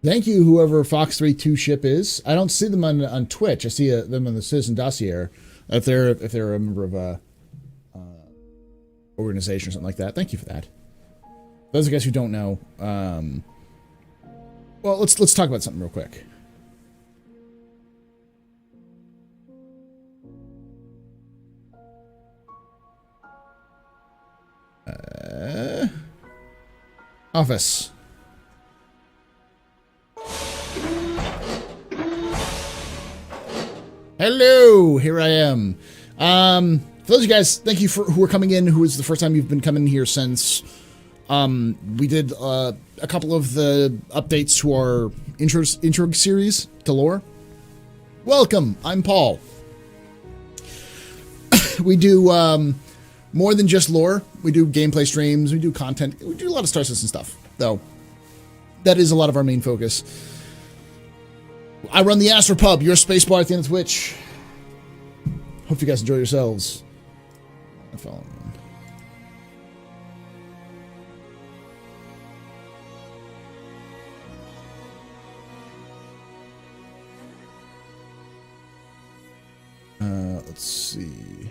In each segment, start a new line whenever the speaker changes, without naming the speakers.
Thank you, whoever Fox32 ship is. I don't see them on Twitch. I see them on the Citizen Dossier. If they're a member of a organization or something like that. Thank you for that. Those of you guys who don't know, well, let's talk about something real quick. Office. Hello, here I am. For those of you guys, thank you for who are coming in. Who is the first time you've been coming here since? We did a couple of the updates to our intro series to lore. Welcome, I'm Paul. We do more than just lore. We do gameplay streams. We do content. We do a lot of Star Citizen stuff, though. That is a lot of our main focus. I run the Astro Pub, your space bar at the end of Twitch. Hope you guys enjoy yourselves. Follow me. Let's see.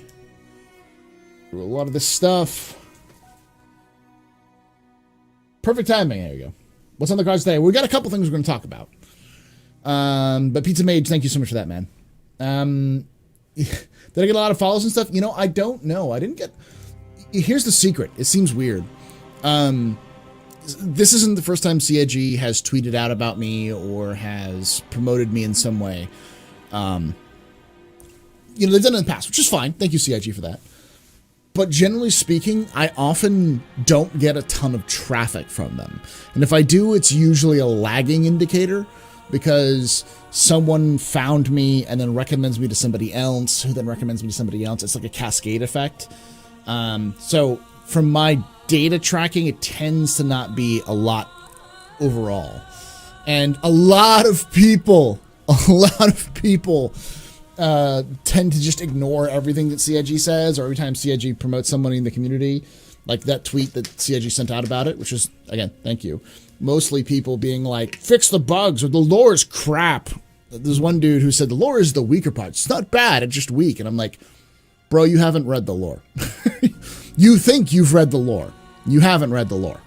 Do a lot of this stuff. Perfect timing. There we go. What's on the cards today? We got a couple things we're going to talk about. But Pizza Mage, thank you so much for that, man. Did I get a lot of follows and stuff? You know, I don't know. I didn't get... Here's the secret. It seems weird. This isn't the first time CIG has tweeted out about me or has promoted me in some way. You know, they've done it in the past, which is fine. Thank you, CIG, for that. But generally speaking, I often don't get a ton of traffic from them. And if I do, it's usually a lagging indicator because someone found me and then recommends me to somebody else, who then recommends me to somebody else. It's like a cascade effect. So from my data tracking, it tends to not be a lot overall. And a lot of people tend to just ignore everything that CIG says, or every time CIG promotes somebody in the community, like that tweet that CIG sent out about it, which is, again, thank you. Mostly people being like, fix the bugs, or the lore is crap. There's one dude who said, the lore is the weaker part. It's not bad, it's just weak. And I'm like, bro, you haven't read the lore. You think you've read the lore. You haven't read the lore.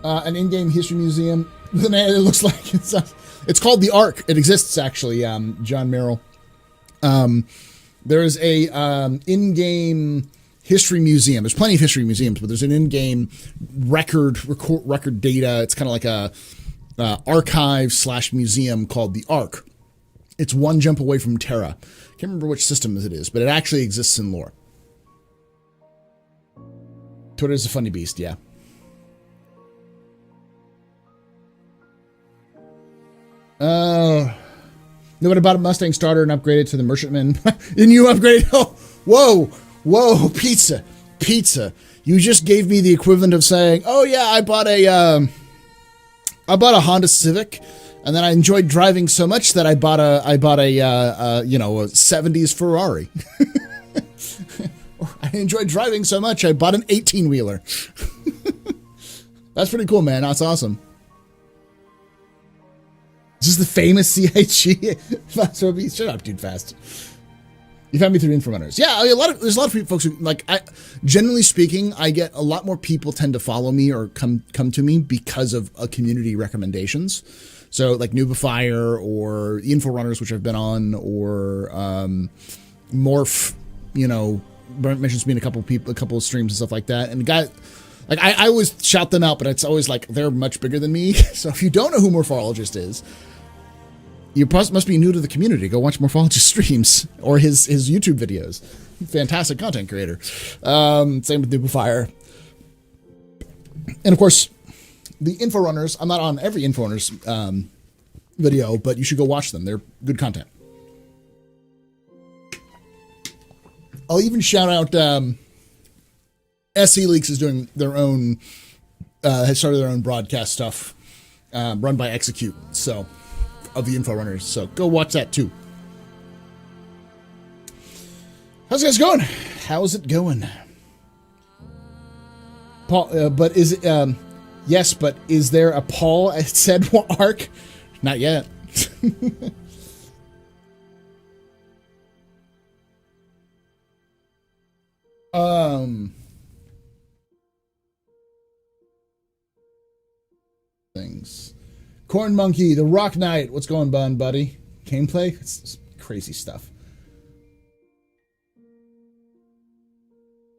An in-game history museum. It looks like it's called the Ark. It exists, actually, John Merrill. There's a in-game history museum. There's plenty of history museums, but there's an in-game record data. It's kind of like a archive/museum called the Ark. It's one jump away from Terra. Can't remember which system it is, but it actually exists in lore. Twitter's a funny beast, yeah. Nobody bought a Mustang starter and upgraded to the Merchantman. And you upgraded? Oh, whoa, pizza. You just gave me the equivalent of saying, oh yeah, I bought a Honda Civic, and then I enjoyed driving so much that I bought a 70s Ferrari. I enjoyed driving so much I bought an 18-wheeler. That's pretty cool, man. That's awesome. This is the famous CIG. Shut up, dude, fast. You found me through Informunners. Yeah, there's a lot of folks who, like, generally speaking, I get a lot more people tend to follow me or come to me because of community recommendations. So, like, Noobifire or Inforunners, which I've been on, or Morph, mentions me in a couple of streams and stuff like that. And the guy... Like, I always shout them out, but it's always like, they're much bigger than me. So if you don't know who Morphologist is, you must be new to the community. Go watch Morphologist streams or his YouTube videos. Fantastic content creator. Same with Noobifire. And of course, the Inforunners, I'm not on every Inforunners video, but you should go watch them. They're good content. I'll even shout out... SE Leaks is doing their own, has started their own broadcast stuff, run by Execute, so, of the Inforunners, so go watch that too. How's it guys going? How's it going? Paul, but is it, yes, but is there a Paul at said arc? Not yet. Things. Corn Monkey, the Rock Knight. What's going on, buddy? Gameplay? It's crazy stuff.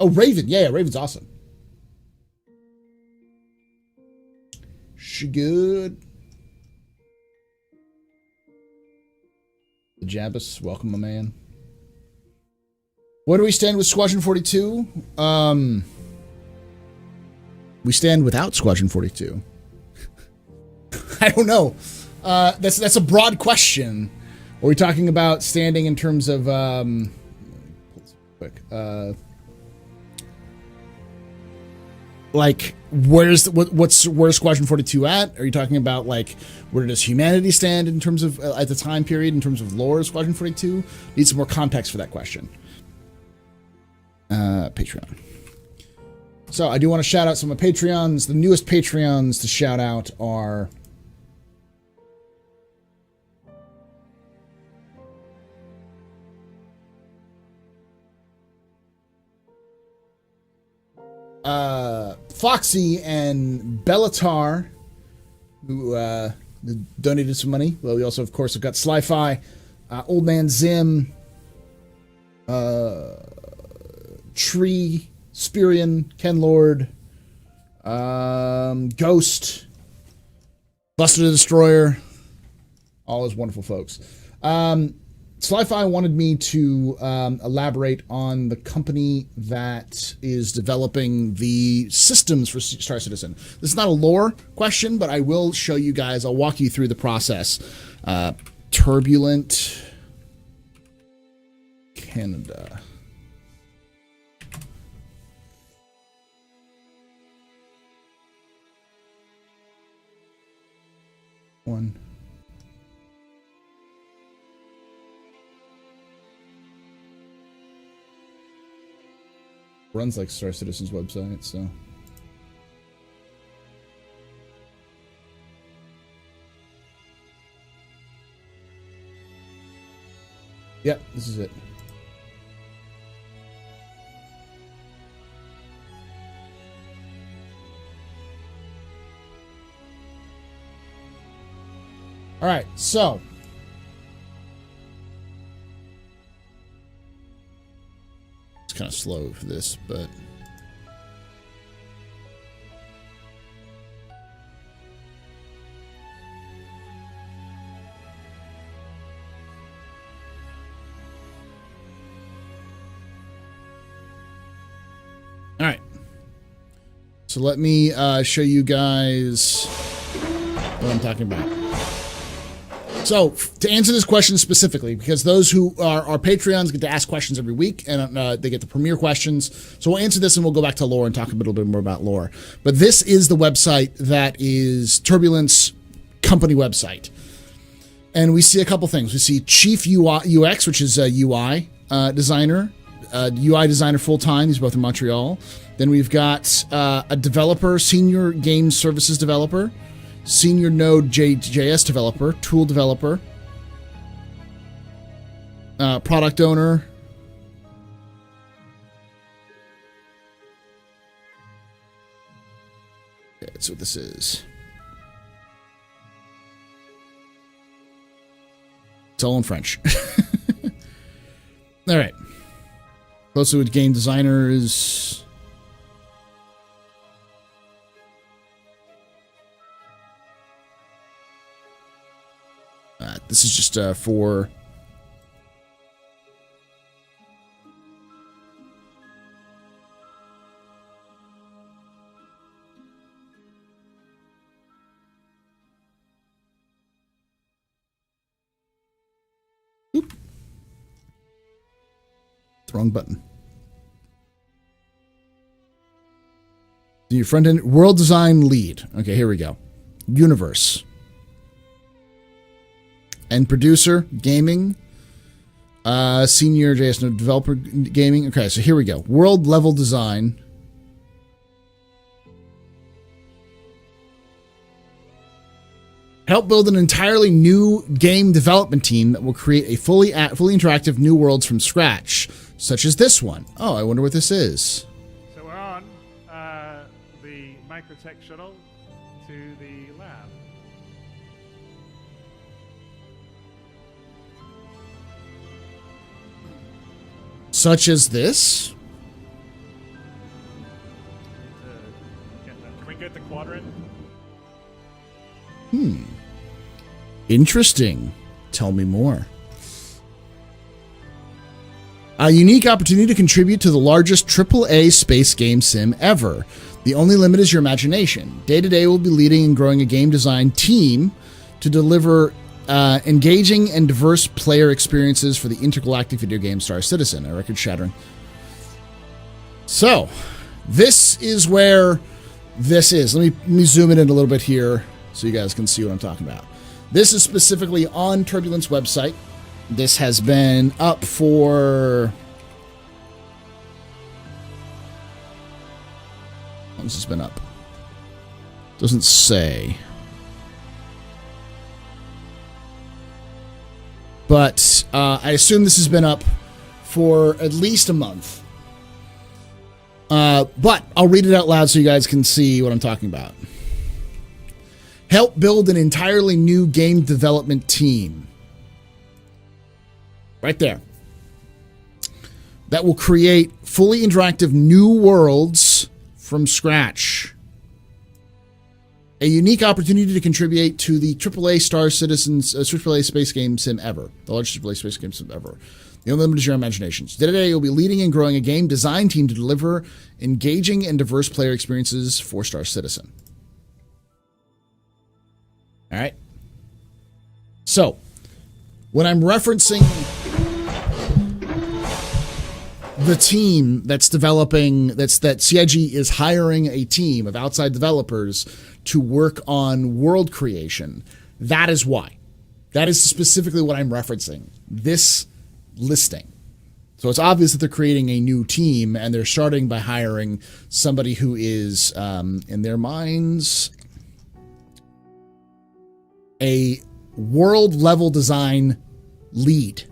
Oh, Raven. Yeah, Raven's awesome. She good. The Jabus, welcome, my man. Where do we stand with Squadron 42? We stand without Squadron 42. I don't know. That's a broad question. Are we talking about standing in terms of like where's Squadron 42 at? Are you talking about like where does humanity stand in terms of at the time period in terms of lore of Squadron 42? Need some more context for that question. Patreon. So I do want to shout out some of my Patreons. The newest Patreons to shout out are Foxy and Bellatar, who donated some money. Well, we also, of course, have got Sci-Fi, Old Man Zim, Tree, Spirian, Ken Lord, Ghost, Buster the Destroyer, all those wonderful folks. Sci-Fi wanted me to elaborate on the company that is developing the systems for Star Citizen. This is not a lore question, but I will show you guys. I'll walk you through the process. Turbulent Canada. One. Runs like Star Citizen's website, so. Yep, this is it. All right, so. It's kind of slow for this, but. All right. So let me show you guys what I'm talking about. So, to answer this question specifically, because those who are Patreons get to ask questions every week, and they get the premiere questions. So we'll answer this, and we'll go back to lore and talk a little bit more about lore. But this is the website that is Turbulence company website. And we see a couple things. We see Chief UX, which is a UI designer, UI designer full-time. He's both in Montreal. Then we've got a developer, senior game services developer, senior Node.js developer, tool developer, product owner, okay, that's what this is. It's all in French. All right. Closely with game designers. This is just for Oop. The wrong button. Your front end world design lead. Okay, here we go. Universe. And producer, gaming, senior JS Node developer, gaming. Okay, so here we go. World level design. Help build an entirely new game development team that will create a fully interactive new worlds from scratch, such as this one. Oh, I wonder what this is.
So we're on the microtech shuttle to the lab.
Such as this?
Can we get the Squadron?
Interesting. Tell me more. A unique opportunity to contribute to the largest AAA space game sim ever. The only limit is your imagination. Day to day, we'll be leading and growing a game design team to deliver engaging and diverse player experiences for the intergalactic video game Star Citizen, a record-shattering. So, this is where this is. Let me zoom it in a little bit here so you guys can see what I'm talking about. This is specifically on Turbulence website. This has been up for... How long has this been up? Doesn't say. But I assume this has been up for at least a month. But I'll read it out loud so you guys can see what I'm talking about. Help build an entirely new game development team. Right there. That will create fully interactive new worlds from scratch. A unique opportunity to contribute to the AAA Star Citizens, AAA space game sim ever. The largest AAA space game sim ever. The only limit is your imaginations. Today, you'll be leading and growing a game design team to deliver engaging and diverse player experiences for Star Citizen. All right. So, when I'm referencing the team that's developing, that CIG is hiring a team of outside developers to work on world creation, that is why. That is specifically what I'm referencing. This listing. So it's obvious that they're creating a new team, and they're starting by hiring somebody who is, in their minds, a world-level design lead.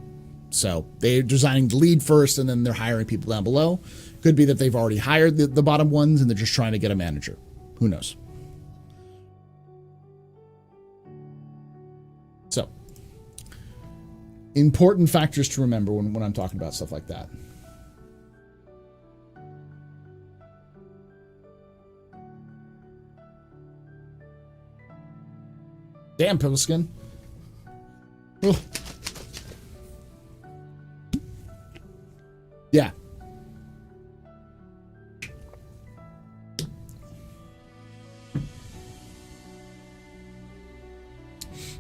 So they're designing the lead first, and then they're hiring people down below. Could be that they've already hired the bottom ones, and they're just trying to get a manager. Who knows? So, important factors to remember when I'm talking about stuff like that. Damn, Pillskin. Oh. Yeah.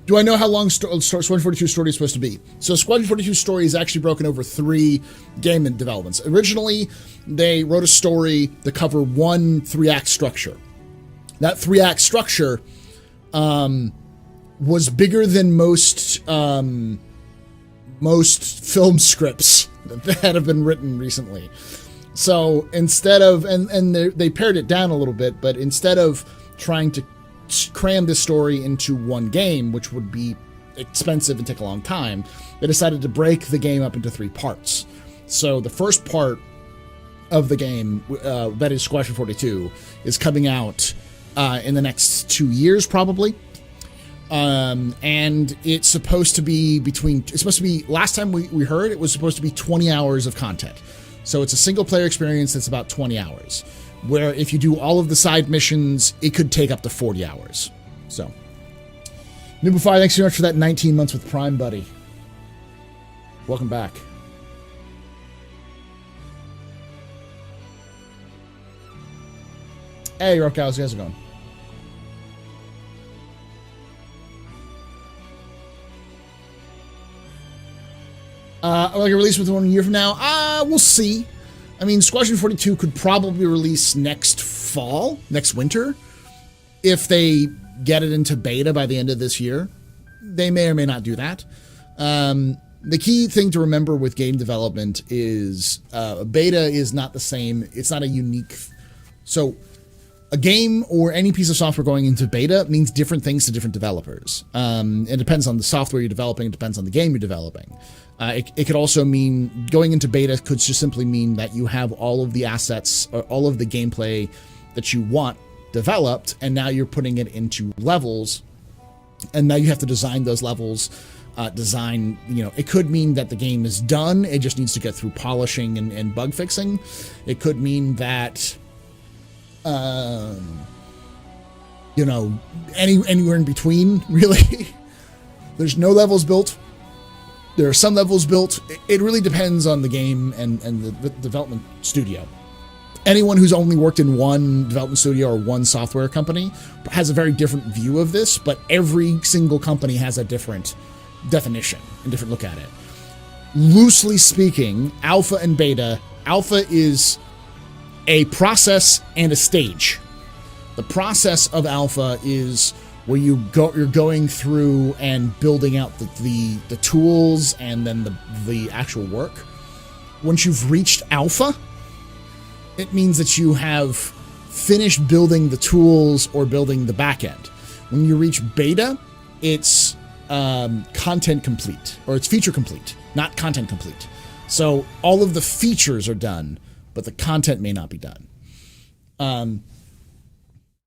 Do I know how long Squadron 42 story is supposed to be? So Squadron 42 story is actually broken over 3 game developments. Originally, they wrote a story to cover one 3-act structure. That 3-act structure was bigger than most film scripts that have been written recently. So instead of, and they pared it down a little bit, but instead of trying to cram this story into one game, which would be expensive and take a long time, they decided to break the game up into 3 parts. So the first part of the game, that is Squadron 42, is coming out in the next 2 years, probably. And it's supposed to be last time we heard, it was supposed to be 20 hours of content. So it's a single player experience that's about 20 hours. Where if you do all of the side missions, it could take up to 40 hours. So, Noob5, thanks so much for that 19 months with Prime, buddy. Welcome back. Hey, Rock, how's it going? Like a release within 1 year from now? We'll see. I mean, Squadron 42 could probably release next winter, if they get it into beta by the end of this year. They may or may not do that. The key thing to remember with game development is beta is not the same. It's not a unique. So a game or any piece of software going into beta means different things to different developers. It depends on the software you're developing. It depends on the game you're developing. It could also mean going into beta could just simply mean that you have all of the assets or all of the gameplay that you want developed, and now you're putting it into levels, and now you have to design those levels. It could mean that the game is done. It just needs to get through polishing and bug fixing. It could mean that, anywhere in between, really. There's no levels built. There are some levels built. It really depends on the game and the development studio. Anyone who's only worked in one development studio or one software company has a very different view of this, but every single company has a different definition and different look at it. Loosely speaking, alpha and beta, alpha is a process and a stage. The process of alpha is where you're going through and building out the tools and then the actual work. Once you've reached alpha, it means that you have finished building the tools or building the back end. When you reach beta, it's content complete, or it's feature complete, not content complete. So all of the features are done, but the content may not be done.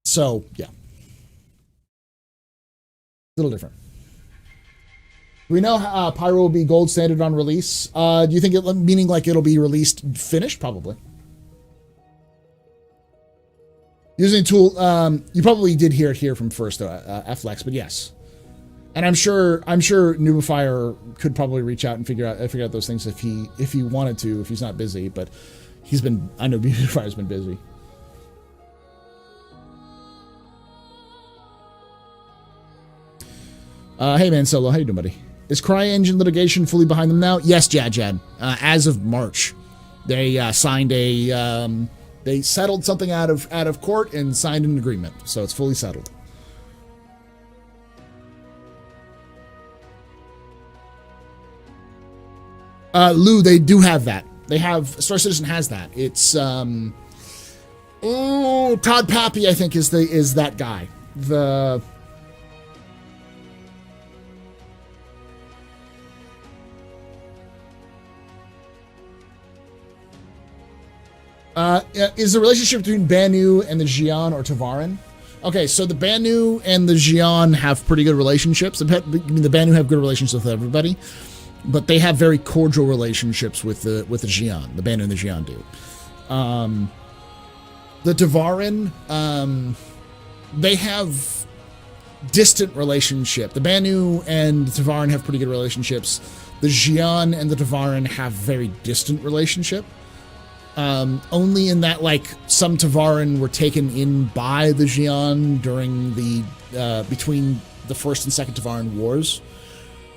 So yeah, a little different. We know Pyro will be gold standard on release. Do you think meaning like it'll be released finished? Probably. Using a tool, you probably did hear it here from first, Flex, but yes. And I'm sure Nubifier could probably reach out and figure out those things if he wanted to, if he's not busy. But I know Nubifier's been busy. Hey man, Solo, how you doing, buddy? Is CryEngine litigation fully behind them now? Yes, Jad. As of March, they signed they settled something out of court and signed an agreement, so it's fully settled. Lou, they do have that. They have Star Citizen has that. It's Todd Pappy, I think, is that guy. Is the relationship between Banu and the Xi'an or Tavaran? Okay, so the Banu and the Xi'an have pretty good relationships. The Banu have good relationships with everybody, but they have very cordial relationships with the Xi'an. The Banu and the Xi'an do. The Tavaran, they have distant relationship. The Banu and the Tavaran have pretty good relationships. The Xi'an and the Tavaran have very distant relationship. Only in that, like, some Tavaran were taken in by the Xi'an during the between the first and second Tavaran wars.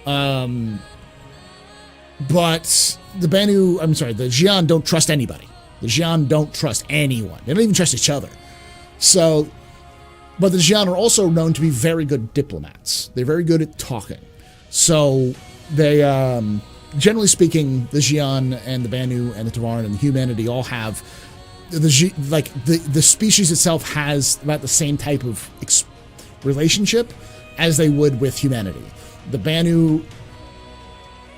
But the Xi'an don't trust anybody. The Xi'an don't trust anyone. They don't even trust each other. So, but the Xi'an are also known to be very good diplomats. They're very good at talking. So they, generally speaking, the Xi'an and the Banu and the Tavaran and the humanity all have the species itself has about the same type of relationship as they would with humanity. The Banu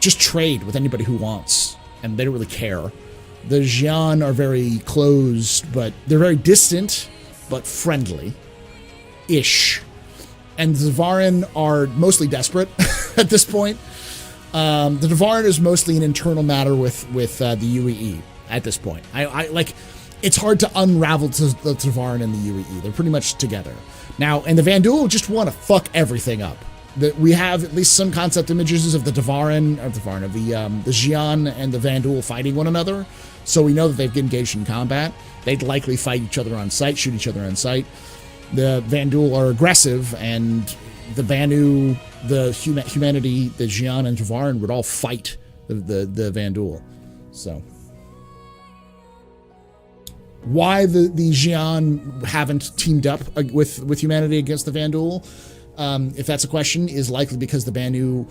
just trade with anybody who wants, and they don't really care. The Xi'an are very closed, but they're very distant, but friendly-ish. And the Tavaran are mostly desperate at this point. The Tavaran is mostly an internal matter with the UEE at this point. It's hard to unravel the Tavaran and the UEE. They're pretty much together. Now, and the Vanduul just want to fuck everything up. We have at least some concept images of the Xi'an and the Vanduul fighting one another. So we know that they've engaged in combat. They'd likely fight each other on sight, shoot each other on sight. The Vanduul are aggressive, and the Banu, the humanity, the Xi'an and Tavaran would all fight the Vanduul. So why the Xi'an haven't teamed up with humanity against the Vanduul, if that's a question, is likely because the Banu,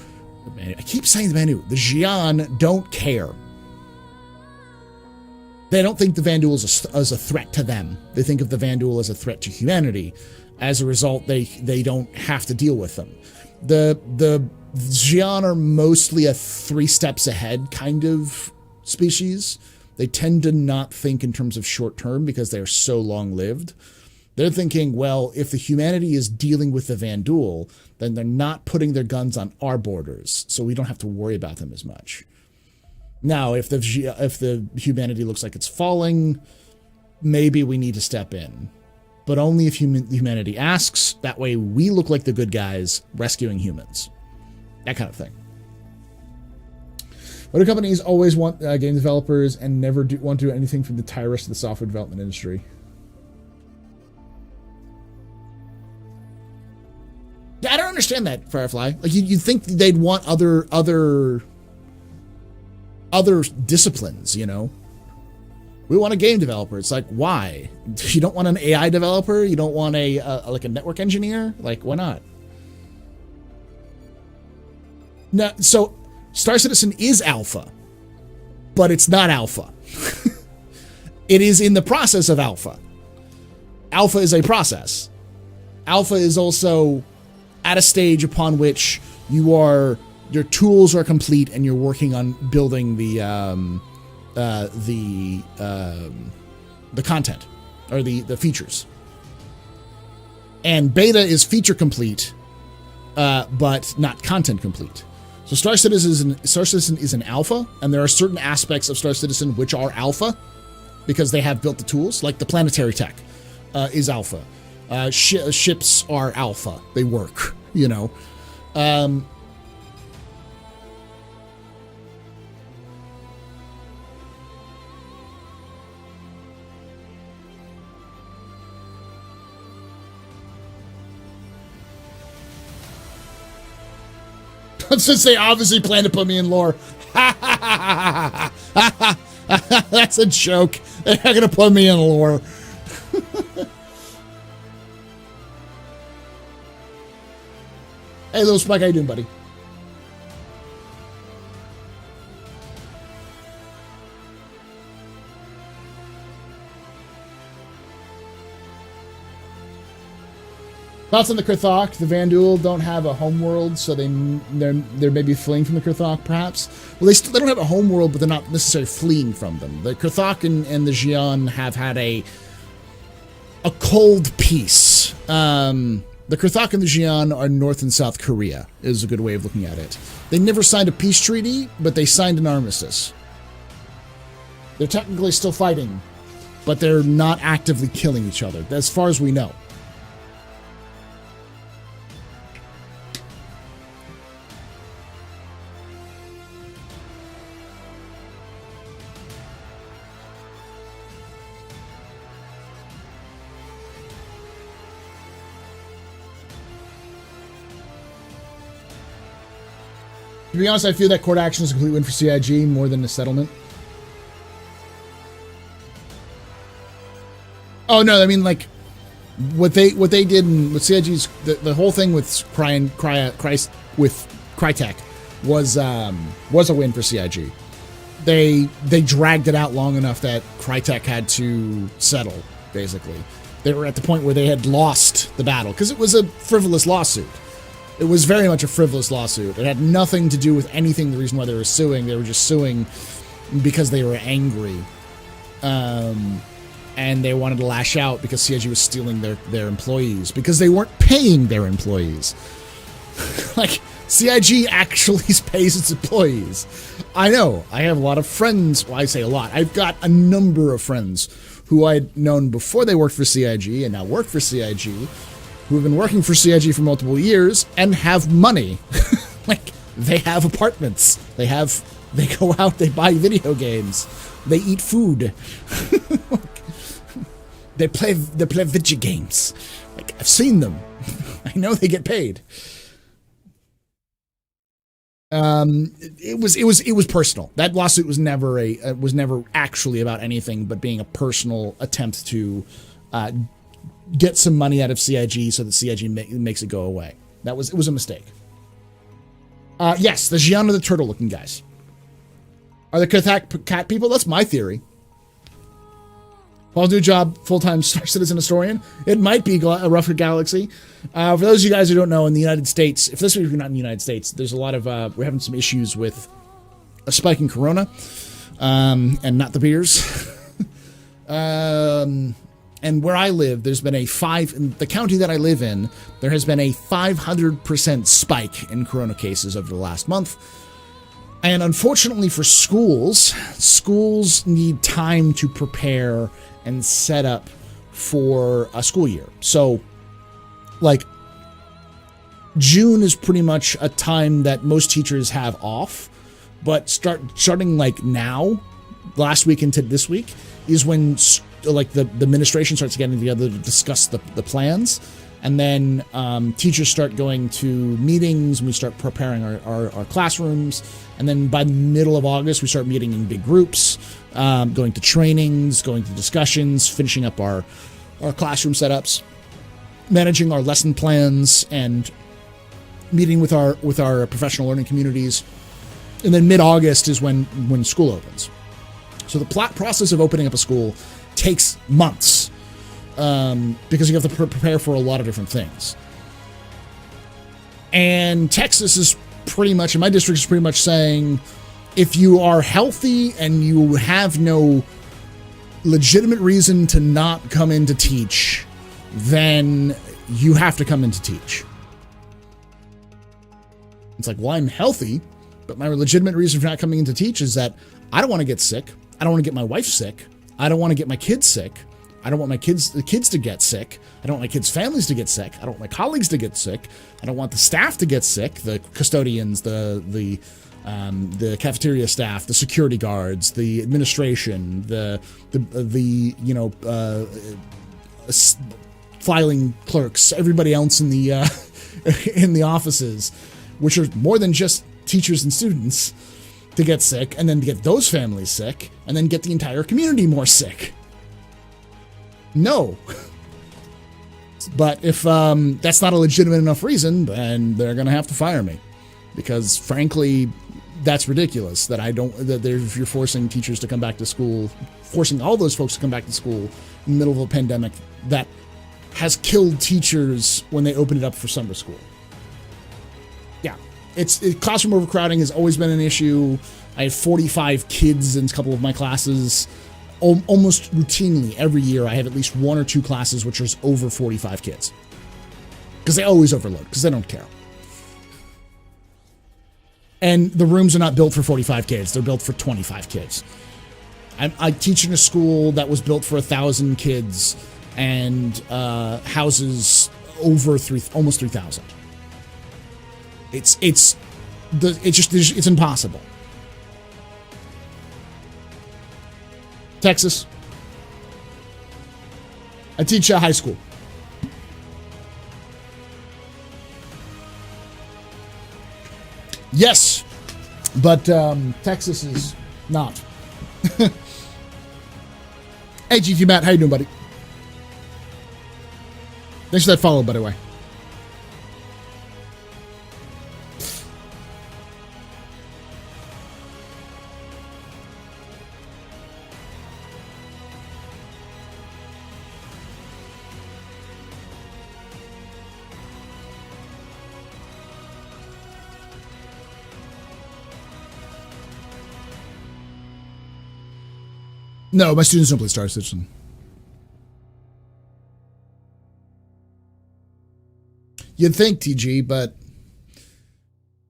I keep saying the Banu, the Xi'an don't care. They don't think the Vanduul is a threat to them. They think of the Vanduul as a threat to humanity. As a result, they don't have to deal with them. The Xi'an are mostly a 3 steps ahead kind of species. They tend to not think in terms of short term because they're so long-lived. They're thinking, well, if the humanity is dealing with the Vanduul, then they're not putting their guns on our borders, so we don't have to worry about them as much. Now, if the humanity looks like it's falling, maybe we need to step in. But only if humanity asks. That way we look like the good guys rescuing humans. That kind of thing. What do companies always want game developers and never want to do anything for the entire rest of the software development industry? Yeah, I don't understand that, Firefly. Like you'd think they'd want other disciplines, you know? We want a game developer. It's like, why? You don't want an AI developer? You don't want like a network engineer? Like, why not? No, so Star Citizen is alpha, but it's not alpha. It is in the process of alpha. Alpha is a process. Alpha is also at a stage upon which your tools are complete and you're working on building the content or the features. And beta is feature complete, but not content complete. So Star Citizen is an alpha, and there are certain aspects of Star Citizen which are alpha because they have built the tools, like the planetary tech is alpha. Ships are alpha. They work, you know. Since they obviously plan to put me in lore. That's a joke. They're not going to put me in lore. Hey, little Spike, how you doing, buddy? Thoughts on the Kurthok? The Vanduul don't have a homeworld, so they're maybe fleeing from the Kurthok, perhaps. Well, they don't have a homeworld, but they're not necessarily fleeing from them. The Kurthok and the Xi'an have had a cold peace. The Kurthok and the Xi'an are North and South Korea, is a good way of looking at it. They never signed a peace treaty, but they signed an armistice. They're technically still fighting, but they're not actively killing each other, as far as we know. To be honest, I feel that court action is a complete win for CIG more than a settlement. Oh no, I mean like what they did with CIG's the whole thing with Crytek was a win for CIG. They dragged it out long enough that Crytek had to settle. Basically, they were at the point where they had lost the battle because it was a frivolous lawsuit. It was very much a frivolous lawsuit. It had nothing to do with anything, the reason why they were suing. They were just suing because they were angry. And they wanted to lash out because CIG was stealing their employees. Because they weren't paying their employees. Like, CIG actually pays its employees. I know. I have a lot of friends. Well, I say a lot. I've got a number of friends who I'd known before they worked for CIG and now work for CIG, who have been working for CIG for multiple years and have money. Like, they have apartments. They go out, they buy video games. They eat food. They play video games. Like, I've seen them. I know they get paid. It was personal. That lawsuit was never actually about anything but being a personal attempt to get some money out of CIG so that CIG makes it go away. It was a mistake. Yes, the Xi'an are the turtle-looking guys. Are the Kurthak cat people? That's my theory. Paul's new job, full-time Star Citizen historian. It might be a rougher galaxy. For those of you guys who don't know, in the United States, if you're not in the United States, there's a lot of, we're having some issues with a spike in corona, and not the beers. And where I live, there's been in the county that I live in, there has been a 500% spike in corona cases over the last month. And unfortunately for schools need time to prepare and set up for a school year. So, like, June is pretty much a time that most teachers have off, but starting like now, last week into this week, is when like the administration starts getting together to discuss the plans, and then teachers start going to meetings, and we start preparing our classrooms, and then by the middle of August we start meeting in big groups, going to trainings, going to discussions, finishing up our classroom setups, managing our lesson plans, and meeting with our professional learning communities. And then mid-August is when school opens. So the process of opening up a school takes months, because you have to prepare for a lot of different things. And Texas is pretty much, in my district, is pretty much saying, if you are healthy and you have no legitimate reason to not come in to teach, then you have to come in to teach. It's like, well, I'm healthy, but my legitimate reason for not coming in to teach is that I don't want to get sick. I don't want to get my wife sick. I don't want to get my kids sick. I don't want the kids to get sick. I don't want my kids' families to get sick. I don't want my colleagues to get sick. I don't want the staff to get sick. The custodians, the cafeteria staff, the security guards, the administration, the filing clerks, everybody else in the in the offices, which are more than just teachers and students, to get sick, and then to get those families sick, and then get the entire community more sick. No. But if that's not a legitimate enough reason, then they're going to have to fire me. Because, frankly, that's ridiculous that if you're forcing teachers to come back to school, forcing all those folks to come back to school in the middle of a pandemic that has killed teachers when they opened it up for summer school. Yeah. Classroom overcrowding has always been an issue. I have 45 kids in a couple of my classes. Almost routinely every year I have at least one or two classes which is over 45 kids. Because they always overload, because they don't care. And the rooms are not built for 45 kids. They're built for 25 kids. I teach in a school that was built for 1,000 kids and houses over almost 3,000. It's impossible. Texas. I teach high school. Yes, but Texas is not. Hey, GT Matt, how you doing, buddy? Thanks for that follow, by the way. No, my students don't play Star Citizen. You'd think, TG, but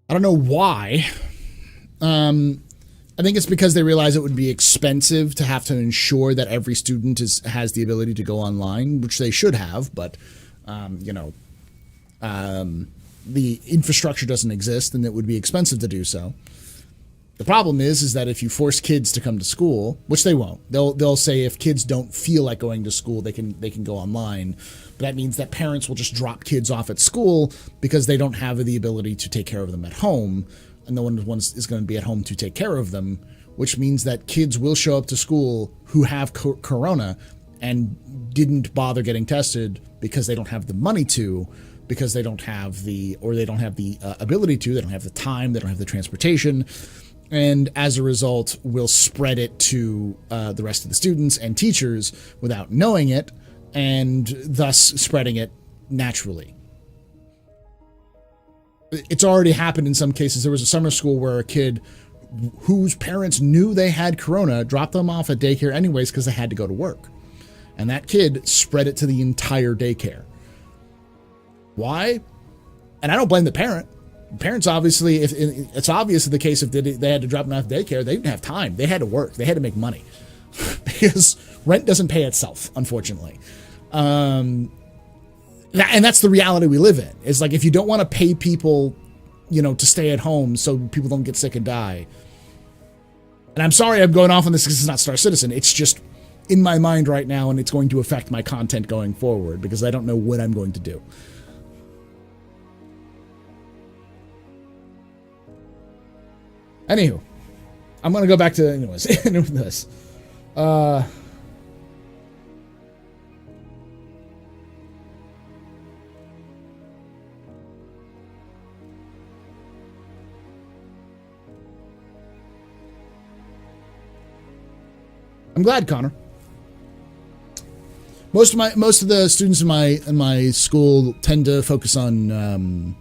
I don't know why. I think it's because they realize it would be expensive to have to ensure that every student has the ability to go online, which they should have, but, the infrastructure doesn't exist, and it would be expensive to do so. The problem is that if you force kids to come to school, which they won't, they'll say if kids don't feel like going to school, they can go online. But that means that parents will just drop kids off at school because they don't have the ability to take care of them at home, and no one is going to be at home to take care of them, which means that kids will show up to school who have corona and didn't bother getting tested because they don't have the money to, because they don't have the ability to, they don't have the time, they don't have the transportation. and as a result will spread it to the rest of the students and teachers without knowing it, and thus spreading it naturally. It's already happened in some cases. There was a summer school where a kid whose parents knew they had corona dropped them off at daycare anyways because they had to go to work. And that kid spread it to the entire daycare. Why? And I don't blame the parent. Parents, obviously, if it's obvious in the case if they had to drop them off daycare, they didn't have time. They had to work. They had to make money. Because rent doesn't pay itself, unfortunately. And that's the reality we live in. It's like, if you don't want to pay people, to stay at home so people don't get sick and die. And I'm sorry I'm going off on this because it's not Star Citizen. It's just in my mind right now, and it's going to affect my content going forward because I don't know what I'm going to do. Anywho, I'm going to go back to this. I'm glad, Connor. Most of the students in my school tend to focus on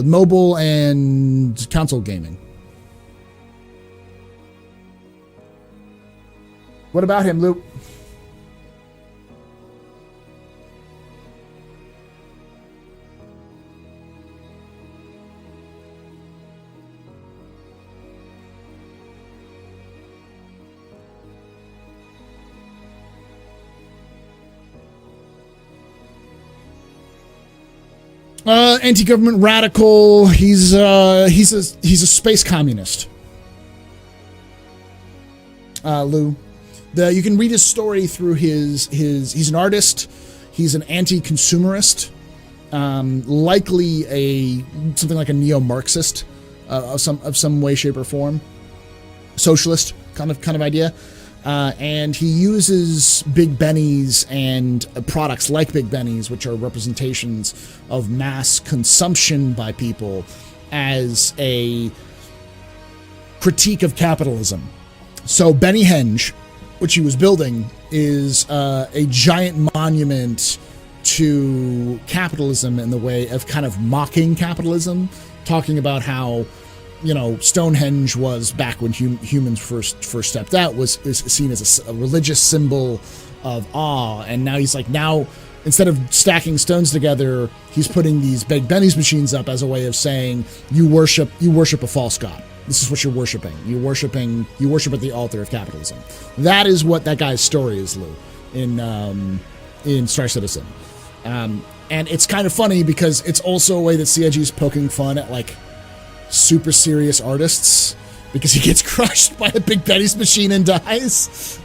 mobile and console gaming. What about him, Luke? Anti-government radical. He's a space communist. Lou, you can read his story through his. He's an artist. He's an anti-consumerist. Likely something like a neo-Marxist of some way, shape, or form. Socialist kind of idea. And he uses Big Bennies and products like Big Bennies, which are representations of mass consumption by people, as a critique of capitalism. So Benny Henge, which he was building, is a giant monument to capitalism in the way of kind of mocking capitalism, talking about how Stonehenge was, back when humans first stepped out, is seen as a religious symbol of awe, and now he's like, instead of stacking stones together, he's putting these Big Benny's machines up as a way of saying you worship a false god. This is what you're worshiping. You worship at the altar of capitalism. That is what that guy's story is, Lou, in Star Citizen, and it's kind of funny because it's also a way that CIG is poking fun at super serious artists, because he gets crushed by a Big Benny's machine and dies.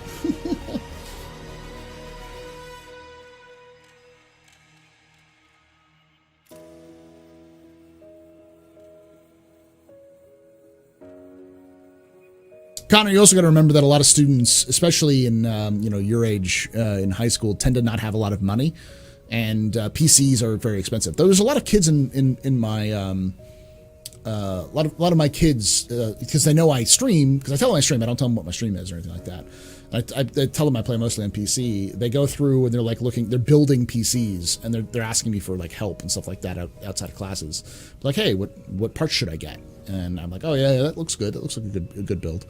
Connor, you also got to remember that a lot of students, especially in your age in high school, tend to not have a lot of money, and PCs are very expensive. Though there's a lot of kids in my a lot of my kids, because they know I stream, because I tell them I stream, I don't tell them what my stream is or anything like that. I tell them I play mostly on PC. They go through and they're building PCs, and they're asking me for help and stuff like that outside of classes. Like, hey, what parts should I get? And I'm like, oh yeah, that looks good. That looks like a good build.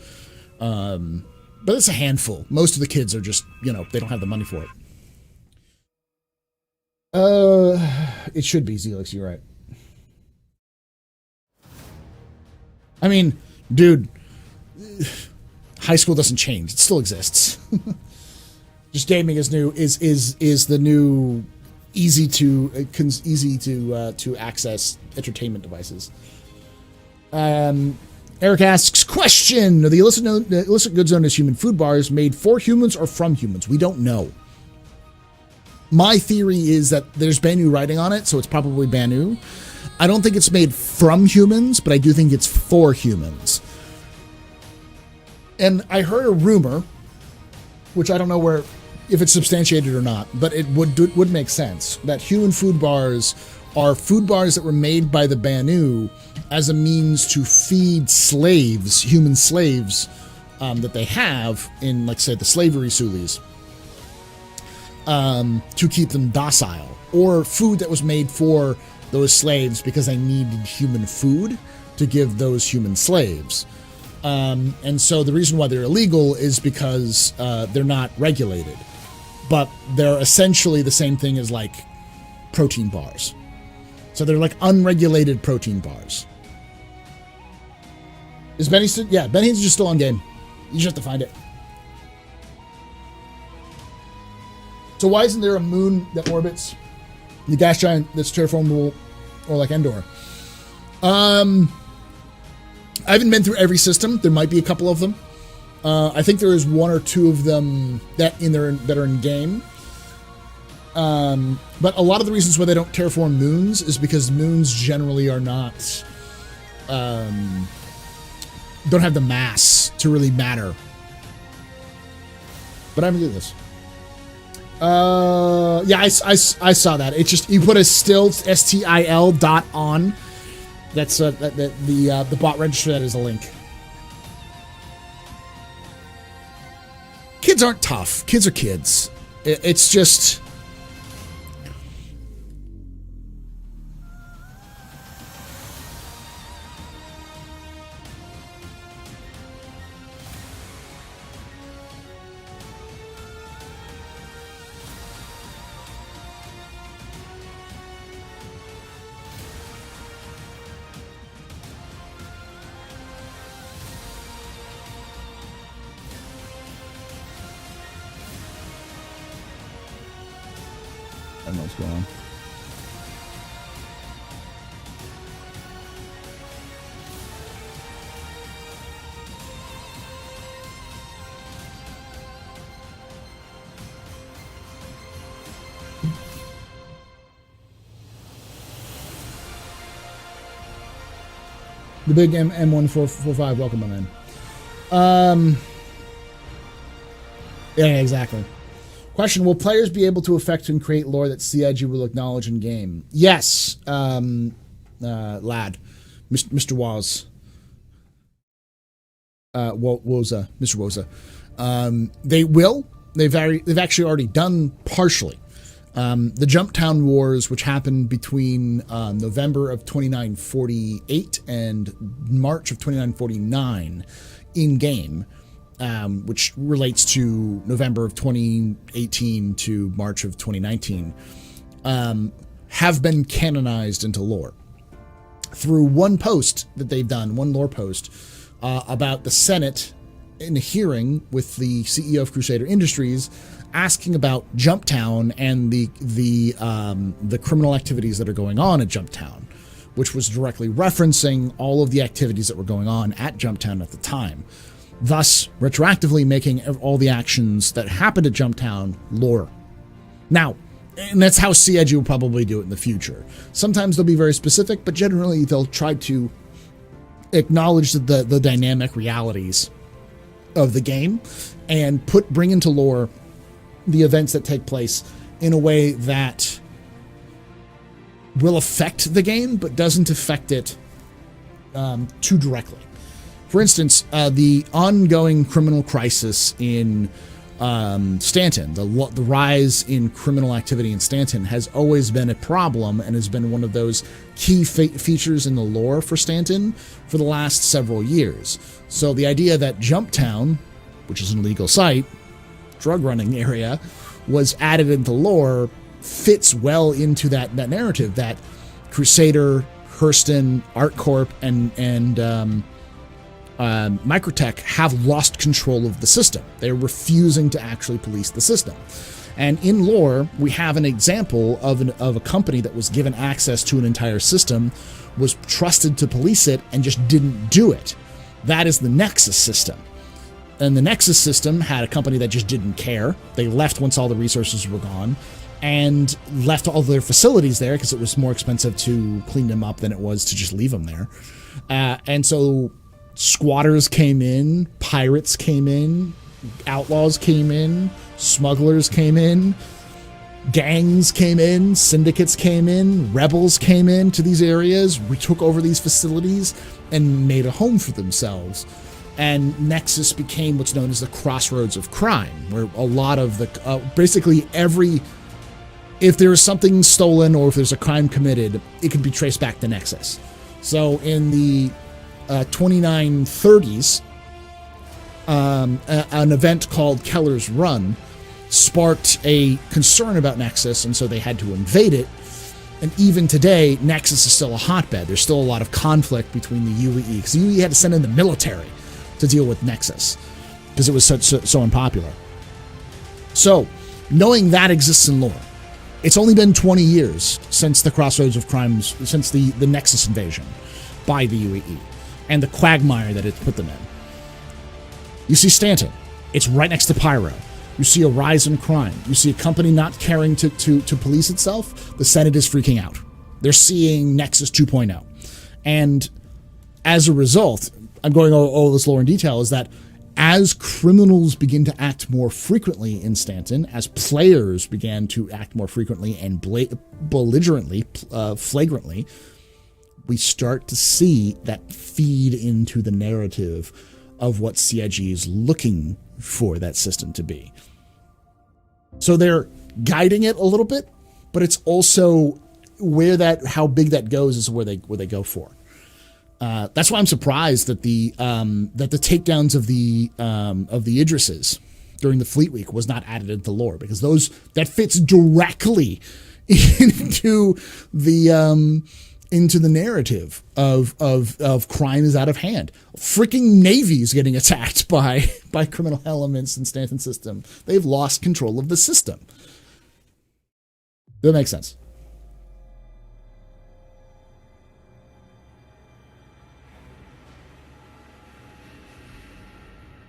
But it's a handful. Most of the kids are just, they don't have the money for it. It should be Zelix, you're right. I mean, dude, high school doesn't change. It still exists. Just gaming is the new easy to access entertainment devices. Eric asks, question: Are the illicit goods known as human food bars made for humans or from humans? We don't know. My theory is that there's Banu writing on it, so it's probably Banu. I don't think it's made from humans, but I do think it's for humans. And I heard a rumor, which I don't know where if it's substantiated or not, but it would make sense that human food bars are food bars that were made by the Banu as a means to feed slaves, human slaves, that they have in, like, say, the slavery sulis, to keep them docile, or food that was made for those slaves because they needed human food to give those human slaves. And so the reason why they're illegal is because they're not regulated, but they're essentially the same thing as, like, protein bars. So they're like unregulated protein bars. Is Benny still? Yeah, Benny's just still on game. You just have to find it. So why isn't there a moon that orbits the gas giant that's terraformable, or like Endor? I haven't been through every system. There might be a couple of them. I think there is one or two of them that are in game. But a lot of the reasons why they don't terraform moons is because moons generally are not, don't have the mass to really matter. But I'm gonna do this. Yeah, I saw that. It's just, you put a still STIL dot on. That's the bot register. That is a link. Kids aren't tough. Kids are kids. It's just. I don't know what's going on. The big M1445, welcome on in. Yeah, exactly. Question, will players be able to affect and create lore that CIG will acknowledge in game? Yes, lad. Mr. Woz. Woza. Mr. Woza. They will. They've actually already done partially. The Jumptown Wars, which happened between November of 2948 and March of 2949 in-game, which relates to November of 2018 to March of 2019, have been canonized into lore through one post that they've done, one lore post, about the Senate in a hearing with the CEO of Crusader Industries, asking about Jumptown and the criminal activities that are going on at Jumptown, which was directly referencing all of the activities that were going on at Jumptown at the time, thus retroactively making all the actions that happened at Jumptown lore. Now, and that's how CIG will probably do it in the future. Sometimes they'll be very specific, but generally they'll try to acknowledge the dynamic realities of the game and bring into lore the events that take place in a way that will affect the game, but doesn't affect it too directly. For instance, the ongoing criminal crisis in Stanton, the rise in criminal activity in Stanton has always been a problem and has been one of those key features in the lore for Stanton for the last several years. So the idea that Jumptown, which is an illegal site, drug running area, was added into lore fits well into that narrative that Crusader, Hurston, ArtCorp, and Microtech have lost control of the system. They're refusing to actually police the system. And in lore, we have an example of a company that was given access to an entire system, was trusted to police it, and just didn't do it. That is the Nexus system. And the Nexus system had a company that just didn't care. They left once all the resources were gone and left all their facilities there because it was more expensive to clean them up than it was to just leave them there. And so squatters came in, pirates came in, outlaws came in, Smugglers came in, gangs came in, syndicates came in, rebels came into these areas, took over these facilities, and made a home for themselves. And Nexus became what's known as the crossroads of crime, where a lot of the basically if there is something stolen or if there's a crime committed, it can be traced back to Nexus. So in the 2930s, an event called Keller's Run sparked a concern about Nexus, and so they had to invade it. And even today, Nexus is still a hotbed. There's still a lot of conflict between the UEE, because the UEE had to send in the military to deal with Nexus because it was so unpopular. So, knowing that exists in lore, it's only been 20 years since the Crossroads of Crimes, since the Nexus invasion by the UEE and the quagmire that it put them in. You see Stanton. It's right next to Pyro. You see a rise in crime. You see a company not caring to police itself. The Senate is freaking out. They're seeing Nexus 2.0. And as a result, I'm going over all this lore in detail, is that as criminals begin to act more frequently in Stanton, as players began to act more frequently and belligerently, flagrantly, we start to see that feed into the narrative of what CIG is looking for that system to be. So they're guiding it a little bit, but it's also how big that goes is where they go for. That's why I'm surprised that the takedowns of the Idrises during the Fleet Week was not added into lore, because that fits directly into the narrative of crime is out of hand. Freaking navies getting attacked by criminal elements in Stanton system. They've lost control of the system. That makes sense.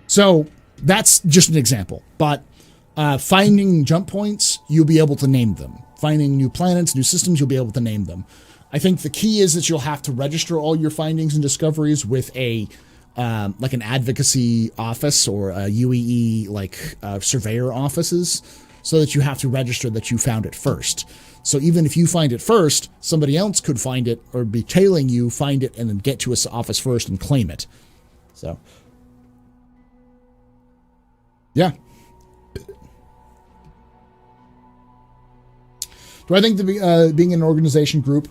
So that's just an example, but finding jump points, you'll be able to name them. Finding new planets, new systems, you'll be able to name them. I think the key is that you'll have to register all your findings and discoveries with an advocacy office or a UEE surveyor offices, so that you have to register that you found it first. So even if you find it first, somebody else could find it or be tailing you, find it, and then get to his office first and claim it. So, yeah. Do I think being in an organization group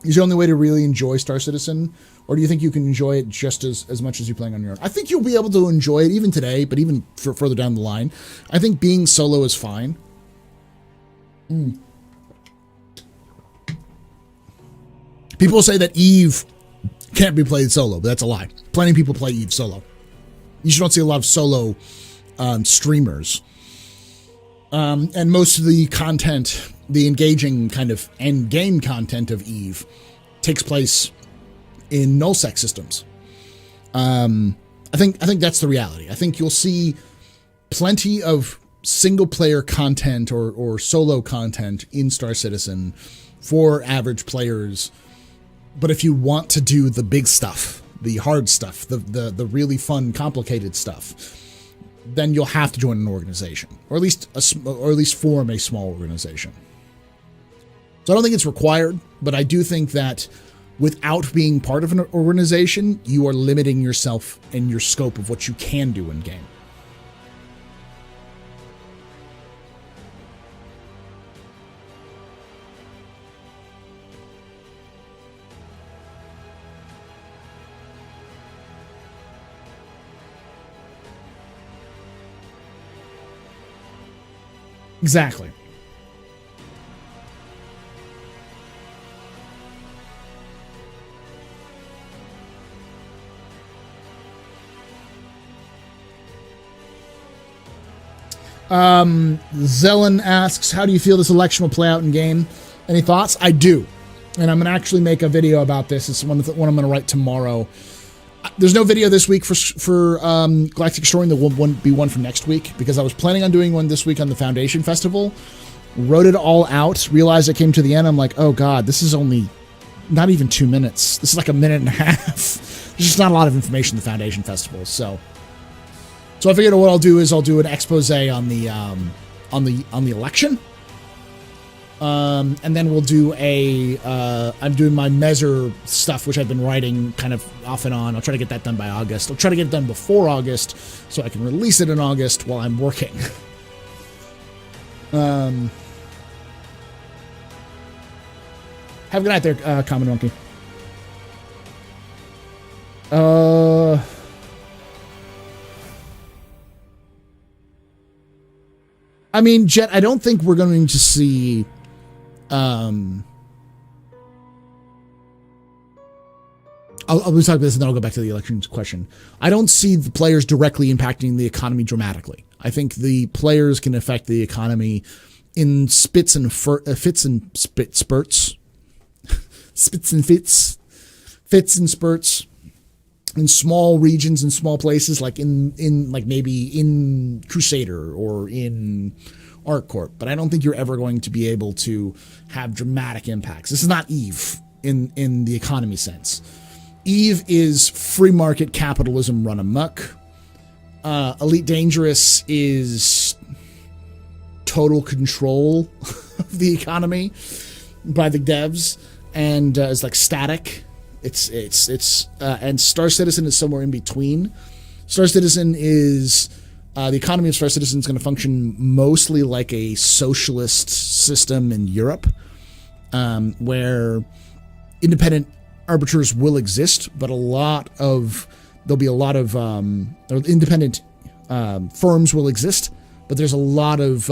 is the only way to really enjoy Star Citizen? Or do you think you can enjoy it just as much as you're playing on your own? I think you'll be able to enjoy it even today, but even further down the line. I think being solo is fine. People say that Eve can't be played solo, but that's a lie. Plenty of people play Eve solo. You just don't see a lot of solo streamers. And most of the content, the engaging kind of end game content of Eve, takes place in nullsec systems. I think that's the reality. I think you'll see plenty of single player content or solo content in Star Citizen for average players. But if you want to do the big stuff, the hard stuff, the really fun, complicated stuff, then you'll have to join an organization, or at least form a small organization. So I don't think it's required, but I do think that without being part of an organization, you are limiting yourself and your scope of what you can do in game. Exactly. Zelen asks, how do you feel this election will play out in game? Any thoughts? I do. And I'm going to actually make a video about this. It's one I'm going to write tomorrow. There's no video this week for Galactic Story. There won't be one for next week, because I was planning on doing one this week on the Foundation Festival. Wrote it all out, realized I came to the end. I'm like, oh God, this is only not even 2 minutes. This is like a minute and a half. There's just not a lot of information at the Foundation Festival. So So I figured what I'll do is I'll do an expose on the election. And then we'll do I'm doing my Measure stuff, which I've been writing kind of off and on. I'll try to get that done by August. I'll try to get it done before August so I can release it in August while I'm working. Have a good night there, Common Monkey. I mean, Jet, I don't think we're going to see I'll talk about this and then I'll go back to the elections question. I don't see the players directly impacting the economy dramatically. I think the players can affect the economy in spurts, fits and spurts, in small regions and small places, like in like maybe in Crusader or in ArcCorp. But I don't think you're ever going to be able to have dramatic impacts. This is not EVE in the economy sense. EVE is free market capitalism run amok. Elite Dangerous is total control of the economy by the devs, and it's like static. It's and Star Citizen is somewhere in between. Star Citizen is the economy of Star Citizen is going to function mostly like a socialist system in Europe, where independent arbiters will exist, but there'll be a lot of independent firms will exist, but there's a lot of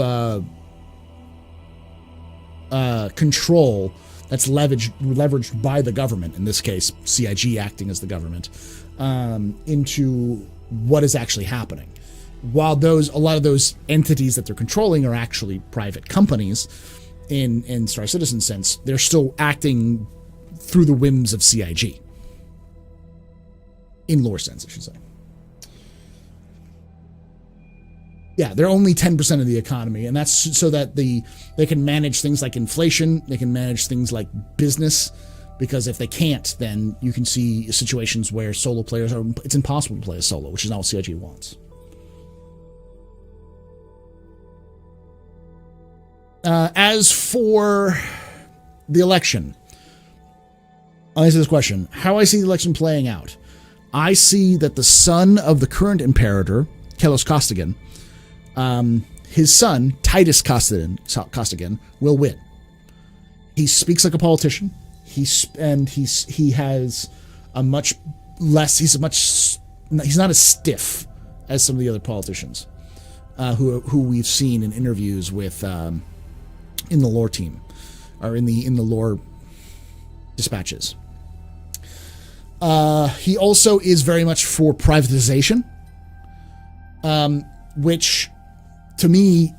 control that's leveraged by the government, in this case CIG acting as the government, into what is actually happening. While a lot of those entities that they're controlling are actually private companies in Star Citizen sense, they're still acting through the whims of CIG. In lore sense, I should say. Yeah, they're only 10% of the economy, and that's so that they can manage things like inflation, they can manage things like business, because if they can't, then you can see situations where solo players it's impossible to play a solo, which is not what CIG wants. As for the election, I'll answer this question. How I see the election playing out. I see that the son of the current Imperator, Kelos Costigan, his son, Titus Costigan, will win. He speaks like a politician. He's not as stiff as some of the other politicians who we've seen in interviews with in the lore team, or in the lore dispatches. He also is very much for privatization, which to me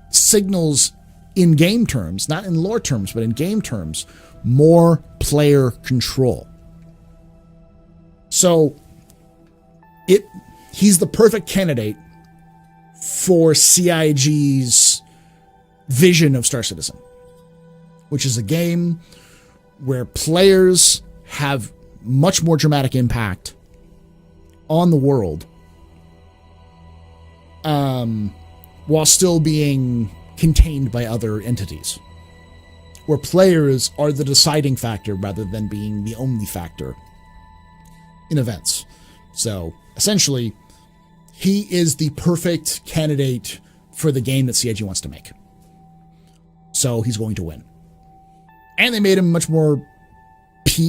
signals in game terms, not in lore terms, but in game terms, more player control. So he's the perfect candidate for CIG's vision of Star Citizen, which is a game where players have much more dramatic impact on the world, while still being contained by other entities, where players are the deciding factor rather than being the only factor in events. So essentially, he is the perfect candidate for the game that CIG wants to make. So he's going to win. And they made him much more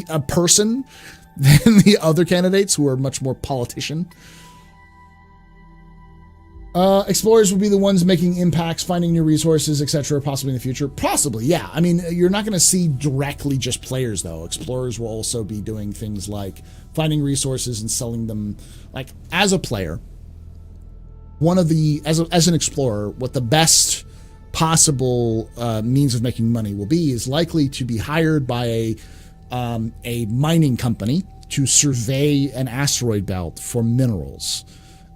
a person than the other candidates, who are much more politician. Explorers will be the ones making impacts, finding new resources, etc., possibly in the future. Possibly, yeah. I mean, you're not going to see directly just players, though. Explorers will also be doing things like finding resources and selling them. Like, as a player, as an explorer, what the best possible means of making money will be is likely to be hired by a mining company to survey an asteroid belt for minerals,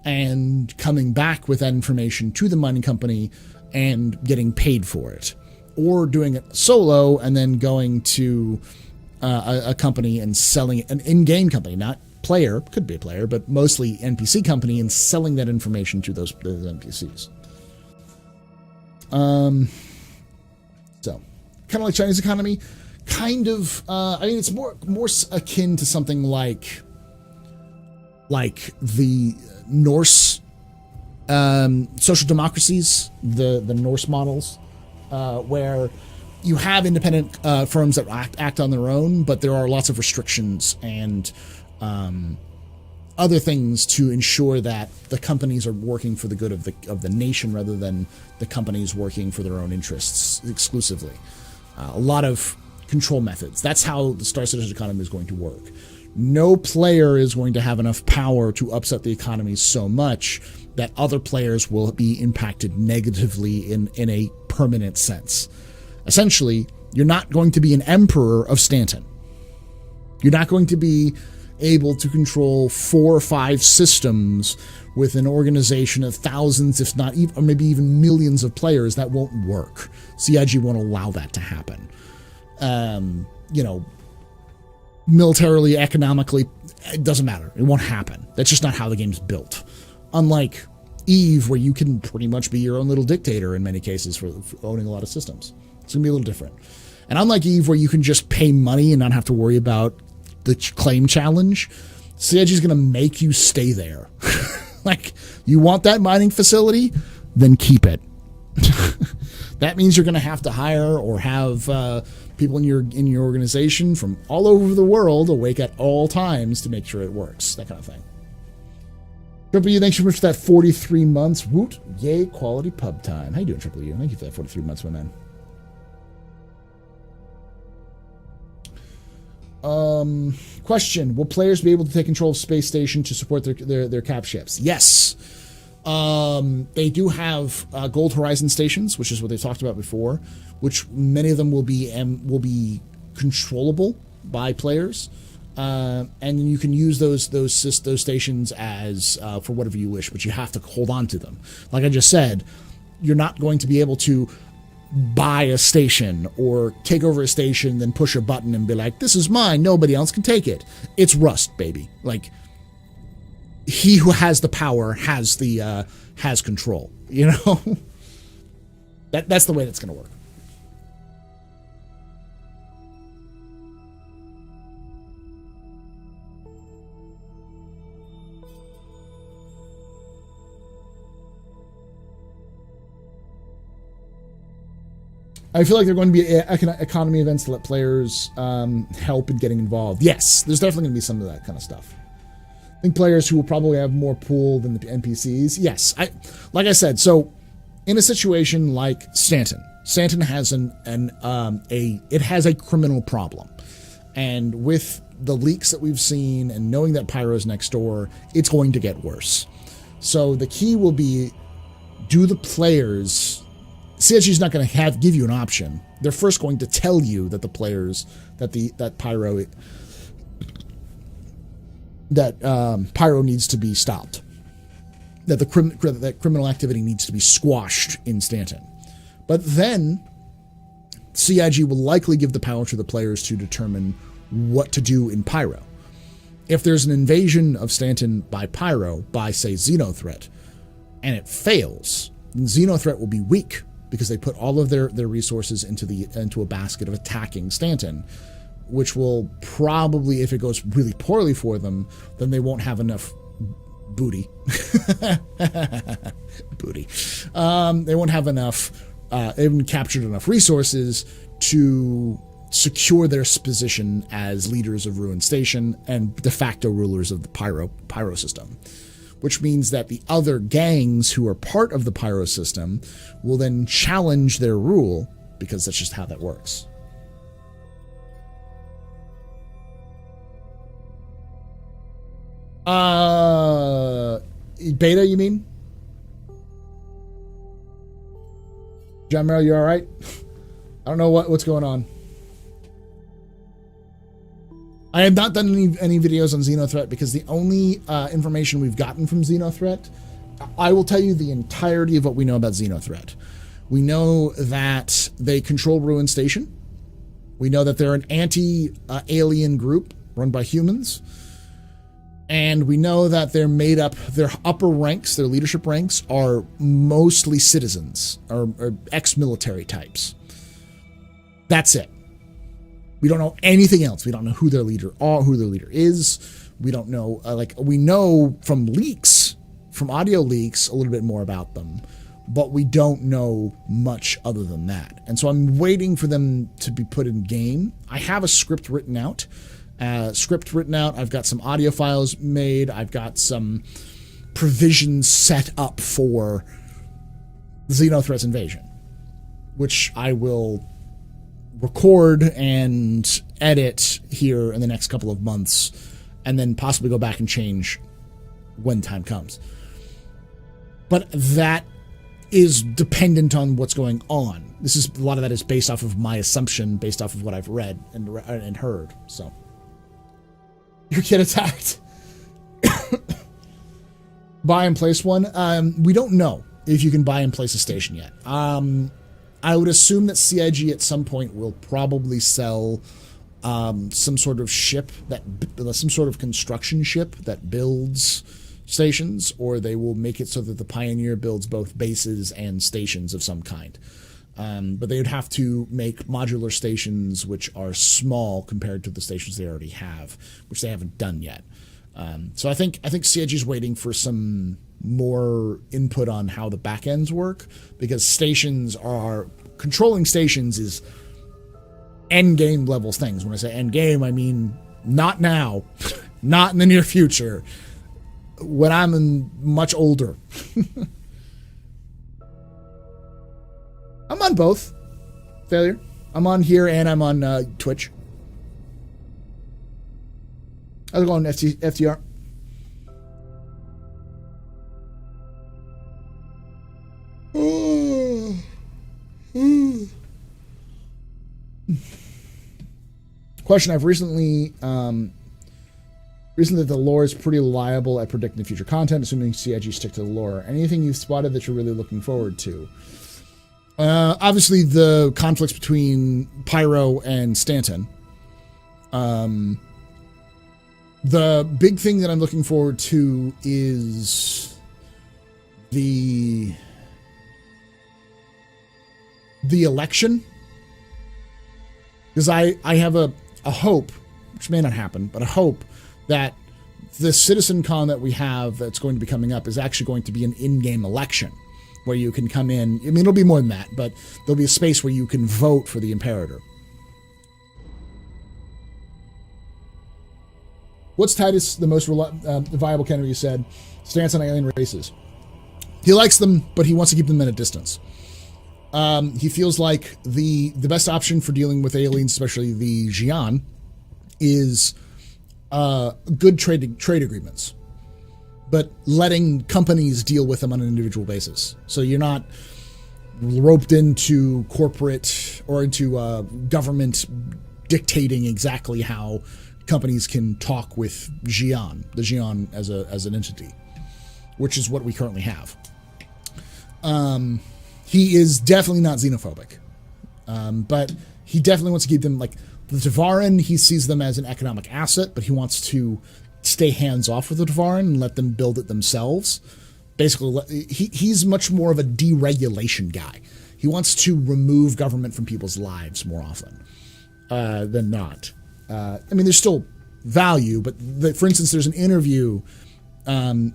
and coming back with that information to the mining company and getting paid for it, or doing it solo and then going to a company and selling it, an in-game company, not player, could be a player, but mostly NPC company, and selling that information to those NPCs. So kind of like Chinese economy, kind of. I mean, it's more akin to something like the Norse social democracies, the Norse models, where you have independent firms that act on their own, but there are lots of restrictions and other things to ensure that the companies are working for the good of the nation rather than the companies working for their own interests exclusively. A lot of control methods. That's how the Star Citizen economy is going to work. No player is going to have enough power to upset the economy so much that other players will be impacted negatively in a permanent sense. Essentially, you're not going to be an emperor of Stanton. You're not going to be able to control 4 or 5 systems with an organization of thousands, if not even, or maybe even millions of players. That won't work. CIG won't allow that to happen. Militarily, economically, it doesn't matter. It won't happen. That's just not how the game's built. Unlike EVE, where you can pretty much be your own little dictator in many cases for owning a lot of systems. It's going to be a little different. And unlike EVE, where you can just pay money and not have to worry about the claim challenge, CIG is going to make you stay there. Like, you want that mining facility? Then keep it. That means you're going to have to hire or have people in your organization from all over the world awake at all times to make sure it works. That kind of thing. Triple U, thanks so much for that 43 months. Woot, yay, quality pub time. How you doing, Triple U? Thank you for that 43 months, my man. Question: will players be able to take control of space station to support their cap ships? Yes. They do have Gold Horizon stations, which is what they talked about before, which many of them will be controllable by players, and you can use those stations as for whatever you wish, but you have to hold on to them. Like I just said, you're not going to be able to buy a station or take over a station, then push a button and be like, "This is mine. Nobody else can take it." It's Rust, baby. Like, he who has the power has control. You know, that's the way that's going to work. I feel like there are going to be economy events to let players help in getting involved. Yes, there's definitely going to be some of that kind of stuff. I think players who will probably have more pull than the NPCs. Yes, like I said, so in a situation like Stanton has it has a criminal problem, and with the leaks that we've seen and knowing that Pyro's next door, it's going to get worse. So the key will be, do the players... CIG is not going to give you an option. They're first going to tell you that the players that Pyro needs to be stopped, that criminal activity needs to be squashed in Stanton. But then CIG will likely give the power to the players to determine what to do in Pyro. If there's an invasion of Stanton by Pyro, by say Xenothreat, and it fails, then Xenothreat will be weak, because they put all of their resources into a basket of attacking Stanton, which will probably, if it goes really poorly for them, then they won't have enough booty. They won't have enough, they haven't captured enough resources to secure their position as leaders of Ruin Station and de facto rulers of the Pyro system. Which means that the other gangs who are part of the Pyro system will then challenge their rule, because that's just how that works. Beta, you mean? John Merrill, you all right? I don't know what's going on. I have not done any videos on Xenothreat because the only information we've gotten from Xenothreat, I will tell you the entirety of what we know about Xenothreat. We know that they control Ruin Station. We know that they're an anti-alien group run by humans. And we know that they're made up, their upper ranks, their leadership ranks, are mostly citizens or ex-military types. That's it. We don't know anything else. We don't know who their leader is. We don't know, we know from leaks, from audio leaks, a little bit more about them, but we don't know much other than that. And so I'm waiting for them to be put in game. I have a script written out. I've got some audio files made. I've got some provisions set up for Xenothreat's invasion, which I will record and edit here in the next couple of months, and then possibly go back and change when time comes. But that is dependent on what's going on. A lot of that is based off of my assumption, based off of what I've read and heard. So. Your kid attacked. Buy and place one. We don't know if you can buy and place a station yet. I would assume that CIG at some point will probably sell some sort of ship, some sort of construction ship that builds stations, or they will make it so that the Pioneer builds both bases and stations of some kind. But they would have to make modular stations which are small compared to the stations they already have, which they haven't done yet. So I think CIG is waiting for some more input on how the back ends work, because controlling stations is end game level things. When I say end game, I mean not now, not in the near future, when I'm much older. I'm on both. Failure. I'm on here and I'm on Twitch. How's it going, FTR? Question. I've recently that the lore is pretty reliable at predicting future content, assuming CIG stick to the lore. Anything you've spotted that you're really looking forward to? Obviously, the conflicts between Pyro and Stanton. The big thing that I'm looking forward to is the election. Because I have a hope, which may not happen, but a hope that the Citizen Con that we have that's going to be coming up is actually going to be an in-game election, where you can come in. I mean, it'll be more than that, but there'll be a space where you can vote for the Imperator. What's Titus the most viable candidate? You said stance on alien races. He likes them, but he wants to keep them at a distance. He feels like the best option for dealing with aliens, especially the Xi'an, is good trade agreements, but letting companies deal with them on an individual basis. So you're not roped into corporate or into government dictating exactly how companies can talk with Xi'an, the Xi'an as an entity, which is what we currently have. He is definitely not xenophobic, but he definitely wants to keep them, like the Tavaran, he sees them as an economic asset, but he wants to stay hands-off with the Tavaran and let them build it themselves. Basically, he's much more of a deregulation guy. He wants to remove government from people's lives more often than not. I mean, there's still value, but for instance, there's an interview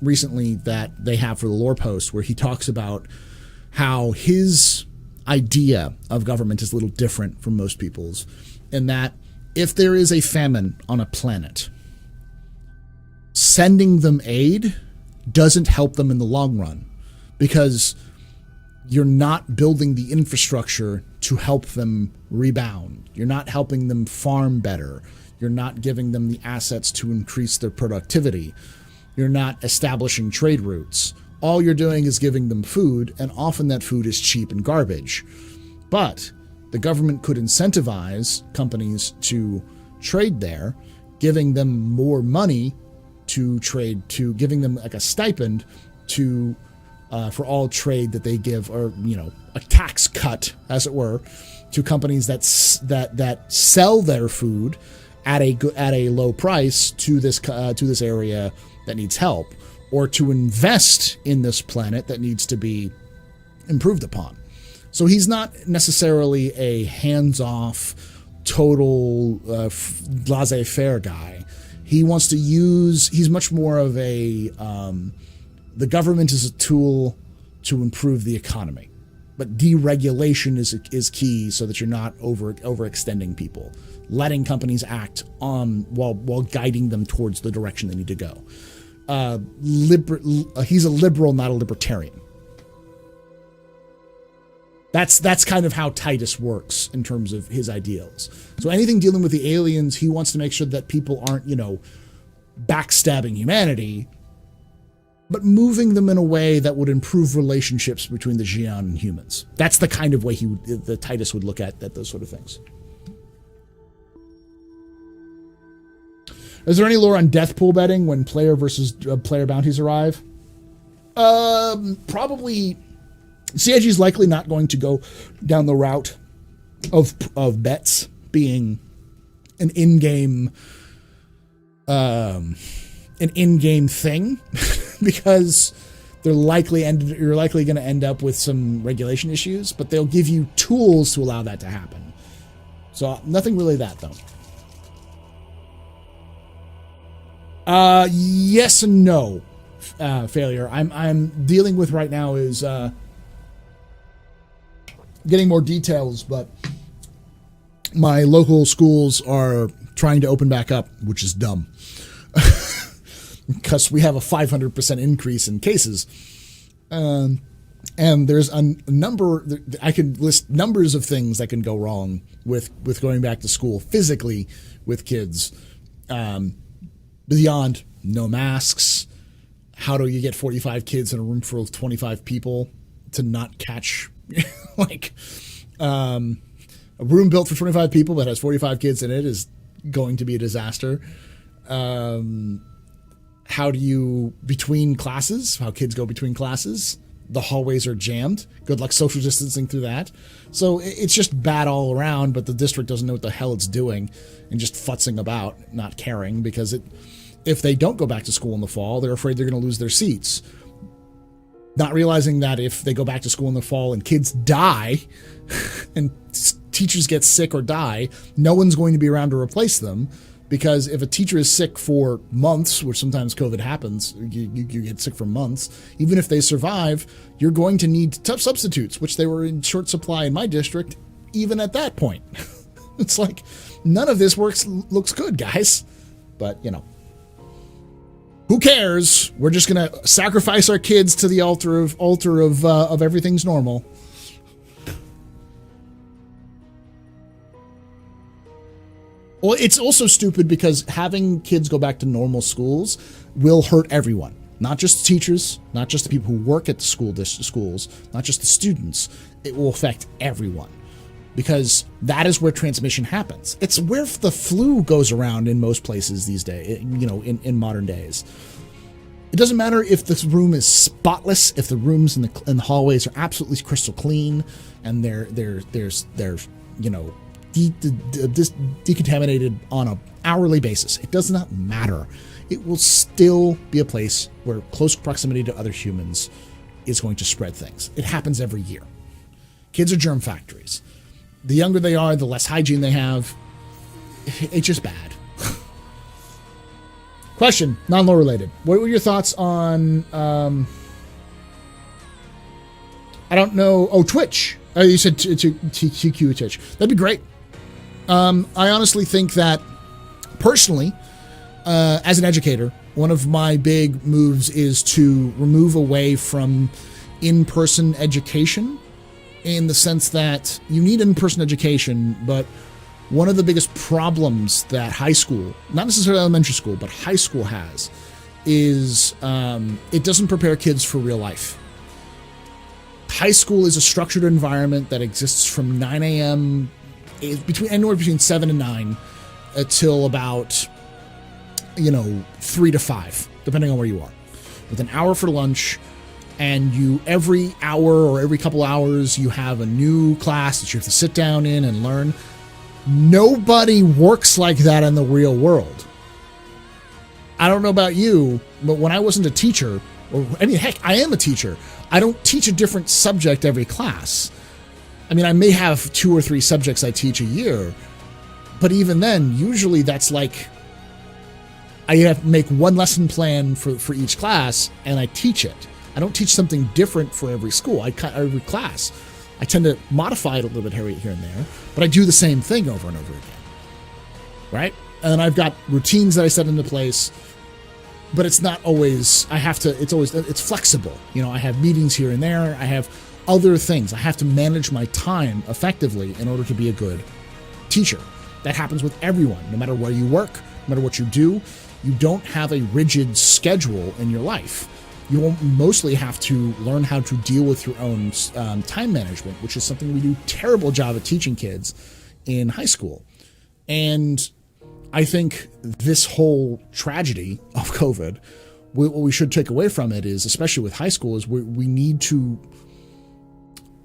recently that they have for the Lore Post where he talks about how his idea of government is a little different from most people's, in that if there is a famine on a planet, sending them aid doesn't help them in the long run, because you're not building the infrastructure to help them rebound. You're not helping them farm better. You're not giving them the assets to increase their productivity. You're not establishing trade routes. All you're doing is giving them food, and often that food is cheap and garbage. But the government could incentivize companies to trade there, giving them more money to trade, to giving them like a stipend to for all trade that they give, or a tax cut, as it were, to companies that sell their food at a low price to this area that needs help, or to invest in this planet that needs to be improved upon. So he's not necessarily a hands-off, total laissez-faire guy. He wants to he's much more of the government is a tool to improve the economy. But deregulation is key so that you're not overextending people, letting companies act while guiding them towards the direction they need to go. He's a liberal, not a libertarian. That's kind of how Titus works in terms of his ideals. So anything dealing with the aliens, he wants to make sure that people aren't, backstabbing humanity, but moving them in a way that would improve relationships between the Xi'an and humans. That's the kind of way the Titus would look at those sort of things. Is there any lore on death pool betting when player versus player bounties arrive? Probably. CIG is likely not going to go down the route of bets being an in-game thing because you're likely going to end up with some regulation issues, but they'll give you tools to allow that to happen. So nothing really that though. Yes and no. Failure. I'm dealing with right now is getting more details, but my local schools are trying to open back up, which is dumb. Because we have a 500% increase in cases. And there's a number, I can list numbers of things that can go wrong with going back to school physically with kids. Beyond no masks, how do you get 45 kids in a room full of 25 people to not catch, a room built for 25 people that has 45 kids in it is going to be a disaster. How do you, between classes, how kids go between classes, the hallways are jammed. Good luck social distancing through that. So it's just bad all around, but the district doesn't know what the hell it's doing and just futzing about, not caring, because if they don't go back to school in the fall, they're afraid they're going to lose their seats. Not realizing that if they go back to school in the fall and kids die and teachers get sick or die, no one's going to be around to replace them. Because if a teacher is sick for months, which sometimes COVID happens, you get sick for months, even if they survive, you're going to need tough substitutes, which they were in short supply in my district, even at that point. It's like, none of this looks good, guys. But, who cares? We're just going to sacrifice our kids to the altar of everything's normal. Well, it's also stupid because having kids go back to normal schools will hurt everyone. Not just teachers, not just the people who work at the schools, not just the students. It will affect everyone. Because that is where transmission happens. It's where the flu goes around in most places these days, in modern days. It doesn't matter if this room is spotless, if the rooms in the hallways are absolutely crystal clean, and there's decontaminated on an hourly basis. It does not matter. It will still be a place where close proximity to other humans is going to spread things. It happens every year. Kids are germ factories. The younger they are, the less hygiene they have. It's just bad. Question, non-lore related. What were your thoughts on, I don't know, Twitch. You said TQ Twitch. That'd be great. I honestly think that, personally, as an educator, one of my big moves is to remove away from in-person education, in the sense that you need in-person education, but one of the biggest problems that high school, not necessarily elementary school, but high school has, is it doesn't prepare kids for real life. High school is a structured environment that exists from 9 a.m., anywhere between 7 and 9, until about, 3 to 5, depending on where you are. With an hour for lunch, and every hour or every couple hours, you have a new class that you have to sit down in and learn. Nobody works like that in the real world. I don't know about you, but when I wasn't a teacher, or I mean, heck, I am a teacher. I don't teach a different subject every class. I mean, I may have 2 or 3 subjects I teach a year, but even then, usually that's like, I have to make one lesson plan for each class, and I teach it. I don't teach something different for every school, every class. I tend to modify it a little bit here and there, but I do the same thing over and over again, right? And then I've got routines that I set into place, but it's not always, it's flexible. You know, I have meetings here and there. I have other things. I have to manage my time effectively in order to be a good teacher. That happens with everyone, no matter where you work, no matter what you do. You don't have a rigid schedule in your life. You will mostly have to learn how to deal with your own time management, which is something we do a terrible job at teaching kids in high school. And I think this whole tragedy of COVID, what we should take away from it is, especially with high school, is we need to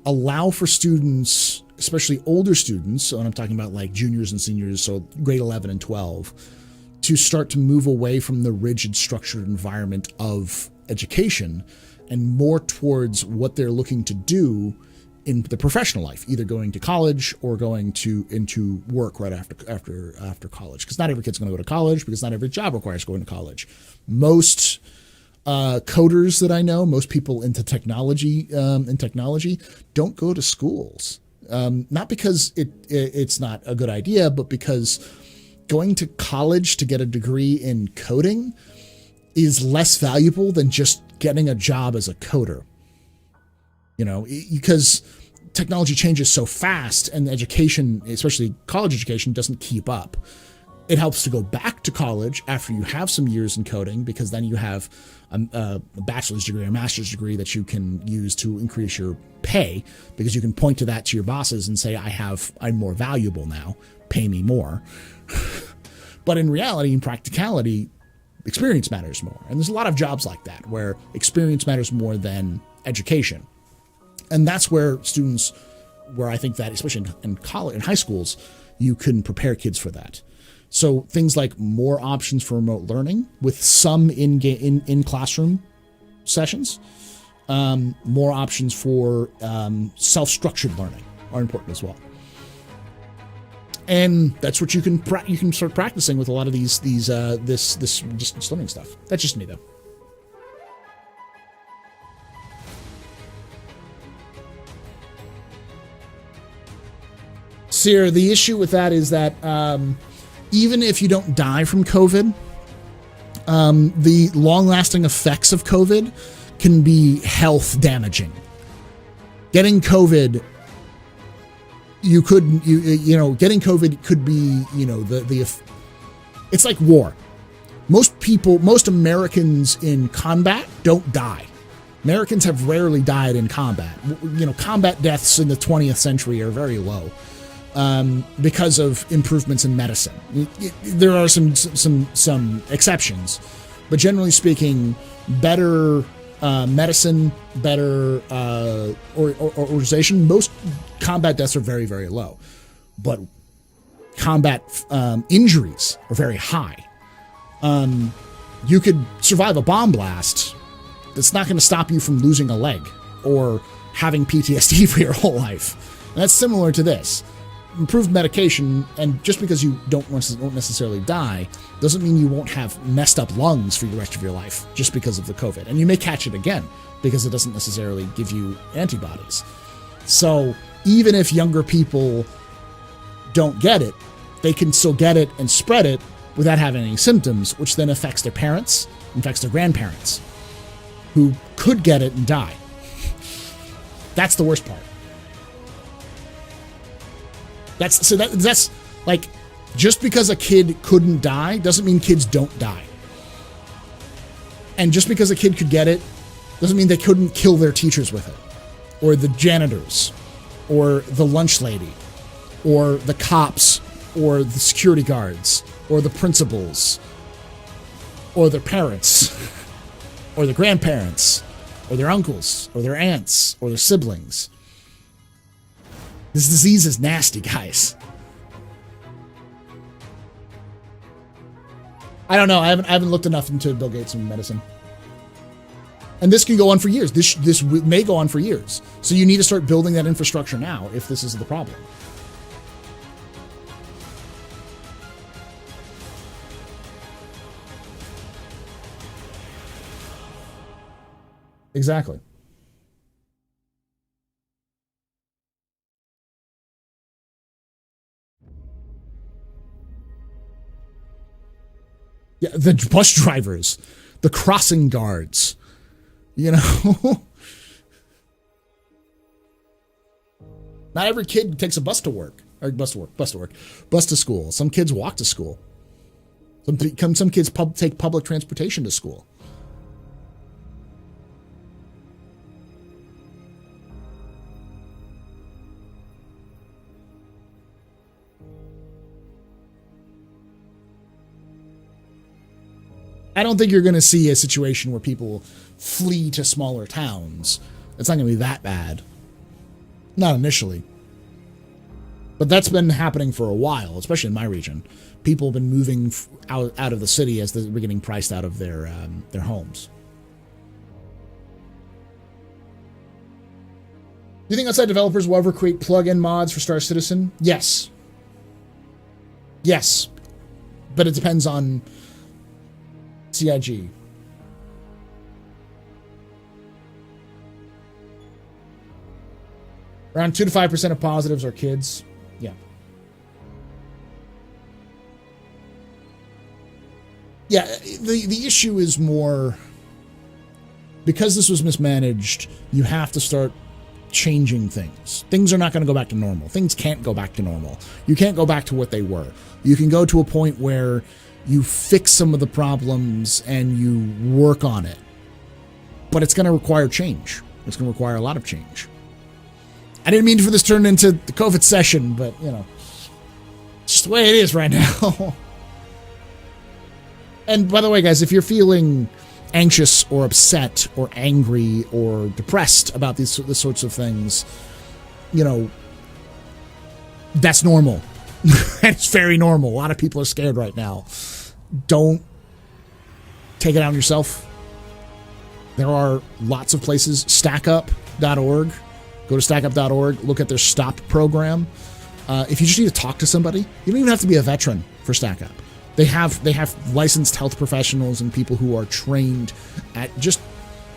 allow for students, especially older students, so I'm talking about like juniors and seniors, so grade 11 and 12, to start to move away from the rigid, structured environment of education and more towards what they're looking to do in the professional life, either going to college or going into work right after college. Because not every kid's going to go to college, because not every job requires going to college. Most coders that I know, most people into technology, don't go to schools. Not because it's not a good idea, but because going to college to get a degree in coding is less valuable than just getting a job as a coder. You know, because technology changes so fast and education, especially college education, doesn't keep up. It helps to go back to college after you have some years in coding, because then you have a bachelor's degree or master's degree that you can use to increase your pay, because you can point to that to your bosses and say, I'm more valuable now, pay me more. But in reality, in practicality, experience matters more. And there's a lot of jobs like that where experience matters more than education. And that's where I think that, especially in college, in high schools, you can prepare kids for that. So things like more options for remote learning with some in classroom sessions, more options for self-structured learning are important as well. And that's what you can start practicing with a lot of this distance learning stuff. That's just me though. Seer, the issue with that is that even if you don't die from COVID, the long-lasting effects of COVID can be health damaging. Getting COVID, getting COVID could be, it's like war. Most Americans in combat don't die. Americans have rarely died in combat. Combat deaths in the 20th century are very low. Because of improvements in medicine. There are some exceptions, but generally speaking, better medicine, better organization. Most combat deaths are very, very low, but combat injuries are very high. You could survive a bomb blast. That's not going to stop you from losing a leg or having PTSD for your whole life. And that's similar to this. Improved medication, and just because you won't necessarily die doesn't mean you won't have messed up lungs for the rest of your life just because of the COVID. And you may catch it again because it doesn't necessarily give you antibodies. So even if younger people don't get it, they can still get it and spread it without having any symptoms, which then affects their parents, affects their grandparents, who could get it and die. That's the worst part. That's like, just because a kid couldn't die doesn't mean kids don't die. And just because a kid could get it doesn't mean they couldn't kill their teachers with it, or the janitors, or the lunch lady, or the cops, or the security guards, or the principals, or their parents, or their grandparents, or their uncles, or their aunts, or their siblings. This disease is nasty, guys. I don't know. I haven't looked enough into Bill Gates and medicine. And this can go on for years. This may go on for years. So you need to start building that infrastructure now if this is the problem. Exactly. Yeah, the bus drivers, the crossing guards, you know. Not every kid takes a bus to work, or bus to school. Some kids walk to school. Some kids take public transportation to school. I don't think you're going to see a situation where people flee to smaller towns. It's not going to be that bad. Not initially. But that's been happening for a while, especially in my region. People have been moving out of the city as they're getting priced out of their homes. Do you think outside developers will ever create plug-in mods for Star Citizen? Yes. Yes. But it depends on CIG. Around 2 to 5% of positives are kids. Yeah. Yeah, the issue is more because this was mismanaged, you have to start changing things. Things are not going to go back to normal. Things can't go back to normal. You can't go back to what they were. You can go to a point where you fix some of the problems and you work on it. But it's going to require change. It's going to require a lot of change. I didn't mean for this to turn into the COVID session, but, you know, it's just the way it is right now. And by the way, guys, if you're feeling anxious or upset or angry or depressed about these sorts of things, you know, that's normal. It's very normal. A lot of people are scared right now. Don't take it out on yourself. There are lots of places. Stackup.org. Go to stackup.org. Look at their STOP program. If you just need to talk to somebody, you don't even have to be a veteran for StackUp. They have licensed health professionals and people who are trained at just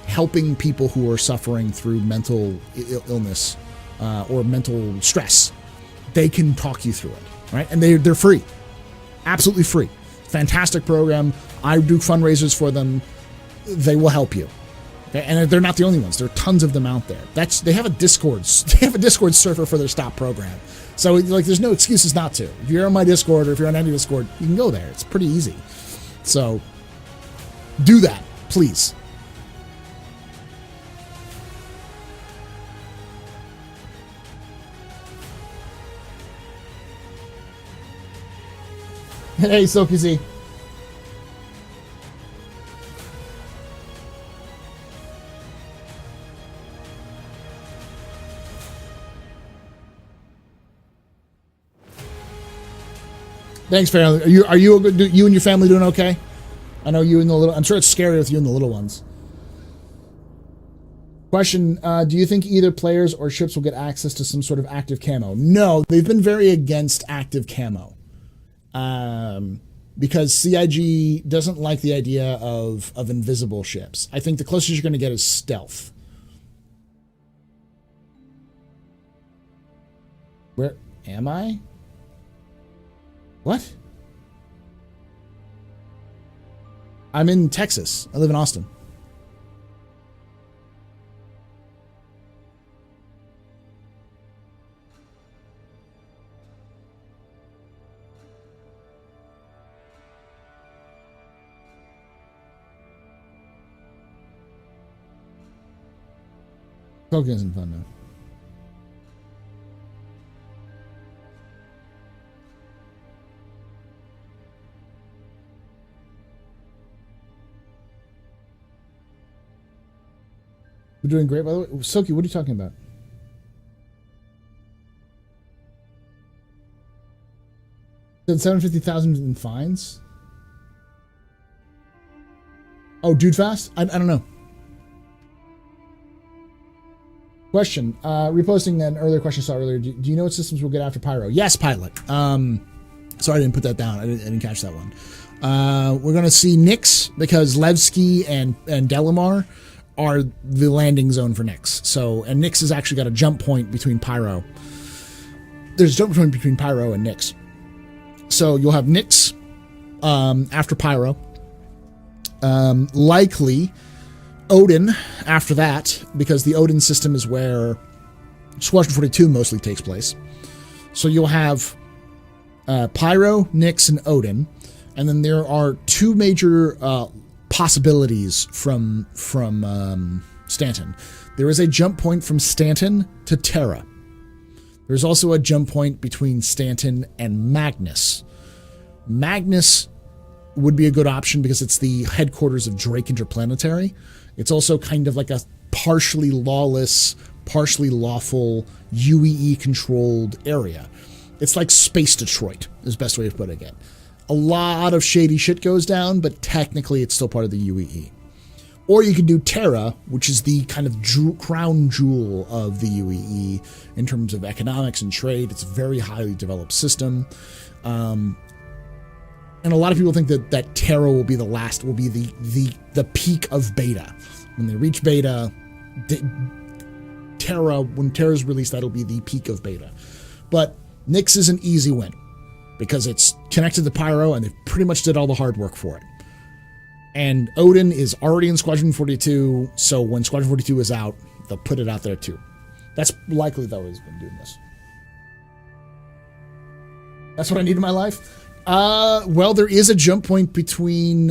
helping people who are suffering through mental illness or mental stress. They can talk you through it, right? And they're free, absolutely free. Fantastic program. I do fundraisers for them. They will help you. Okay? And they're not the only ones. There are tons of them out there. They have a Discord. They have a Discord server for their STOP program. So like, there's no excuses not to. If you're on my Discord or if you're on any Discord, you can go there. It's pretty easy. So do that, please. Hey, Silky Z. Thanks, Farrell. Are you and your family doing okay? I know you and the little. I'm sure it's scary with you and the little ones. Question: do you think either players or ships will get access to some sort of active camo? No, they've been very against active camo. Because CIG doesn't like the idea of invisible ships. I think the closest you're going to get is stealth. Where am I? What? I'm in Texas. I live in Austin. Poking isn't fun though. We're doing great, by the way. Silky, what are you talking about? Said 750,000 in fines. Oh, dude fast? I don't know. Question. Reposting an earlier question I saw earlier. Do you know what systems will get after Pyro? Yes, Pilot. Sorry I didn't put that down. I didn't catch that one. We're going to see Nyx because Levski and Delamar are the landing zone for Nyx. So, and Nyx has actually got a jump point between Pyro. There's a jump point between Pyro and Nyx. So you'll have Nyx after Pyro. Likely Odin after that, because the Odin system is where Squadron 42 mostly takes place. So you'll have Pyro, Nyx, and Odin. And then there are two major possibilities from Stanton. There is a jump point from Stanton to Terra. There's also a jump point between Stanton and Magnus. Magnus would be a good option because it's the headquarters of Drake Interplanetary. It's also kind of like a partially lawless, partially lawful, UEE-controlled area. It's like Space Detroit, is the best way to put it again. A lot of shady shit goes down, but technically it's still part of the UEE. Or you could do Terra, which is the kind of crown jewel of the UEE in terms of economics and trade. It's a very highly developed system. And a lot of people think that Terra will be the last, will be the peak of beta. When they reach beta, when Terra's released, that'll be the peak of beta. But Nyx is an easy win because it's connected to Pyro and they pretty much did all the hard work for it. And Odin is already in Squadron 42, so when Squadron 42 is out, they'll put it out there too. That's likely though he's been doing this. That's what I need in my life. Well, there is a jump point between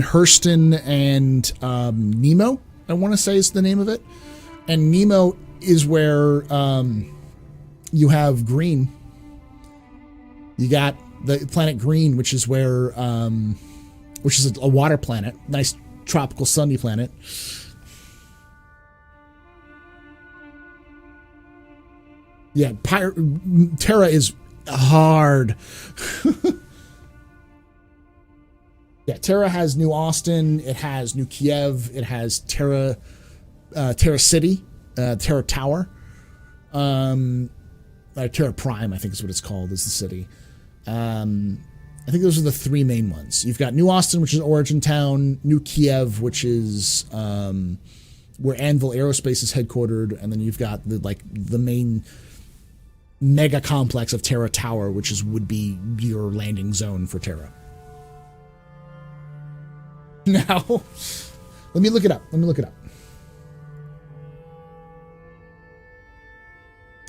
Hurston and Nemo, I want to say is the name of it. And Nemo is where you have Green. You got the planet Green, which is where which is a water planet, nice tropical sunny planet. Yeah, Terra is hard. Yeah, Terra has New Austin, it has New Kiev, it has Terra City, Terra Tower, Terra Prime, I think is what it's called, is the city. I think those are the three main ones. You've got New Austin, which is Origin Town, New Kiev, which is where Anvil Aerospace is headquartered, and then you've got the main mega complex of Terra Tower, which would be your landing zone for Terra. Now, let me look it up.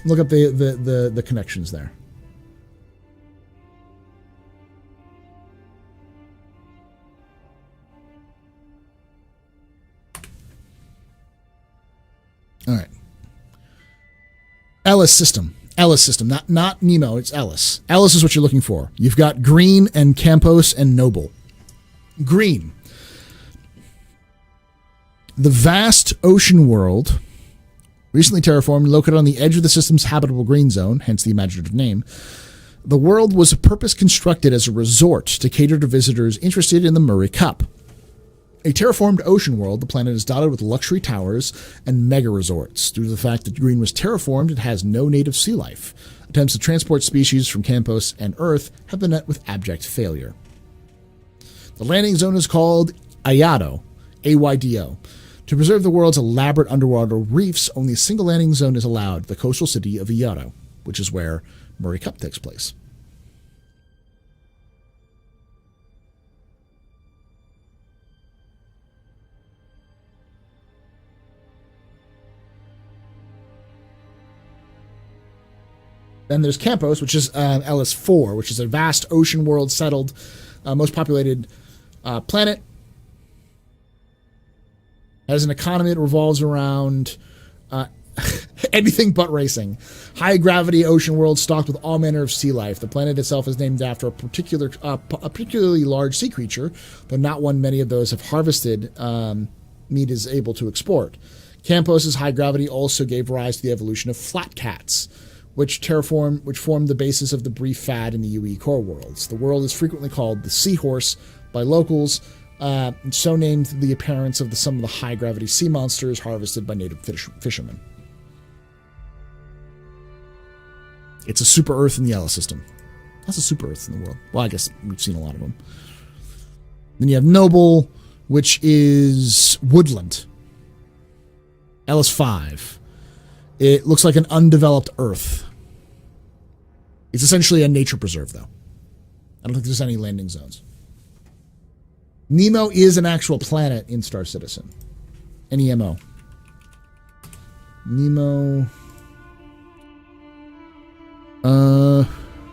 Look up the connections there. All right. Ellis system, not Nemo, it's Ellis. Ellis is what you're looking for. You've got Green and Campos and Noble. Green. The vast ocean world, recently terraformed, located on the edge of the system's habitable green zone, hence the imaginative name. The world was purpose constructed as a resort to cater to visitors interested in the Murray Cup. A terraformed ocean world, the planet is dotted with luxury towers and mega resorts. Due to the fact that Green was terraformed, it has no native sea life. Attempts to transport species from Campos and Earth have been met with abject failure. The landing zone is called Ayado, AYDO. To preserve the world's elaborate underwater reefs, only a single landing zone is allowed, the coastal city of Ayado, which is where Murray Cup takes place. Then there's Campos, which is LS4, which is a vast ocean world settled, most populated planet. Has an economy that revolves around anything but racing. High gravity ocean world stocked with all manner of sea life. The planet itself is named after a particularly large sea creature, though not one many of those have harvested meat is able to export. Campos's high gravity also gave rise to the evolution of flat cats, which formed the basis of the brief fad in the UE core worlds. The world is frequently called the Seahorse by locals, so named the appearance of some of the high-gravity sea monsters harvested by native fishermen. It's a super Earth in the Ella system. That's a super Earth in the world. Well, I guess we've seen a lot of them. Then you have Noble, which is woodland. Ellis 5. It looks like an undeveloped Earth. It's essentially a nature preserve, though. I don't think there's any landing zones. Nemo is an actual planet in Star Citizen. NEMO. Nemo.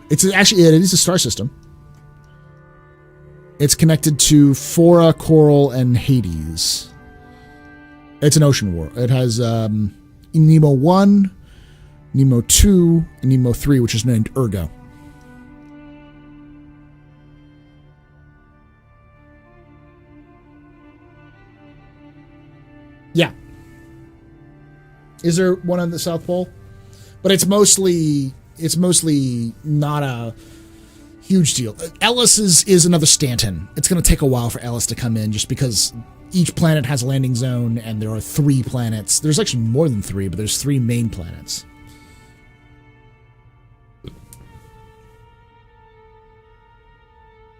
It is a star system. It's connected to Fora, Coral, and Hades. It's an ocean world. It has Nemo 1, Nemo 2, and Nemo 3, which is named Ergo. Yeah. Is there one on the South Pole? But it's mostly not a huge deal. Ellis is another Stanton. It's going to take a while for Ellis to come in just because each planet has a landing zone and there are 3 planets. There's actually more than 3, but there's 3 main planets.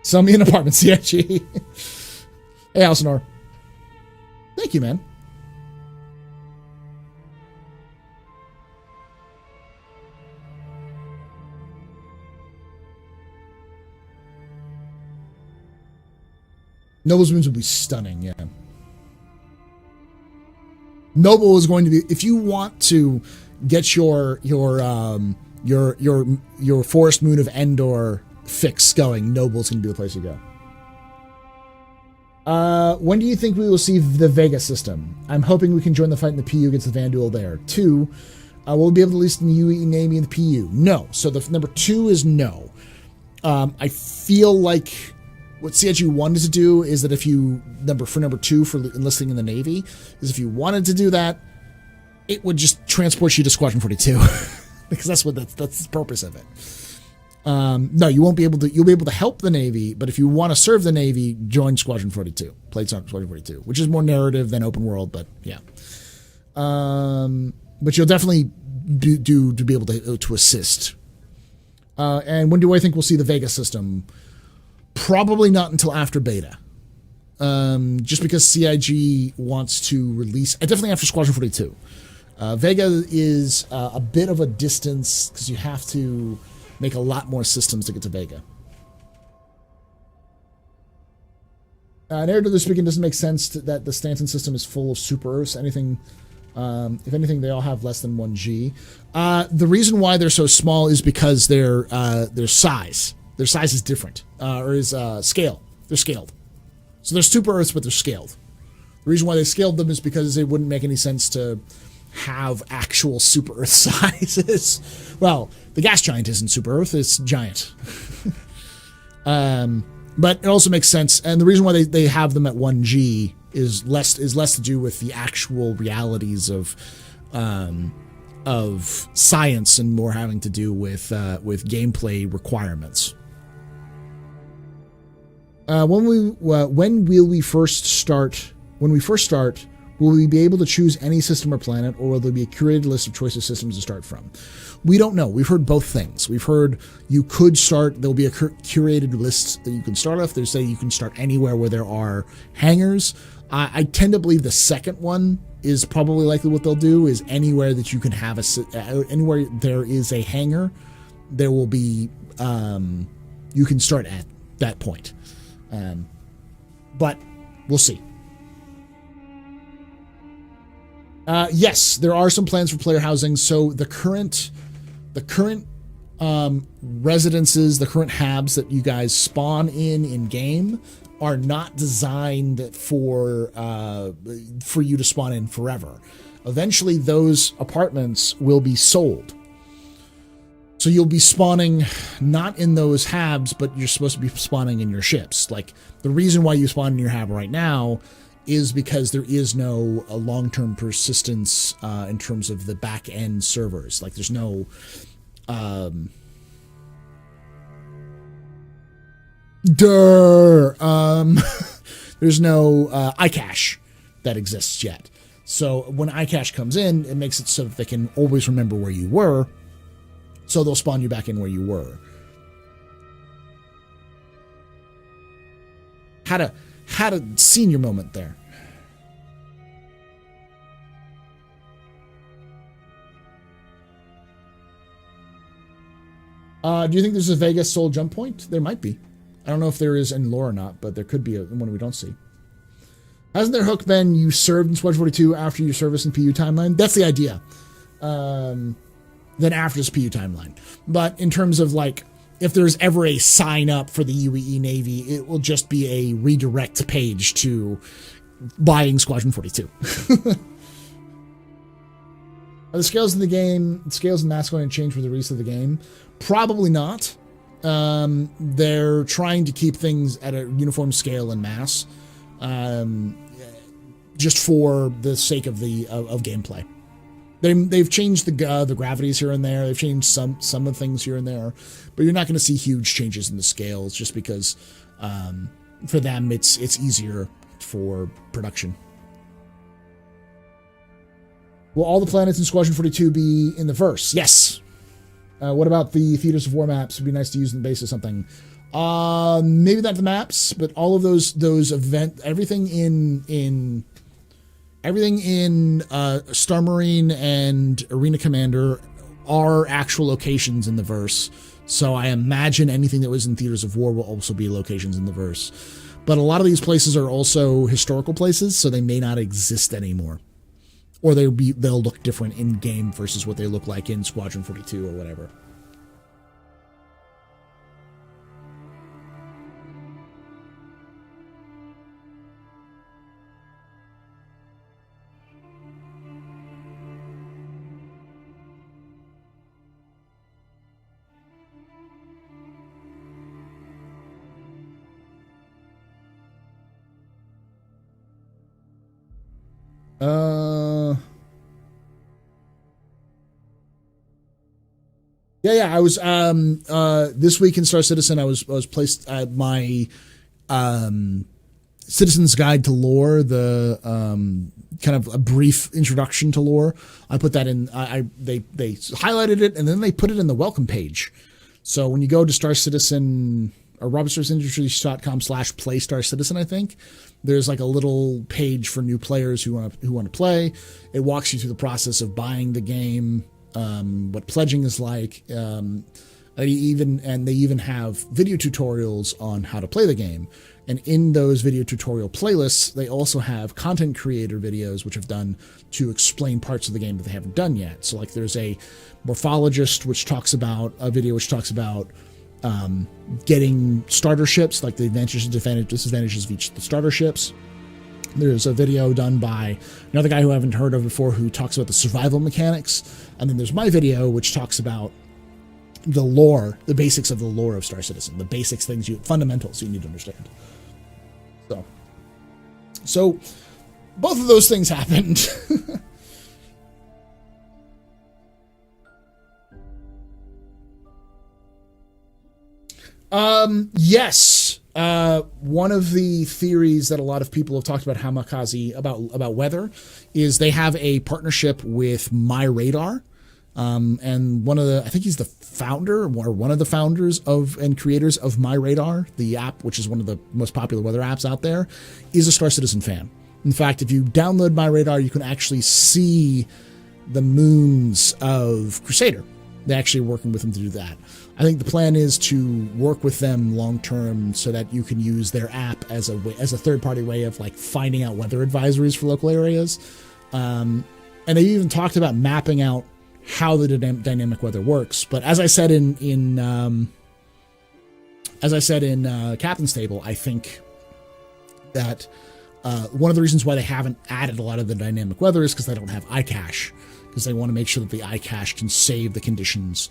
Sell me an apartment, CIG. Hey, Alcinor. Thank you, man. Noble's moons would be stunning, yeah. Noble is going to be, if you want to get your forest moon of Endor fix going, Noble's going to be the place you go. When do you think we will see the Vega system? I'm hoping we can join the fight in the PU against the Vanduul there. 2, will we be able to release the UE Navy in the PU? No. So the number 2 is no. I feel like what CIG wanted to do is that if you, number 2 for enlisting in the Navy, is if you wanted to do that, it would just transport you to Squadron 42. Because that's the purpose of it. No, you won't be able to, you'll be able to help the Navy, but if you want to serve the Navy, join Squadron 42. Play Squadron 42, which is more narrative than open world, but yeah. But you'll definitely do to be able to assist. And when do I think we'll see the Vega system? Probably not until after beta. Just because CIG wants to release, definitely after Squadron 42. Vega is a bit of a distance because you have to make a lot more systems to get to Vega. Narratively speaking, it doesn't make sense that the Stanton system is full of super Earths. If anything, they all have less than 1G. The reason why they're so small is because their size. Their size is different, or is scale. They're scaled. So they're super Earths, but they're scaled. The reason why they scaled them is because it wouldn't make any sense to have actual super Earth sizes. Well, the gas giant isn't super Earth; it's giant. But it also makes sense, and the reason why they have them at 1G is less to do with the actual realities of science and more having to do with gameplay requirements. When will we first start? When we first start, will we be able to choose any system or planet, or will there be a curated list of choice of systems to start from? We don't know. We've heard both things. We've heard you could start. There'll be a curated list that you can start off. They say you can start anywhere where there are hangars. I tend to believe the second one is probably likely what they'll do. Is anywhere that you can have anywhere there is a hangar, there will be you can start at that point. But we'll see. Yes, there are some plans for player housing. So the current residences, the current habs that you guys spawn in game are not designed for you to spawn in forever. Eventually, those apartments will be sold. So you'll be spawning not in those habs, but you're supposed to be spawning in your ships. Like, the reason why you spawn in your hab right now is because there is no long-term persistence in terms of the back-end servers. Like, there's no Um, there's no iCache that exists yet. So when iCache comes in, it makes it so that they can always remember where you were. So they'll spawn you back in where you were. Had a senior moment there. Do you think there's a Vegas soul jump point? There might be. I don't know if there is in lore or not, but there could be one we don't see. Hasn't their hook been you served in Squadron 42 after your service in PU timeline? That's the idea. Then after this PU timeline. But in terms of like, if there's ever a sign up for the UEE Navy, it will just be a redirect page to buying Squadron 42. Are the scales in the game, scales and mass going to change with the release of the game? Probably not. They're trying to keep things at a uniform scale and mass, just for the sake of of gameplay. They've changed the gravities here and there. They've changed some of the things here and there, but you're not going to see huge changes in the scales just because for them it's easier for production. Will all the planets in Squadron 42 be in the verse? Yes. What about the Theaters of War maps? It'd be nice to use in the base of something. Maybe not the maps, but all of those everything in Star Marine and Arena Commander are actual locations in the verse. So I imagine anything that was in Theaters of War will also be locations in the verse. But a lot of these places are also historical places, so they may not exist anymore. Or they'll look different in game versus what they look like in Squadron 42 or whatever. Yeah, I was this week in Star Citizen I was placed my Citizen's Guide to Lore, the kind of a brief introduction to lore. I put that in they highlighted it and then they put it in the welcome page. So when you go to Star Citizen or robertstarindustries.com/play Star Citizen, I think there's like a little page for new players who want to play. It walks you through the process of buying the game, what pledging is like. They even have video tutorials on how to play the game. And in those video tutorial playlists, they also have content creator videos, which have done to explain parts of the game that they haven't done yet. So like there's a morphologist, which talks about a video, which talks about getting starter ships, like the advantages and disadvantages of each of the starter ships. There's a video done by another guy who I haven't heard of before who talks about the survival mechanics. And then there's my video, which talks about the lore, the basics of the lore of Star Citizen, the basics, fundamentals you need to understand. So both of those things happened. Yes. One of the theories that a lot of people have talked about Hamakaze about weather is they have a partnership with My Radar. And I think he's the founder or one of the founders of and creators of My Radar, the app, which is one of the most popular weather apps out there, is a Star Citizen fan. In fact, if you download My Radar, you can actually see the moons of Crusader. They're actually working with them to do that. I think the plan is to work with them long term so that you can use their app as a third-party way of like finding out weather advisories for local areas. And they even talked about mapping out how the dynamic weather works. But as I said in Captain's Table, I think that one of the reasons why they haven't added a lot of the dynamic weather is because they don't have iCache, because they want to make sure that the iCache can save the conditions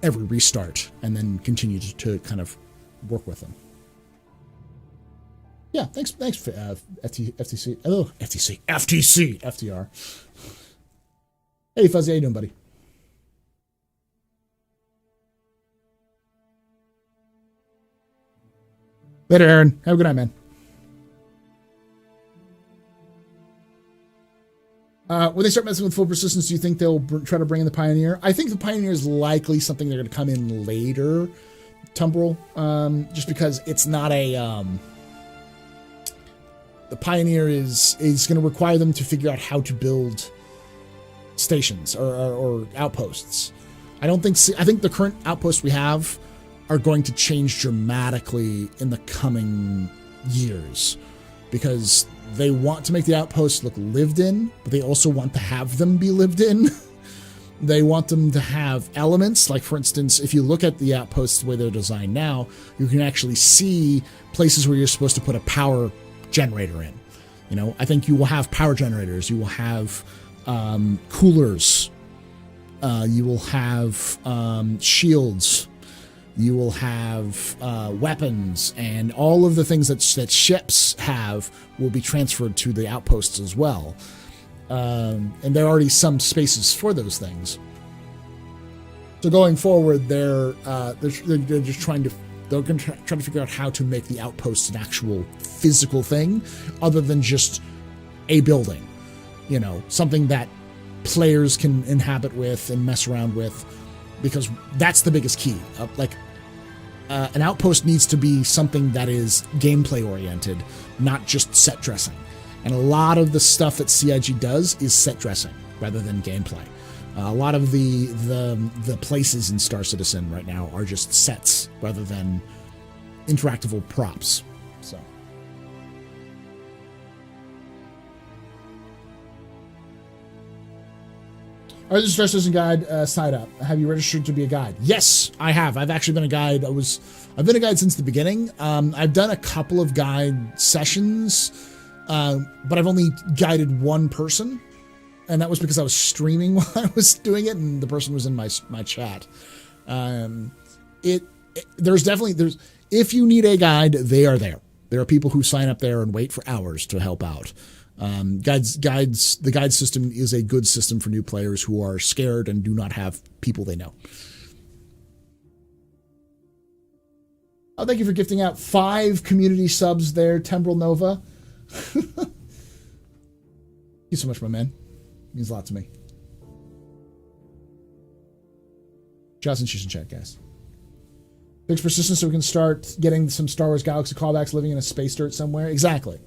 every restart and then continue to kind of work with them. Yeah, thanks for FTC. Oh, FTR. Hey, Fuzzy, how you doing, buddy? Later, Aaron. Have a good night, man. When they start messing with full persistence, do you think they'll try to bring in the Pioneer? I think the Pioneer is likely something they're going to come in later, Tumbrel, just because it's not a... the Pioneer is going to require them to figure out how to build stations or outposts. I think the current outposts we have are going to change dramatically in the coming years, because they want to make the outposts look lived in, but they also want to have them be lived in. They want them to have elements, like, for instance, if you look at the outposts the way they're designed now, you can actually see places where you're supposed to put a power generator in. You know, I think you will have power generators, you will have coolers, you will have shields, you will have weapons, and all of the things that ships have will be transferred to the outposts as well. And there are already some spaces for those things. So going forward, they're just trying to figure out how to make the outposts an actual physical thing, other than just a building. You know, something that players can inhabit with and mess around with, because that's the biggest key. An outpost needs to be something that is gameplay oriented, not just set dressing. And a lot of the stuff that CIG does is set dressing rather than gameplay. A lot of the places in Star Citizen right now are just sets rather than interactable props. So. Are the Star Citizen guide side up? Have you registered to be a guide? Yes, I have. I've actually been a guide. I've been a guide since the beginning. I've done a couple of guide sessions, but I've only guided one person, and that was because I was streaming while I was doing it, and the person was in my chat. There's if you need a guide, they are there. There are people who sign up there and wait for hours to help out. The guide system is a good system for new players who are scared and do not have people they know. Oh, thank you for gifting out 5 community subs there, Temporal Nova. Thank you so much, my man. It means a lot to me. Johnson, she's in chat, guys. Fix persistence so we can start getting some Star Wars Galaxy callbacks living in a space dirt somewhere. Exactly.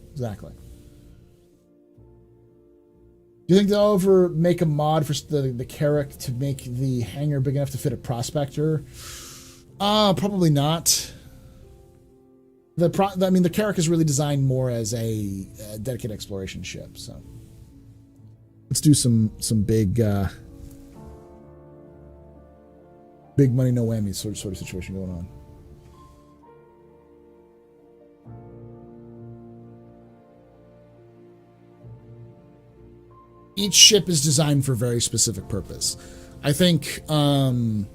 Do you think they'll ever make a mod for the Carrack to make the hangar big enough to fit a prospector? Probably not. The Carrack is really designed more as a dedicated exploration ship. So let's do some big money no whammies sort of situation going on. Each ship is designed for a very specific purpose. I think the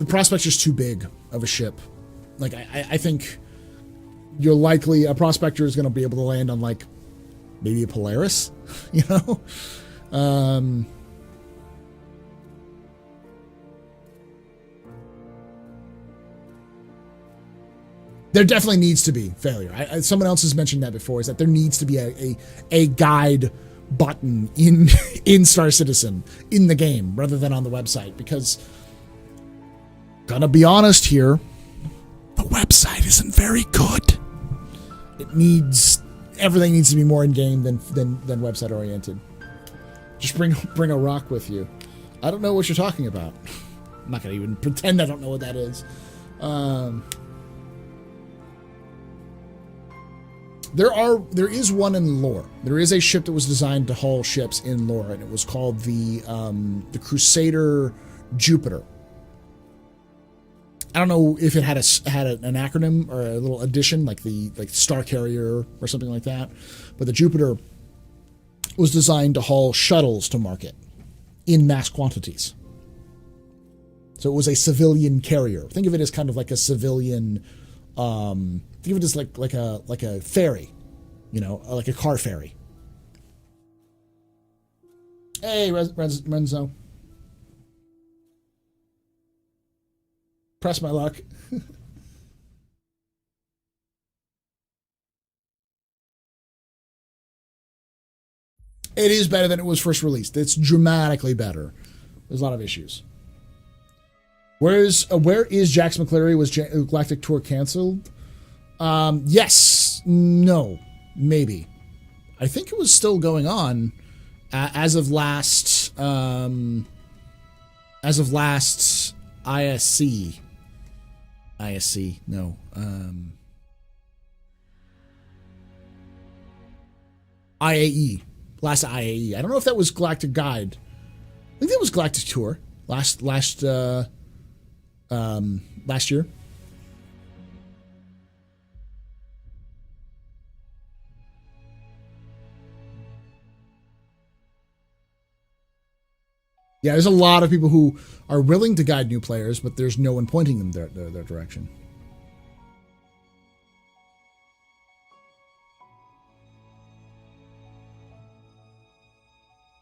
Prospector's too big of a ship. Like, I think you're likely a Prospector is going to be able to land on, like, maybe a Polaris, you know? There definitely needs to be failure. Someone else has mentioned that before, is that there needs to be a guide button in Star Citizen, in the game, rather than on the website, because, gonna be honest here, the website isn't very good. Everything needs to be more in-game than website oriented. Just bring a rock with you. I don't know what you're talking about. I'm not gonna even pretend I don't know what that is. There is one in lore. There is a ship that was designed to haul ships in lore, and it was called the Crusader Jupiter. I don't know if it had an acronym or a little addition like Star Carrier or something like that, but the Jupiter was designed to haul shuttles to market in mass quantities. So it was a civilian carrier. Think of it as kind of like a civilian. Think of it as like a ferry, you know, like a car ferry. Hey, Renzo. Press my luck. It is better than it was first released. It's dramatically better. There's a lot of issues. Where is Jax McCleary? Was Galactic Tour canceled? Yes. No. Maybe. I think it was still going on as of last ISC. ISC. No. IAE. Last IAE. I don't know if that was Galactic Guide. I think that was Galactic Tour last year. Yeah, there's a lot of people who are willing to guide new players, but there's no one pointing them their direction.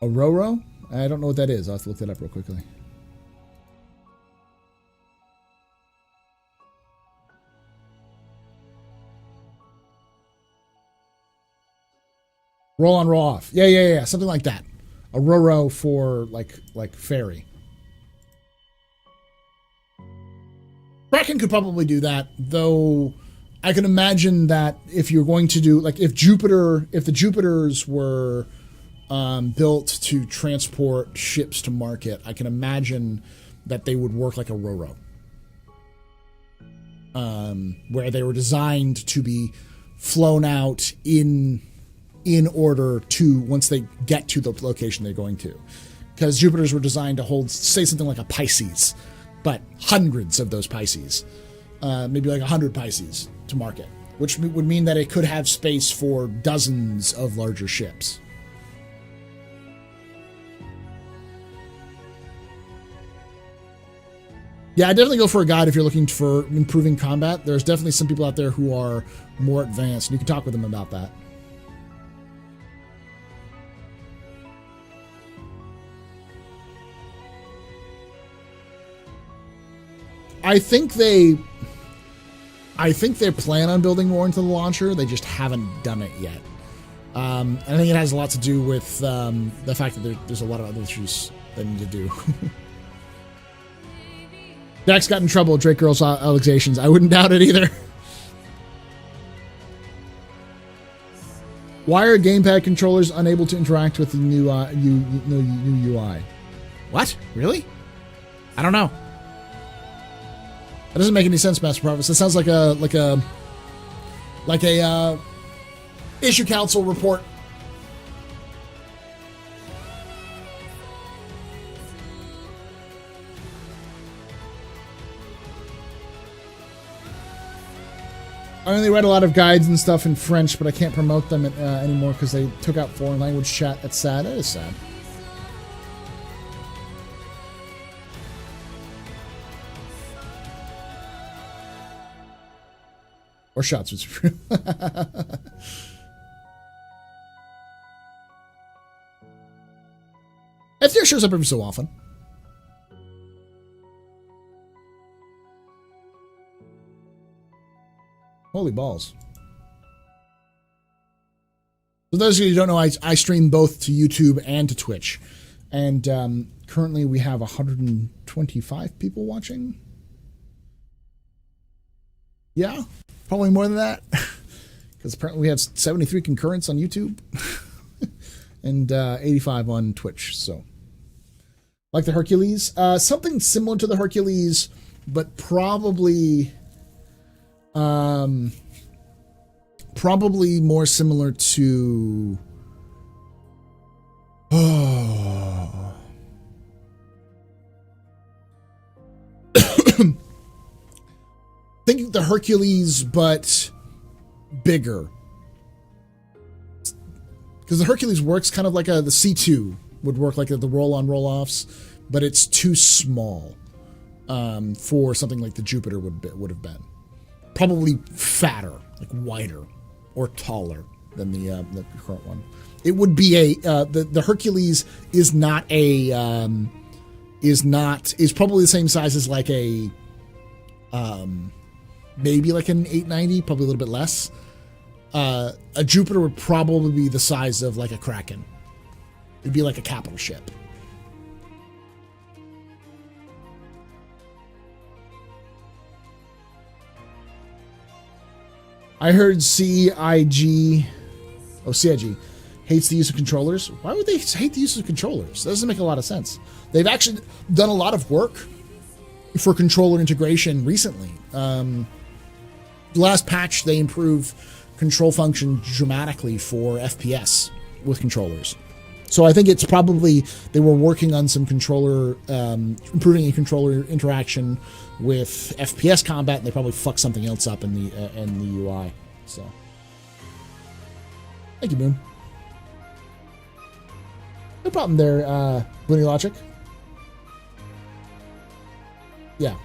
Aurora? I don't know what that is. I'll have to look that up real quickly. Roll on, roll off. Yeah. Something like that. A Roro for like fairy. Kraken could probably do that, though I can imagine that if you're going to do, like, if the Jupiters were built to transport ships to market, I can imagine that they would work like a Roro. Where they were designed to be flown out in order to, once they get to the location they're going to. Because Jupiters were designed to hold, say, something like a Pisces, but hundreds of those Pisces. Maybe like 100 Pisces to market, which would mean that it could have space for dozens of larger ships. Yeah, I definitely go for a guide if you're looking for improving combat. There's definitely some people out there who are more advanced, and you can talk with them about that. I think they plan on building more into the launcher. They just haven't done it yet. I think it has a lot to do with the fact that there's a lot of other issues they need to do. Dax got in trouble with Drake Girl's allegations. I wouldn't doubt it either. Why are gamepad controllers unable to interact with the new UI? What? Really? I don't know. That doesn't make any sense, Master Prophet. That sounds like a issue council report. I only read a lot of guides and stuff in French, but I can't promote them anymore because they took out foreign language chat. That's sad. That is sad. Or shots was true. FDR shows up every so often. Holy balls. For those of you who don't know, I stream both to YouTube and to Twitch. And currently we have 125 people watching. Yeah, probably more than that. Because apparently we have 73 concurrents on YouTube. And 85 on Twitch, so. Like the Hercules. Something similar to the Hercules, but probably more similar to think the Hercules, but bigger. Because the Hercules works kind of like the C2 would work like the roll-on, roll-offs, but it's too small for something like the Jupiter would have been. Probably fatter, like wider, or taller than the current one. It would be the Hercules is not is probably the same size as like a maybe like an 890, probably a little bit less. A Jupiter would probably be the size of like a Kraken. It'd be like a capital ship. I heard CIG hates the use of controllers. Why would they hate the use of controllers? That doesn't make a lot of sense. They've actually done a lot of work for controller integration recently. The last patch, they improved control function dramatically for FPS with controllers. So I think it's probably they were working on some controller, improving a controller interaction with FPS combat, and they probably fucked something else up in the UI. So, thank you, Moon. No problem there, Booney Logic. Yeah.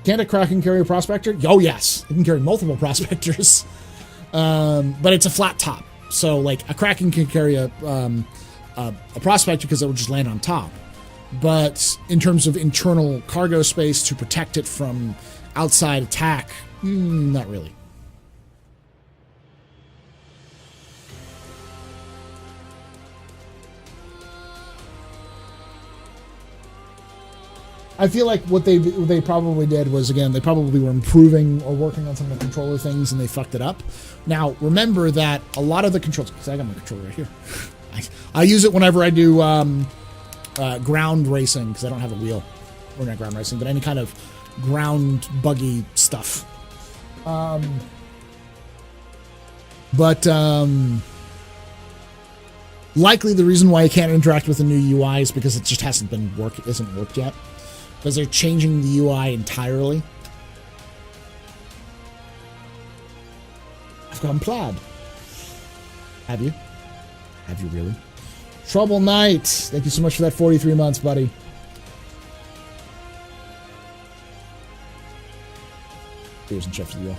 Can't a Kraken carry a prospector? Oh yes, it can carry multiple prospectors, but it's a flat top. So like a Kraken can carry a prospector because it will just land on top. But in terms of internal cargo space to protect it from outside attack, not really. I feel like what they probably did was, again, they probably were improving or working on some of the controller things and they fucked it up. Now, remember that a lot of the controls, because I got my controller right here. I use it whenever I do ground racing, because I don't have a wheel. Or not ground racing, but any kind of ground buggy stuff. Likely the reason why I can't interact with the new UI is because it just isn't worked yet. Because they're changing the UI entirely. I've gone plaid. Have you? Have you really? Trouble Knight. Thank you so much for that 43 months, buddy. Beers and chefs to you.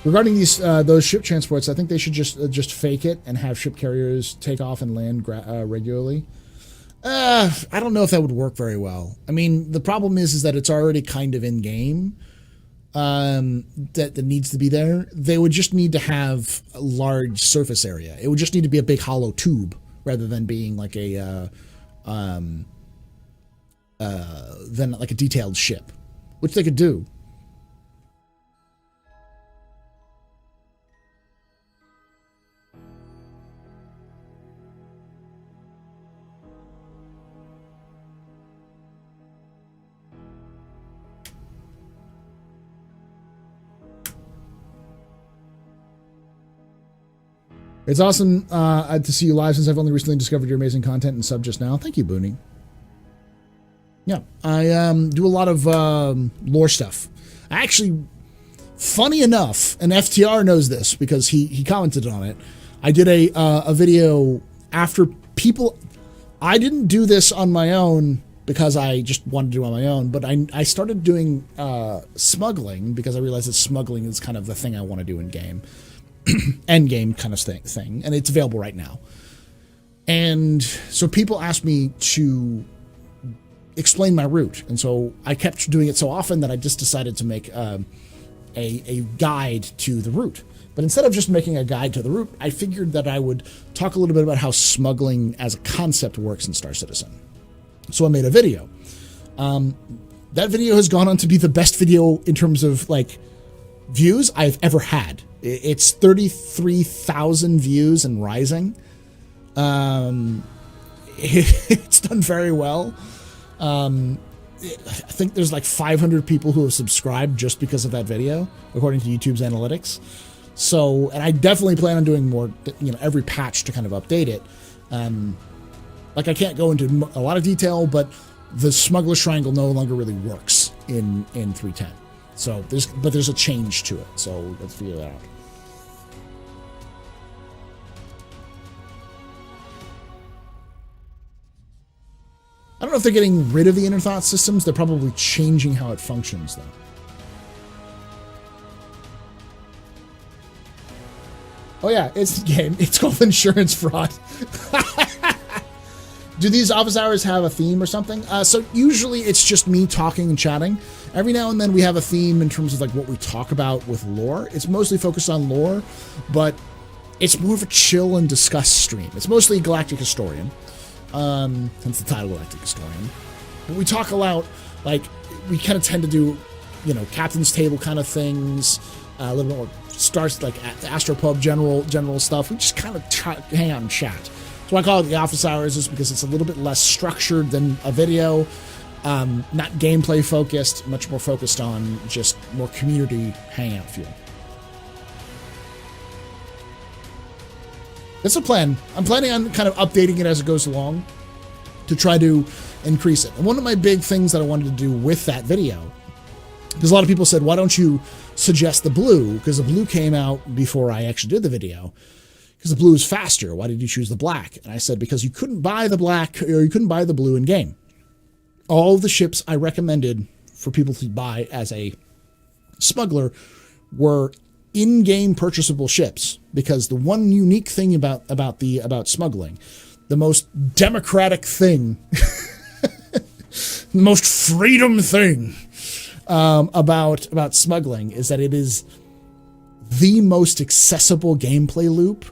Regarding those ship transports, I think they should just fake it and have ship carriers take off and land regularly. I don't know if that would work very well. I mean, the problem is that it's already kind of in game. That needs to be there. They would just need to have a large surface area. It would just need to be a big hollow tube rather than being like a detailed ship, which they could do. It's awesome to see you live since I've only recently discovered your amazing content and sub just now. Thank you, Booney. Yeah, I do a lot of lore stuff. Actually, funny enough, and FTR knows this because he commented on it. I did a video after people. I didn't do this on my own because I just wanted to do it on my own, but I started doing smuggling because I realized that smuggling is kind of the thing I want to do in game. End game kind of thing, and it's available right now. And so people asked me to explain my route, and so I kept doing it so often that I just decided to make a guide to the route. But instead of just making a guide to the route, I figured that I would talk a little bit about how smuggling as a concept works in Star Citizen. So I made a video. That video has gone on to be the best video in terms of like views I've ever had. It's 33,000 views and rising. It's done very well. I think there's like 500 people who have subscribed just because of that video, according to YouTube's analytics. So, and I definitely plan on doing more, every patch to kind of update it. Like I can't go into a lot of detail, but the Smuggler's Triangle no longer really works in 310. So there's a change to it. So let's figure that out. I don't know if they're getting rid of the inner thought systems. They're probably changing how it functions, though. Oh yeah, it's game. It's called insurance fraud. Do these office hours have a theme or something? So usually it's just me talking and chatting. Every now and then we have a theme in terms of like what we talk about with lore. It's mostly focused on lore, but it's more of a chill and discuss stream. It's mostly Galactic Historian, hence the title Galactic Historian. But we talk a lot, like we kind of tend to do, captain's table kind of things, a little bit more starts like Astropub general stuff. We just kind of hang out and chat. So I call it the office hours is because it's a little bit less structured than a video, not gameplay focused, much more focused on just more community hangout feel. That's a plan. I'm planning on kind of updating it as it goes along to try to increase it. And one of my big things that I wanted to do with that video, because a lot of people said, why don't you suggest the blue? Because the blue came out before I actually did the video. Because the blue is faster. Why did you choose the black? And I said, because you couldn't buy the black or you couldn't buy the blue in game. All of the ships I recommended for people to buy as a smuggler were in-game purchasable ships, because the one unique thing about smuggling, the most democratic thing, the most freedom thing about smuggling is that it is the most accessible gameplay loop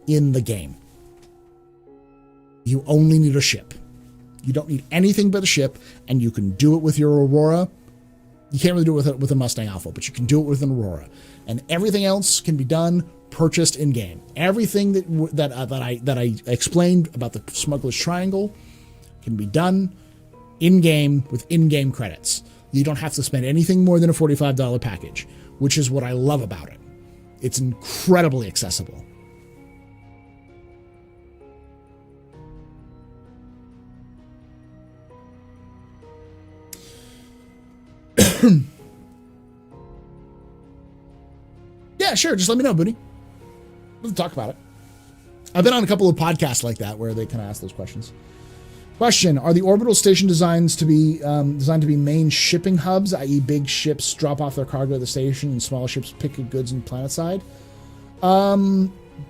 in the game. You only need a ship. You don't need anything but a ship, and you can do it with your Aurora. You can't really do it with a Mustang Alpha, but you can do it with an Aurora, and everything else can be done purchased in game. Everything that I explained about the Smuggler's Triangle can be done in game with in-game credits. You don't have to spend anything more than a $45 package, which is what I love about it. It's incredibly accessible. Yeah, sure. Just let me know, Booney. Let's talk about it. I've been on a couple of podcasts like that where they kind of ask those questions. Question: are the orbital station designed to be main shipping hubs, i.e., big ships drop off their cargo at the station and small ships pick up goods and planetside?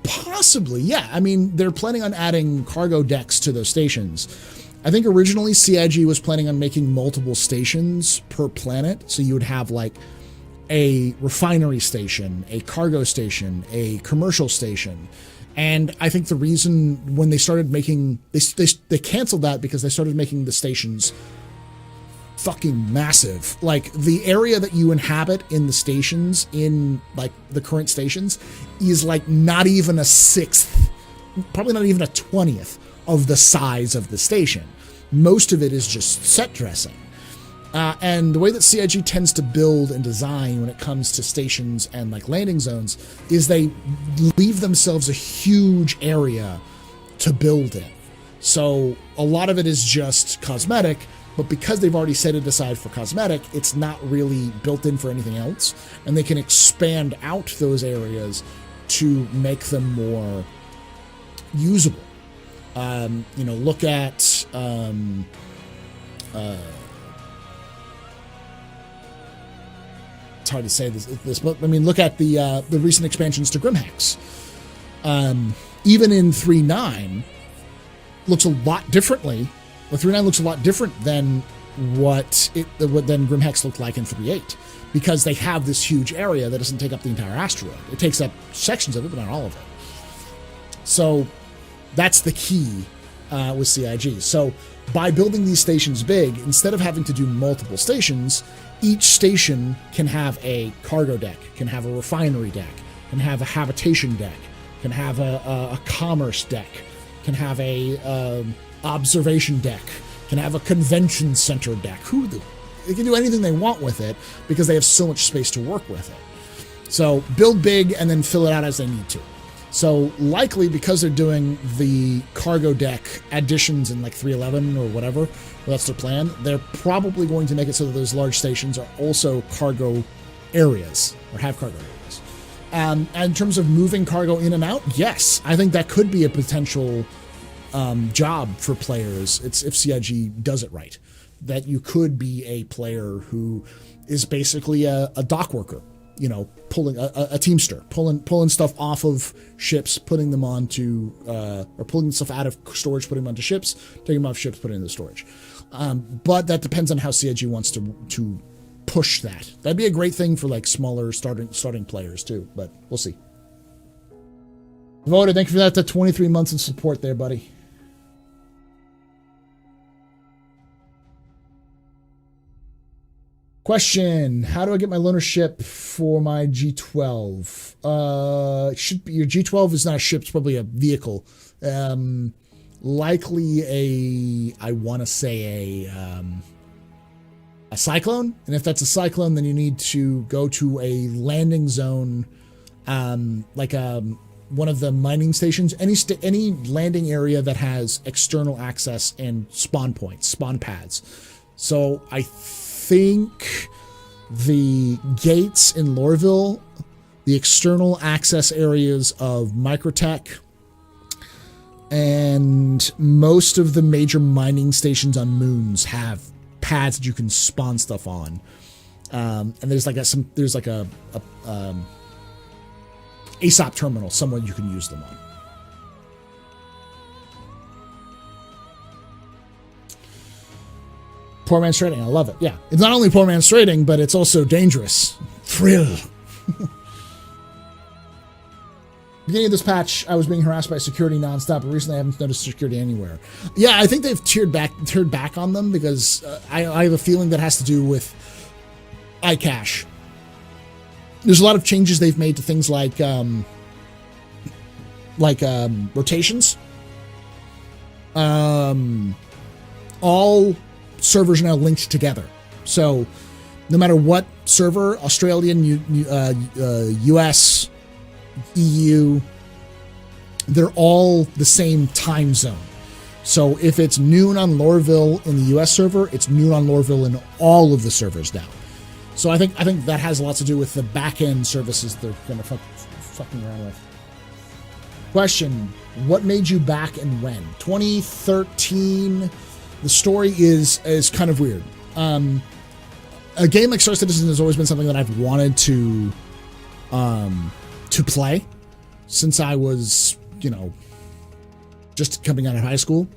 Possibly, yeah. I mean, they're planning on adding cargo decks to those stations. I think originally CIG was planning on making multiple stations per planet, so you would have like a refinery station, a cargo station, a commercial station. And I think the reason when they started making, they canceled that because they started making the stations fucking massive. Like the area that you inhabit in the stations, in like the current stations, is like not even a sixth, probably not even a 20th of the size of the station. Most of it is just set dressing. And the way that CIG tends to build and design when it comes to stations and like landing zones is they leave themselves a huge area to build in. So a lot of it is just cosmetic, but because they've already set it aside for cosmetic, it's not really built in for anything else. And they can expand out those areas to make them more usable. Look at it's hard to say this, but I mean, look at the recent expansions to Grimhex. Even in 3.9, looks a lot differently. Well, 3.9 looks a lot different than what Grimhex looked like in 3.8, because they have this huge area that doesn't take up the entire asteroid. It takes up sections of it, but not all of it. So that's the key with CIG. So by building these stations big, instead of having to do multiple stations, each station can have a cargo deck, can have a refinery deck, can have a habitation deck, can have a commerce deck, can have a observation deck, can have a convention center deck. They can do anything they want with it because they have so much space to work with it. So build big and then fill it out as they need to. So likely, because they're doing the cargo deck additions in like 3.11 or whatever, that's their plan, they're probably going to make it so that those large stations are also cargo areas, or have cargo areas. And in terms of moving cargo in and out, yes, I think that could be a potential job for players. It's if CIG does it right, that you could be a player who is basically a dock worker. pulling a teamster, pulling stuff off of ships, putting them onto, or pulling stuff out of storage, putting them onto ships, taking them off ships, putting them into storage. But that depends on how CIG wants to push that. That'd be a great thing for like smaller starting players too, but we'll see. Voted, thank you for that 23 months of support there, buddy. Question: how do I get my loaner ship for my G12? Should be, your G12 is not a ship; it's probably a vehicle. Likely I want to say a cyclone. And if that's a cyclone, then you need to go to a landing zone, like one of the mining stations. Any landing area that has external access and spawn points, spawn pads. So I think the gates in Lorville, the external access areas of Microtech, and most of the major mining stations on moons have pads that you can spawn stuff on. And there's like a ASOP terminal somewhere you can use them on. Poor man's trading. I love it. Yeah. It's not only poor man's trading, but it's also dangerous. Thrill. Beginning of this patch, I was being harassed by security nonstop, but recently I haven't noticed security anywhere. Yeah, I think they've turned back on them because I have a feeling that has to do with iCache. There's a lot of changes they've made to things like rotations. All servers are now linked together. So no matter what server, Australian, US, EU, they're all the same time zone. So if it's noon on Lorville in the US server, it's noon on Lorville in all of the servers now. So I think that has a lot to do with the back-end services they're going to fucking around with. Question: what made you back and when? 2013. The story is kind of weird. A game like Star Citizen has always been something that I've wanted to play since I was, just coming out of high school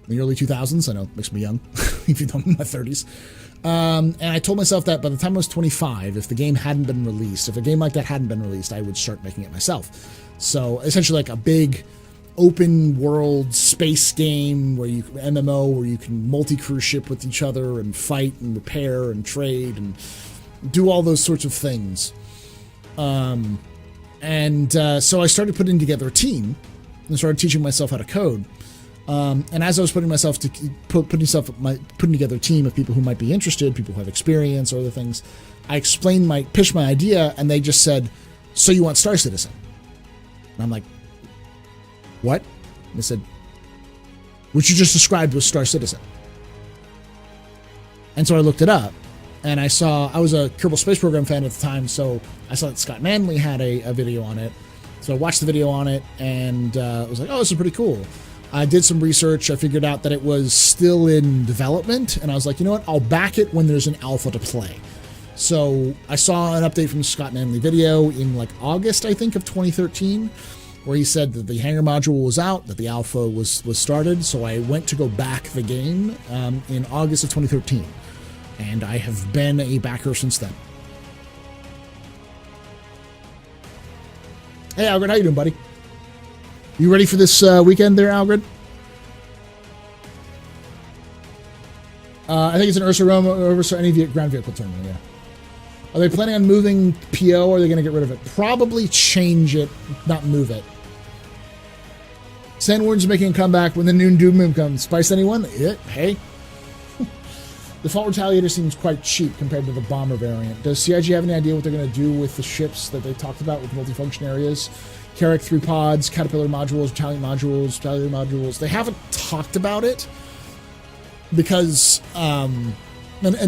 in the early 2000s. I know it makes me young, even though I'm in my 30s. And I told myself that by the time I was 25, if the game hadn't been released, if a game like that hadn't been released, I would start making it myself. So essentially like a big open world space game where MMO where you can multi-crew ship with each other and fight and repair and trade and do all those sorts of things. So I started putting together a team and started teaching myself how to code. And as I was putting together a team of people who might be interested, people who have experience or other things, I pitched my idea, and they just said, "So you want Star Citizen?" And I'm like, "What?" And they said, "What you just described was Star Citizen." And so I looked it up, and I was a Kerbal Space Program fan at the time, so I saw that Scott Manley had a video on it. So I watched the video on it, and I was like, "Oh, this is pretty cool." I did some research. I figured out that it was still in development, and I was like, you know what? I'll back it when there's an alpha to play. So I saw an update from the Scott Manley video in like August, I think, of 2013, where he said that the hangar module was out, that the alpha was started. So I went to go back the game in August of 2013, and I have been a backer since then. Hey, Algrid, how you doing, buddy? You ready for this weekend there, Algrid? I think it's an Ursa any ground vehicle terminal, yeah. Are they planning on moving PO, or are they going to get rid of it? Probably change it, not move it. Sandwards making a comeback when the noon doom comes. Spice anyone? Hey. The Default Retaliator seems quite cheap compared to the Bomber variant. Does CIG have any idea what they're going to do with the ships that they talked about with multifunction areas? Carrack 3 pods, Caterpillar modules, Retaliator modules. They haven't talked about it because, and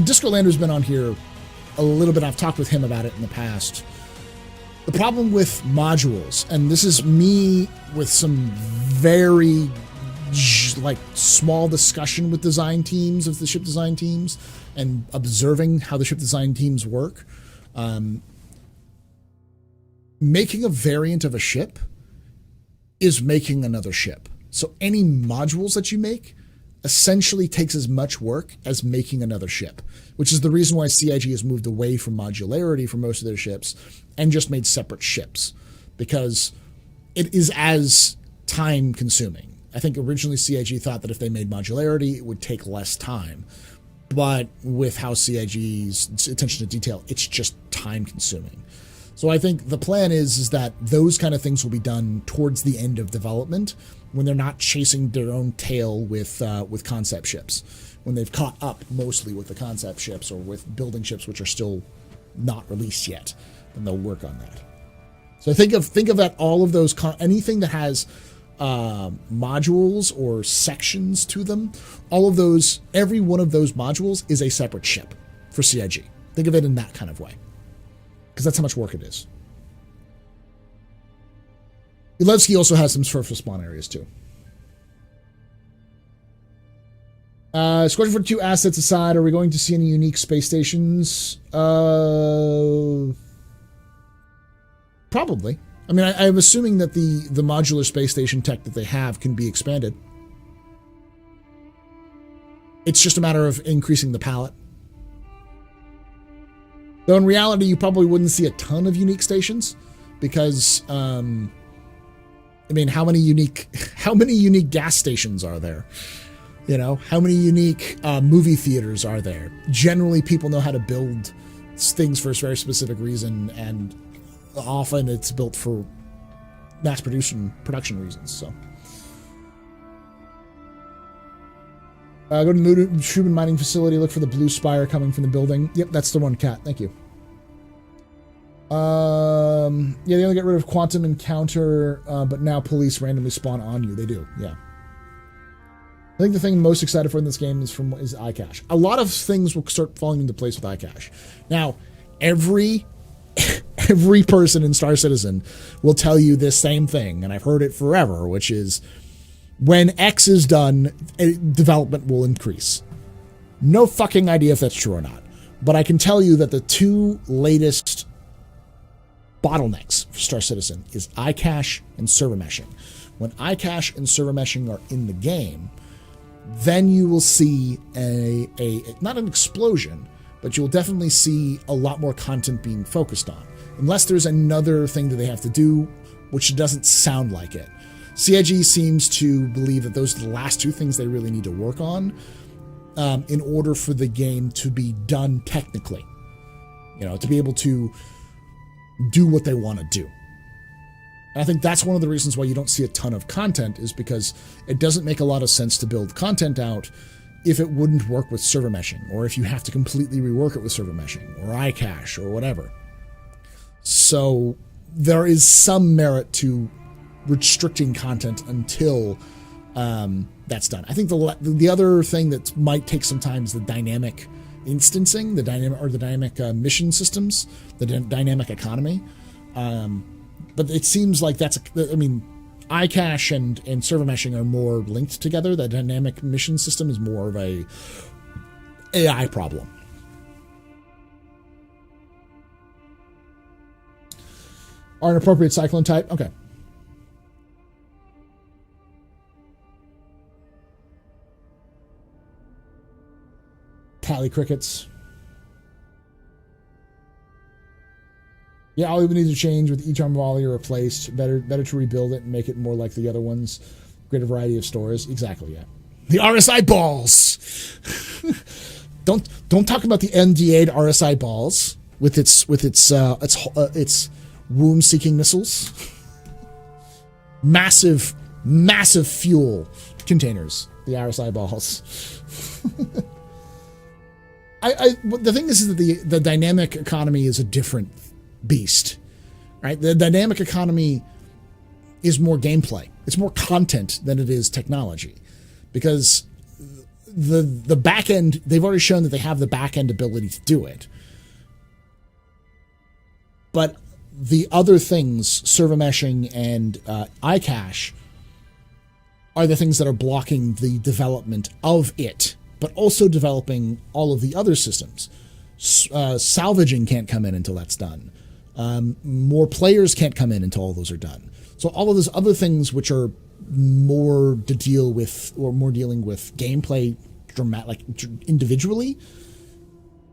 Disco Lander's been on here a little bit. I've talked with him about it in the past. The problem with modules, and this is me with some very small discussion with design teams of the ship design teams and observing how the ship design teams work. making a variant of a ship is making another ship. So any modules that you make essentially takes as much work as making another ship, which is the reason why CIG has moved away from modularity for most of their ships and just made separate ships, because it is as time consuming. I think originally CIG thought that if they made modularity, it would take less time. But with how CIG's attention to detail, it's just time consuming. So I think the plan is that those kind of things will be done towards the end of development, when they're not chasing their own tail with concept ships, when they've caught up mostly with the concept ships or with building ships which are still not released yet. Then they'll work on that. So think of that, all of those, anything that has modules or sections to them, all of those, every one of those modules is a separate ship for CIG. Think of it in that kind of way, because that's how much work it is. Ilevsky also has some surface spawn areas too. Squadron 42 assets aside, are we going to see any unique space stations? Probably. I mean, I'm assuming that the modular space station tech that they have can be expanded. It's just a matter of increasing the palette. Though in reality, you probably wouldn't see a ton of unique stations, because I mean, how many unique gas stations are there? You know, how many unique movie theaters are there? Generally, people know how to build things for a very specific reason, and often it's built for mass production reasons. So, go to the Schumann mining facility. Look for the blue spire coming from the building. Yep, that's the one, Cat. Thank you. Yeah, they only get rid of quantum encounter, but now police randomly spawn on you. They do, yeah. I think the thing I'm most excited for in this game is iCache. A lot of things will start falling into place with iCache. Now, every person in Star Citizen will tell you this same thing, and I've heard it forever, which is when X is done, development will increase. No fucking idea if that's true or not, but I can tell you that the two latest bottlenecks for Star Citizen is iCache and server meshing. When iCache and server meshing are in the game, then you will see a not an explosion, but you'll definitely see a lot more content being focused on. Unless there's another thing that they have to do, which doesn't sound like it. CIG seems to believe that those are the last two things they really need to work on in order for the game to be done technically. You know, to be able to do what they want to do. And I think that's one of the reasons why you don't see a ton of content, is because it doesn't make a lot of sense to build content out if it wouldn't work with server meshing, or if you have to completely rework it with server meshing, or iCache, or whatever. So there is some merit to restricting content until that's done. I think the other thing that might take some time is the dynamic instancing, the dynamic mission systems, the dynamic economy. But it seems like iCache and server meshing are more linked together. The dynamic mission system is more of a AI problem. Are an appropriate cyclone type? Okay. Tally crickets. Yeah, all we need to change with each arm volley or replaced. Better to rebuild it and make it more like the other ones. Greater variety of stores. Exactly, yeah. The RSI balls. Don't talk about the NDA'd RSI balls with its womb-seeking missiles. Massive fuel containers. The RSI balls. The thing is that the dynamic economy is a different beast, right? The dynamic economy is more gameplay. It's more content than it is technology, because the back end, they've already shown that they have the back end ability to do it. But the other things, server meshing and iCache, are the things that are blocking the development of it, but also developing all of the other systems. Salvaging can't come in until that's done. More players can't come in until all those are done. So all of those other things which are more to deal with, or more dealing with gameplay individually,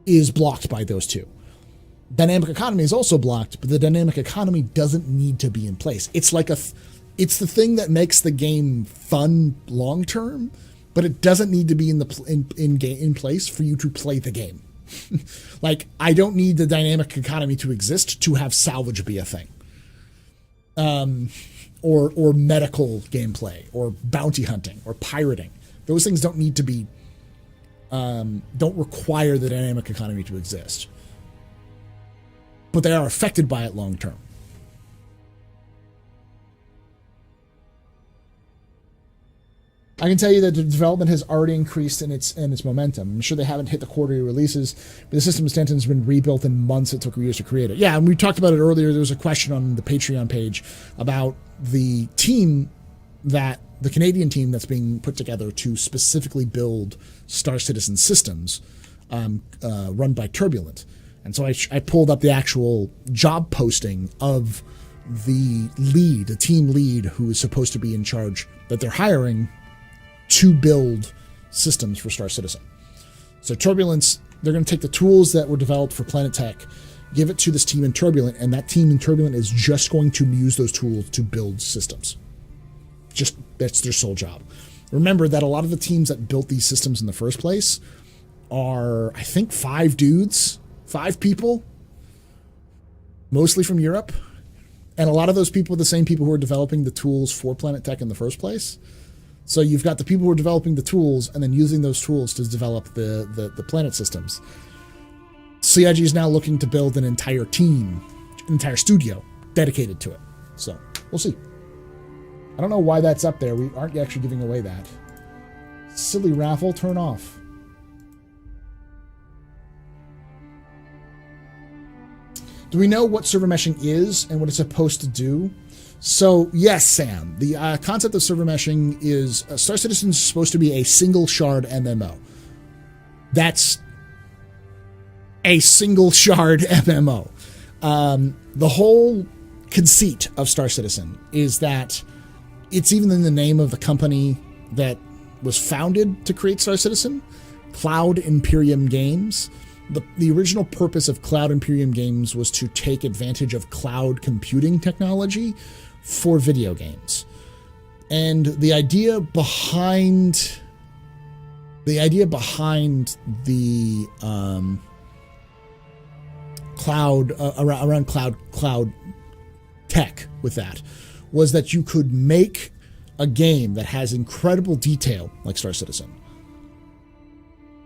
is blocked by those two. Dynamic economy is also blocked, but the dynamic economy doesn't need to be in place. It's like it's the thing that makes the game fun long term, but it doesn't need to be in place for you to play the game. Like, I don't need the dynamic economy to exist to have salvage be a thing. Or medical gameplay, or bounty hunting, or pirating. Those things don't need to be, don't require the dynamic economy to exist. But they are affected by it long term. I can tell you that the development has already increased in its momentum. I'm sure they haven't hit the quarterly releases, but the system extension has been rebuilt in months. It took years to create it. Yeah, and we talked about it earlier. There was a question on the Patreon page about the team the Canadian team that's being put together to specifically build Star Citizen systems, run by Turbulent. And so I pulled up the actual job posting of the team lead, who is supposed to be in charge, that they're hiring to build systems for Star Citizen. So Turbulence, they're going to take the tools that were developed for Planet Tech, give it to this team in Turbulent, and that team in Turbulent is just going to use those tools to build systems. Just, that's their sole job. Remember that a lot of the teams that built these systems in the first place are, I think, 5 people, mostly from Europe. And a lot of those people are the same people who are developing the tools for Planet Tech in the first place. So you've got the people who are developing the tools and then using those tools to develop the planet systems. CIG is now looking to build an entire team, an entire studio dedicated to it. So we'll see. I don't know why that's up there. We aren't actually giving away that. Silly raffle, turn off. Do we know what server meshing is and what it's supposed to do? So, yes, Sam. The concept of server meshing is Star Citizen is supposed to be a single shard MMO. That's a single shard MMO. The whole conceit of Star Citizen is that it's even in the name of the company that was founded to create Star Citizen, Cloud Imperium Games. The original purpose of Cloud Imperium Games was to take advantage of cloud computing technology for video games. And the idea behind the cloud around cloud tech with that was that you could make a game that has incredible detail like Star Citizen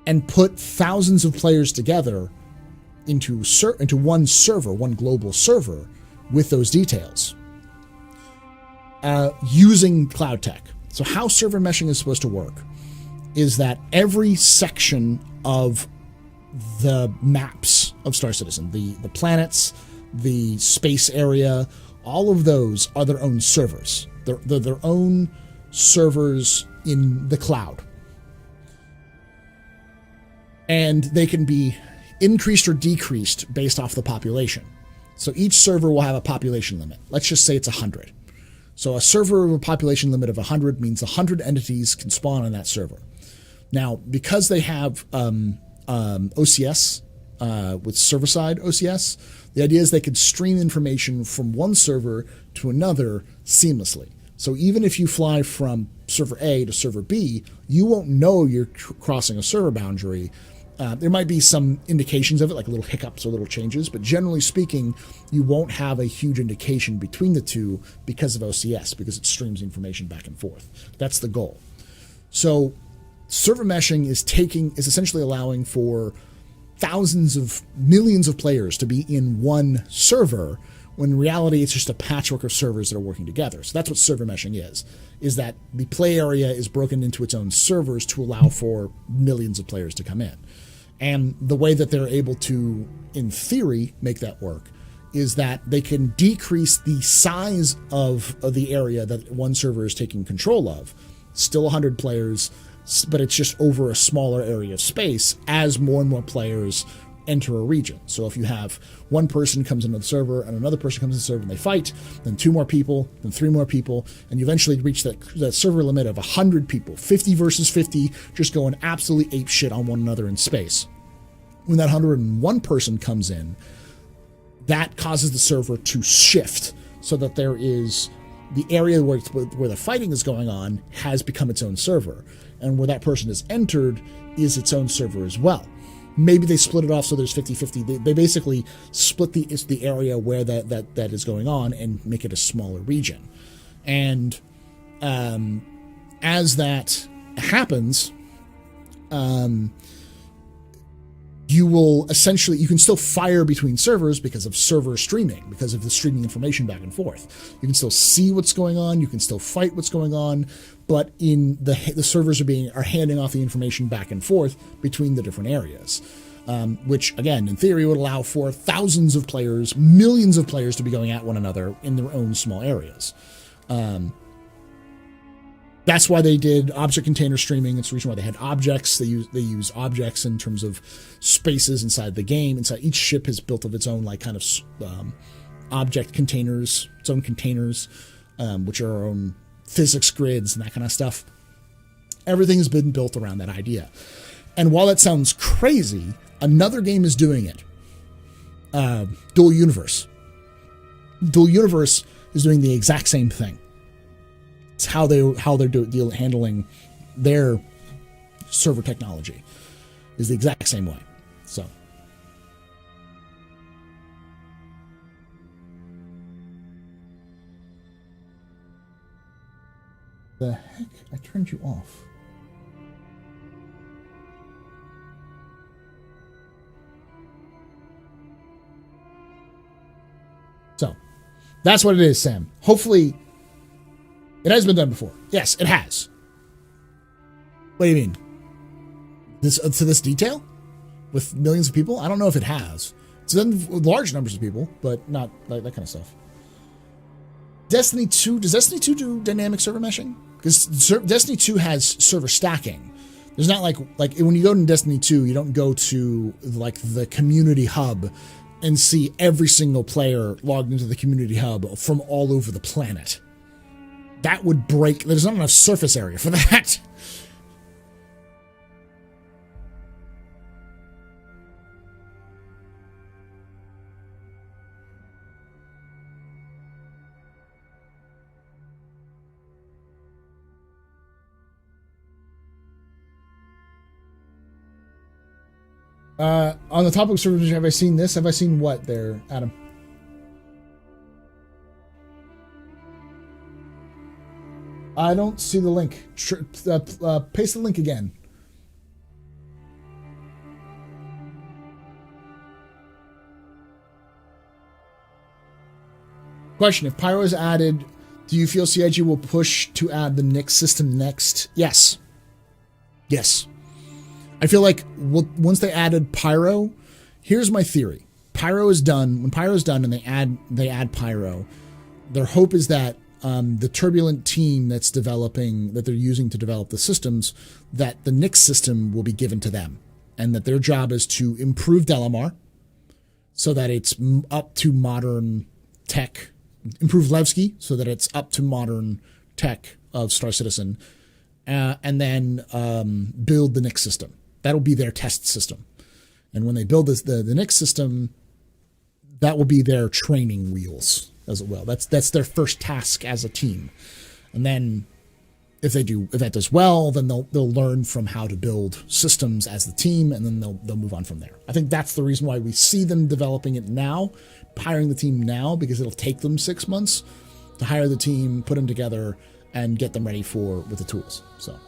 and put thousands of players together into one server, one global server with those details, using cloud tech. So how server meshing is supposed to work is that every section of the maps of Star Citizen, the planets, the space area, all of those are their own servers. They're their own servers in the cloud. And they can be increased or decreased based off the population. So each server will have a population limit. Let's just say it's 100. So a server with a population limit of 100 means 100 entities can spawn on that server. Now, because they have OCS, with server-side OCS, the idea is they could stream information from one server to another seamlessly. So even if you fly from server A to server B, you won't know you're crossing a server boundary. There might be some indications of it, like little hiccups or little changes, but generally speaking, you won't have a huge indication between the two because of OCS, because it streams information back and forth. That's the goal. So server meshing is essentially allowing for thousands of millions of players to be in one server, when in reality it's just a patchwork of servers that are working together. So that's what server meshing is that the play area is broken into its own servers to allow for millions of players to come in. And the way that they're able to, in theory, make that work is that they can decrease the size of the area that one server is taking control of. Still 100 players, but it's just over a smaller area of space as more and more players enter a region. So if you have one person comes into the server and another person comes into the server and they fight, then 2 more people, then 3 more people, and you eventually reach that server limit of 100 people, 50 versus 50, just going absolutely ape shit on one another in space. When that 101 person comes in, that causes the server to shift so that there is the area where the fighting is going on has become its own server, and where that person has entered is its own server as well. Maybe they split it off so there's 50-50. They basically split the area where that is going on and make it a smaller region. And as that happens, you will essentially, you can still fire between servers because of server streaming, because of the streaming information back and forth. You can still see what's going on, you can still fight what's going on, but in the servers are handing off the information back and forth between the different areas, which again, in theory, would allow for thousands of players, millions of players to be going at one another in their own small areas. That's why they did object container streaming. It's the reason why they had objects. They use objects in terms of spaces inside the game. Inside each ship is built of its own kind of object containers, its own containers, which are our own physics grids and that kind of stuff. Everything has been built around that idea. And while that sounds crazy, another game is doing it. Dual Universe. Dual Universe is doing the exact same thing. It's how they're handling their server technology is the exact same way. So the heck? I turned you off. So that's what it is, Sam. Hopefully it has been done before. Yes, it has. What do you mean? To this detail? With millions of people? I don't know if it has. It's done with large numbers of people, but not like that kind of stuff. Destiny 2, does Destiny 2 do dynamic server meshing? Because Destiny 2 has server stacking. There's not like when you go to Destiny 2, you don't go to the community hub and see every single player logged into the community hub from all over the planet. That would break. There's not enough surface area for that. On the topic of servers, have I seen this? Have I seen what there, Adam? I don't see the link. Paste the link again. Question: if Pyro is added, do you feel CIG will push to add the Nyx system next? Yes. Yes. I feel like once they added Pyro, here's my theory. Pyro is done. When Pyro is done and they add Pyro, their hope is that the turbulent team that they're using to develop the systems, that the Nyx system will be given to them, and that their job is to improve Delamar so that it's up to modern tech, improve Levski so that it's up to modern tech of Star Citizen, and then build the Nyx system. That'll be their test system. And when they build the Nyx system, that will be their training wheels as well. That's their first task as a team. And then if that does well, then they'll learn from how to build systems as the team, and then they'll move on from there. I think that's the reason why we see them developing it now, hiring the team now, because it'll take them 6 months to hire the team, put them together, and get them ready with the tools. So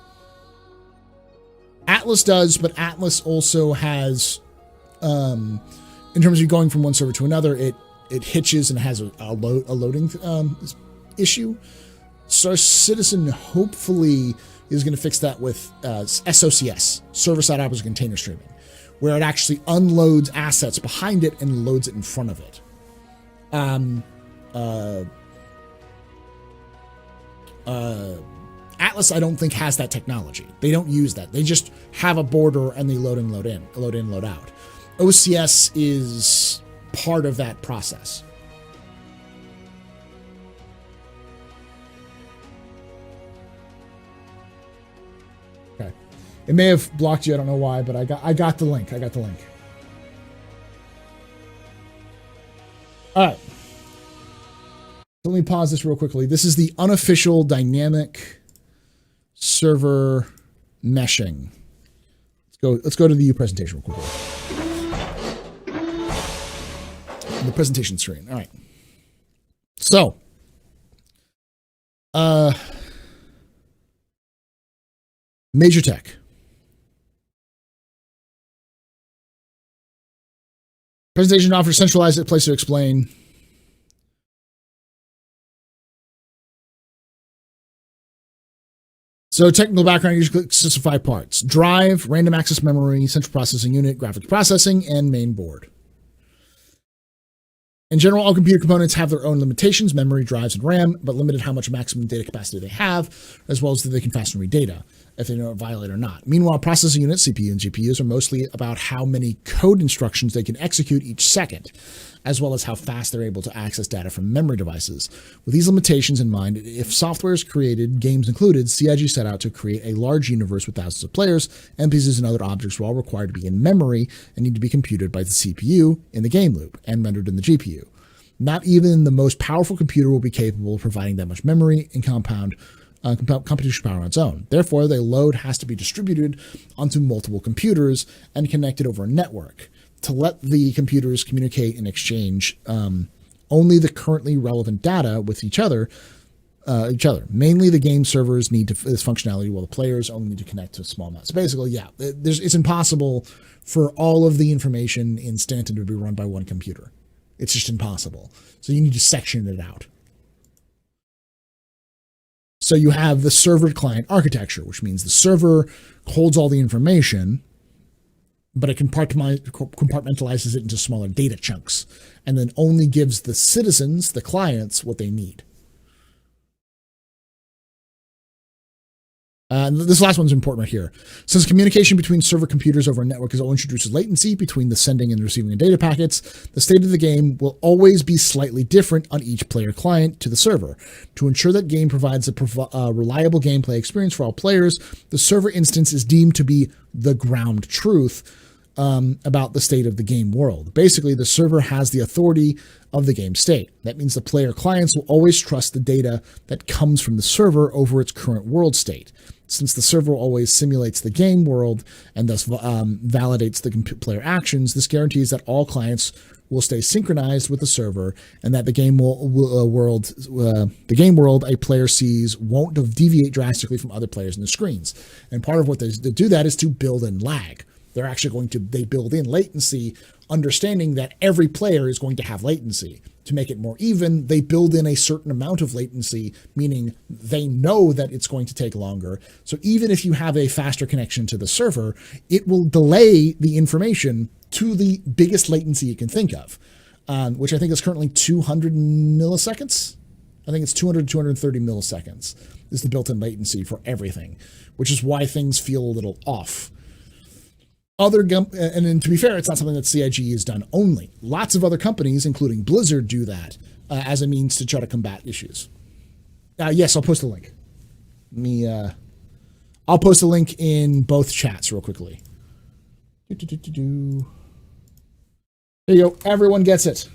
Atlas does, but Atlas also has, in terms of going from one server to another, it hitches and has a loading issue. Star Citizen hopefully is going to fix that with SOCS, server-side object container streaming, where it actually unloads assets behind it and loads it in front of it. Atlas, I don't think, has that technology. They don't use that. They just have a border and they load in, load out. OCS is part of that process. Okay. It may have blocked you. I don't know why, but I got the link. I got the link. All right. Let me pause this real quickly. This is the unofficial dynamic server meshing. Let's go to the presentation real quickly. The presentation screen. All right. So, major tech. Presentation offers centralized place to explain. So technical background usually consists of 5 parts: drive, random access memory, central processing unit, graphics processing, and main board. In general, all computer components have their own limitations, memory, drives, and RAM, but limited how much maximum data capacity they have, as well as that they can fast and read data, if they don't violate or not. Meanwhile, processing units, CPU and GPUs, are mostly about how many code instructions they can execute each second, as well as how fast they're able to access data from memory devices. With these limitations in mind, if software is created, games included, CIG set out to create a large universe with thousands of players. NPCs and other objects were all required to be in memory and need to be computed by the CPU in the game loop and rendered in the GPU. Not even the most powerful computer will be capable of providing that much memory and computational power on its own. Therefore, the load has to be distributed onto multiple computers and connected over a network. To let the computers communicate and exchange only the currently relevant data with each other. Mainly the game servers need this functionality, while the players only need to connect to a small amount. So basically, yeah, it's impossible for all of the information in Stanton to be run by one computer. It's just impossible. So you need to section it out. So you have the server client architecture, which means the server holds all the information, but it compartmentalizes it into smaller data chunks, and then only gives the citizens, the clients, what they need. This last one's important right here. Since communication between server computers over a network is all introduces latency between the sending and receiving of data packets, the state of the game will always be slightly different on each player client to the server. To ensure that game provides a reliable gameplay experience for all players, the server instance is deemed to be the ground truth about the state of the game world. Basically, the server has the authority of the game state. That means the player clients will always trust the data that comes from the server over its current world state. Since the server always simulates the game world and thus validates the player actions, this guarantees that all clients will stay synchronized with the server, and that the game world a player sees won't deviate drastically from other players in the screens. And part of what they do that is to build in lag. They're actually they build in latency, understanding that every player is going to have latency. To make it more even, they build in a certain amount of latency, meaning they know that it's going to take longer. So even if you have a faster connection to the server, it will delay the information to the biggest latency you can think of, which I think is currently 200 milliseconds. I think it's 200 to 230 milliseconds is the built-in latency for everything, which is why things feel a little off. And to be fair, it's not something that CIG has done only. Lots of other companies, including Blizzard, do that as a means to try to combat issues. Yes, I'll post a link. I'll post a link in both chats real quickly. There you go. Everyone gets it.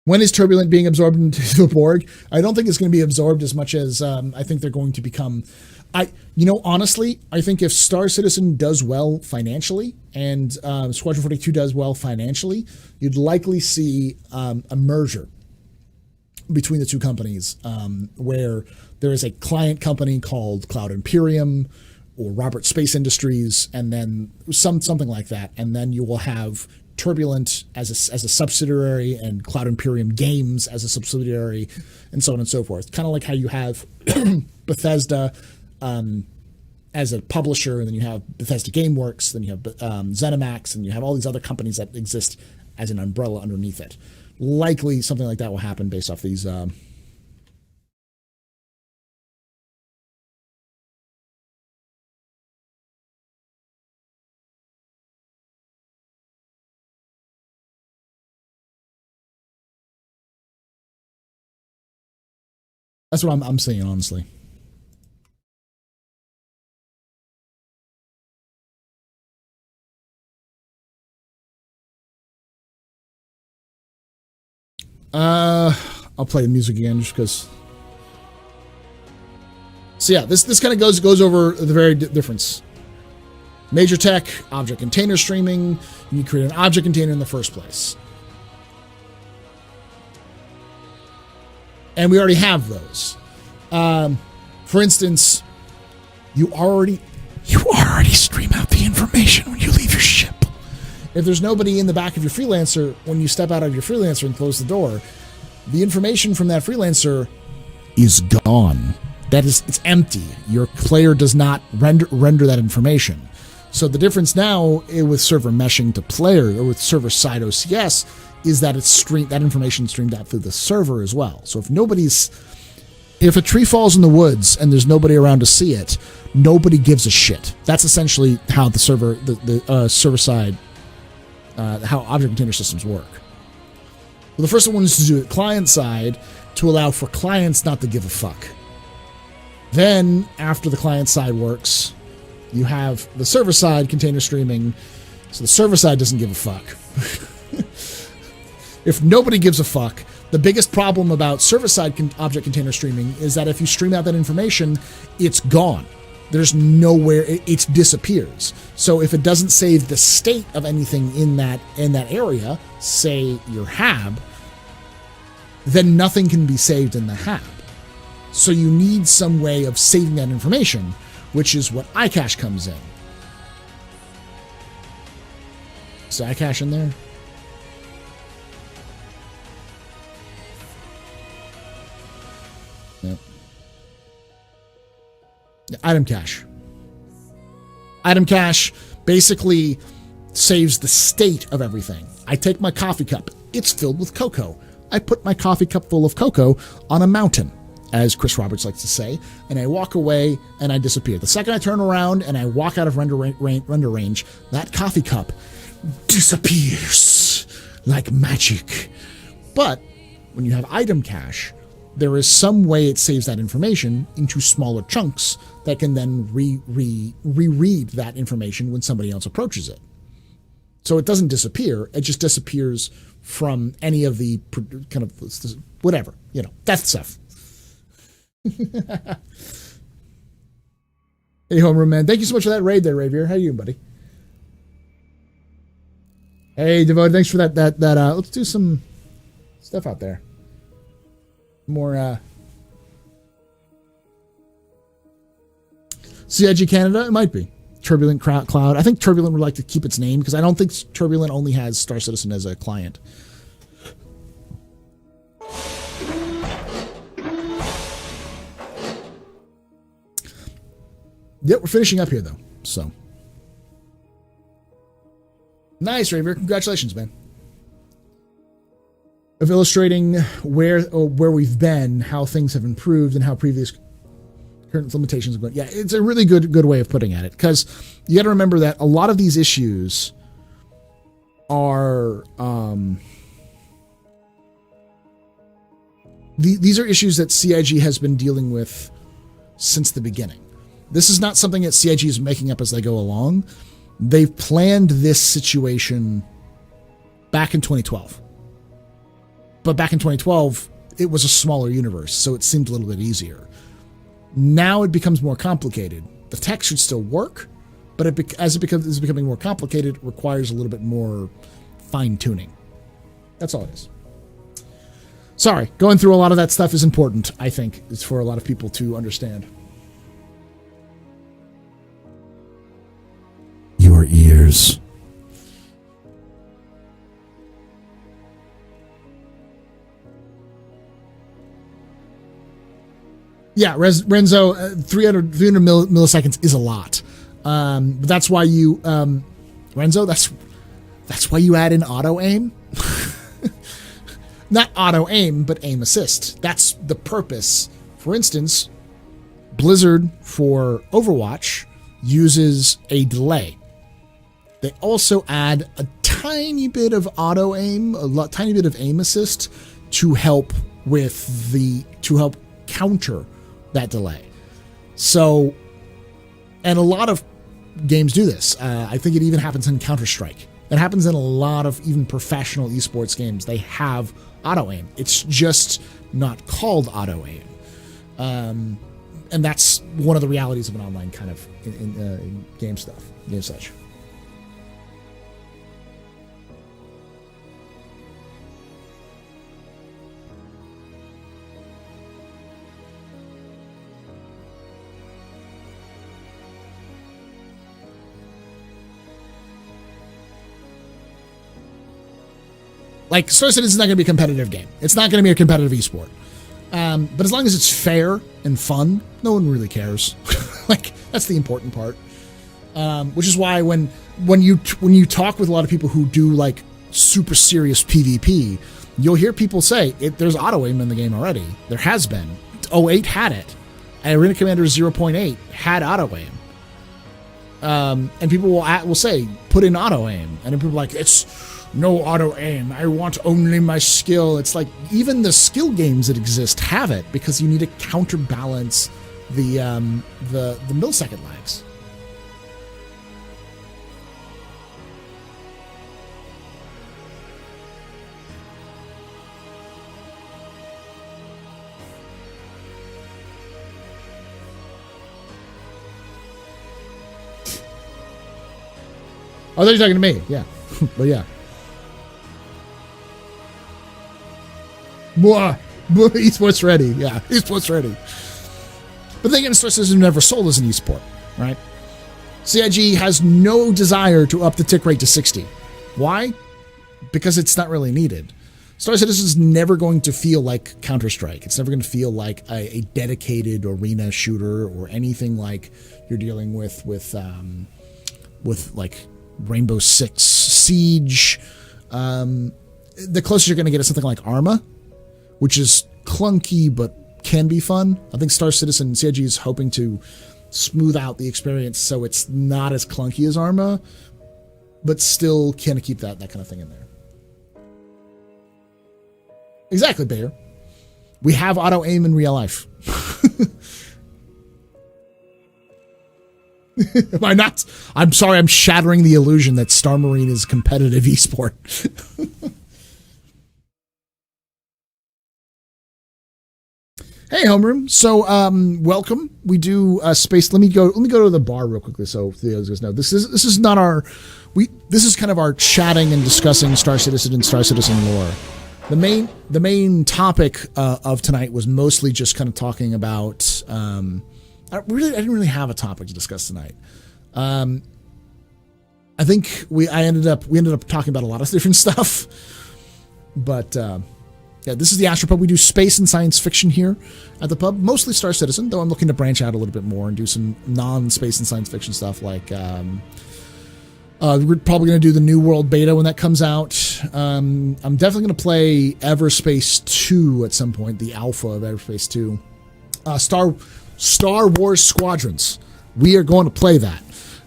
When is Turbulent being absorbed into the Borg? I don't think it's going to be absorbed as much as I think they're going to become. Honestly, I think if Star Citizen does well financially and Squadron 42 does well financially, you'd likely see a merger between the two companies where there is a client company called Cloud Imperium or Robert Space Industries, and then something like that. And then you will have Turbulent as a subsidiary and Cloud Imperium Games as a subsidiary, and so on and so forth. Kind of like how you have Bethesda as a publisher, and then you have Bethesda GameWorks, then you have ZeniMax, and you have all these other companies that exist as an umbrella underneath it. Likely something like that will happen based off these That's what I'm saying, honestly. I'll play the music again just because. So yeah, this kind of goes over the very difference. Major tech, object container streaming. You create an object container in the first place. And we already have those. For instance, you already stream out the information when you leave your ship. If there's nobody in the back of your freelancer, when you step out of your freelancer and close the door, the information from that freelancer is gone. It's empty. Your player does not render that information. So the difference now with server meshing to player or with server side OCS is that that information streamed out through the server as well. So if a tree falls in the woods and there's nobody around to see it, nobody gives a shit. That's essentially how the server side, how object container systems work. Well, the first one is to do it client side to allow for clients not to give a fuck. Then, after the client side works, you have the server side container streaming, so the server side doesn't give a fuck. If nobody gives a fuck, the biggest problem about server side object container streaming is that if you stream out that information, it's gone. There's nowhere, it disappears. So if it doesn't save the state of anything in that area, say your HAB, then nothing can be saved in the HAB. So you need some way of saving that information, which is what iCache comes in. Is iCache in there? Yep. Item cache. Item cache basically saves the state of everything. I take my coffee cup. It's filled with cocoa. I put my coffee cup full of cocoa on a mountain, as Chris Roberts likes to say, and I walk away and I disappear. The second I turn around and I walk out of render range, that coffee cup disappears like magic. But when you have item cache, there is some way it saves that information into smaller chunks that can then reread that information when somebody else approaches it. So it doesn't disappear, it just disappears from any of the kind of whatever, death stuff. Hey, homeroom man, thank you so much for that raid there, Ravier. How you doing, buddy? Hey, Devoted, thanks for that. Let's do some stuff out there. More, CIG Canada, it might be. Turbulent Cloud. I think Turbulent would like to keep its name because I don't think Turbulent only has Star Citizen as a client. Yep, we're finishing up here though. So nice, Raver. Congratulations, man. Of illustrating where we've been, how things have improved, and how previous current limitations have gone. Yeah, it's a really good way of putting it, because you got to remember that a lot of these issues are these are issues that CIG has been dealing with since the beginning. This is not something that CIG is making up as they go along. They've planned this situation back in 2012. But back in 2012, it was a smaller universe, so it seemed a little bit easier. Now it becomes more complicated. The tech should still work, but as it is becoming more complicated, it requires a little bit more fine-tuning. That's all it is. Sorry, going through a lot of that stuff is important, I think. It's for a lot of people to understand. Your ears. Yeah, Renzo, 300 milliseconds is a lot. But that's why you, Renzo, that's why you add in auto aim. Not auto aim, but aim assist. That's the purpose. For instance, Blizzard for Overwatch uses a delay. They also add a tiny bit of auto aim, tiny bit of aim assist to help counter that delay. So, and a lot of games do this. I think it even happens in Counter-Strike. It happens in a lot of even professional esports games. They have auto-aim. It's just not called auto-aim. And that's one of the realities of an online kind of in game stuff, game such. Like, Star Citizen is not going to be a competitive game. It's not going to be a competitive esport. But as long as it's fair and fun, no one really cares. Like, that's the important part. Which is why when you talk with a lot of people who do like super serious PvP, you'll hear people say there's auto aim in the game already. There has been. 08 had it. Arena Commander 0.8 had auto aim. And people will say put in auto aim, and then people are like, it's no auto aim. I want only my skill. It's like even the skill games that exist have it because you need to counterbalance the millisecond lags. Oh, they're talking to me. Yeah, but yeah. Esports ready. Yeah, esports ready. But then again, Star Citizen never sold as an esport, right? CIG has no desire to up the tick rate to 60. Why? Because it's not really needed. Star Citizen is never going to feel like Counter-Strike. It's never going to feel like a dedicated arena shooter or anything like you're dealing with like Rainbow Six Siege. The closest you're going to get is something like Arma, which is clunky but can be fun. I think Star Citizen CIG is hoping to smooth out the experience so it's not as clunky as Arma, but still can keep that kind of thing in there. Exactly, Bayer. We have auto aim in real life. Am I not? I'm sorry, I'm shattering the illusion that Star Marine is competitive esport. Hey, homeroom. So, welcome. We do space. Let me go to the bar real quickly. So the others know this is not our. This is kind of our chatting and discussing Star Citizen and Star Citizen lore. The main topic of tonight was mostly just kind of talking about. I didn't really have a topic to discuss tonight. I think we ended up talking about a lot of different stuff, but. Yeah, this is the Astropub. We do space and science fiction here at the pub, mostly Star Citizen, though I'm looking to branch out a little bit more and do some non-space and science fiction stuff like we're probably going to do the New World beta when that comes out. I'm definitely going to play Everspace 2 at some point, the alpha of Everspace 2. Star Wars Squadrons. We are going to play that.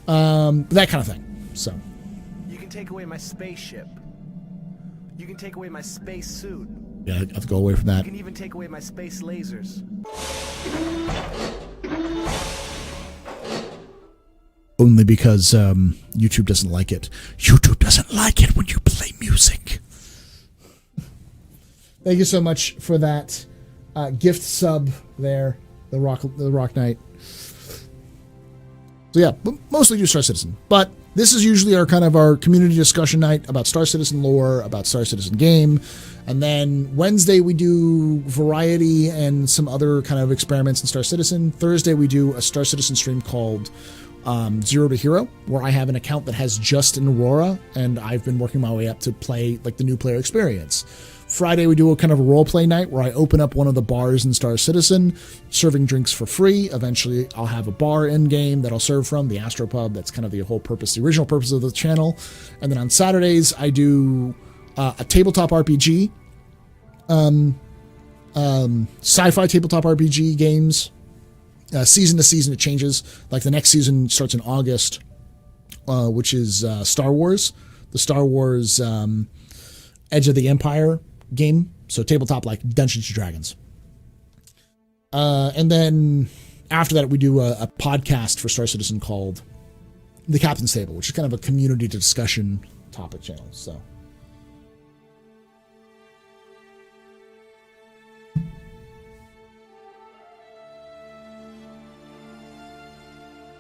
That kind of thing. So
you can take away my spaceship. You can take away my space suit.
Yeah, I have to go away from that.
You can even take away my space lasers.
Only because YouTube doesn't like it. YouTube doesn't like it when you play music. Thank you so much for that gift sub there, the Rock Knight. So yeah, mostly do Star Citizen, but this is usually our community discussion night about Star Citizen lore, about Star Citizen game. And then Wednesday we do variety and some other kind of experiments in Star Citizen. Thursday we do a Star Citizen stream called Zero to Hero, where I have an account that has just an Aurora, and I've been working my way up to play like the new player experience. Friday we do a kind of a role play night where I open up one of the bars in Star Citizen, serving drinks for free. Eventually I'll have a bar in game that I'll serve from, the Astropub. That's kind of the whole purpose, the original purpose of the channel. And then on Saturdays I do a tabletop RPG, sci-fi tabletop RPG games. Season to season it changes. Like the next season starts in August, which is Star Wars, the Star Wars Edge of the Empire game. So tabletop like Dungeons and Dragons. And then after that, we do a podcast for Star Citizen called The Captain's Table, which is kind of a community discussion topic channel. So.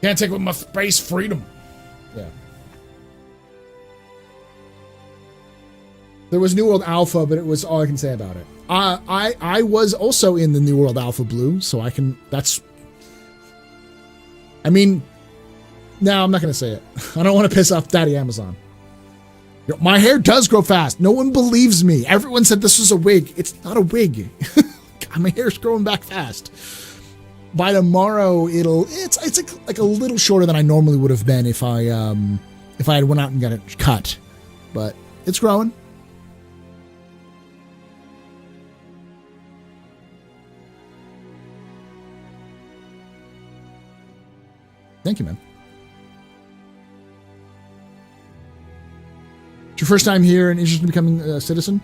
Can't take with my space freedom. Yeah. There was New World Alpha, but it was all I can say about it. I was also in the New World Alpha Blue, so I can. That's. I mean, no, I'm not going to say it. I don't want to piss off Daddy Amazon. My hair does grow fast. No one believes me. Everyone said this was a wig. It's not a wig. My hair's growing back fast. By tomorrow, it's like a little shorter than I normally would have been if I had went out and got it cut, but it's growing. Thank you, man. It's your first time here and interested in becoming a citizen,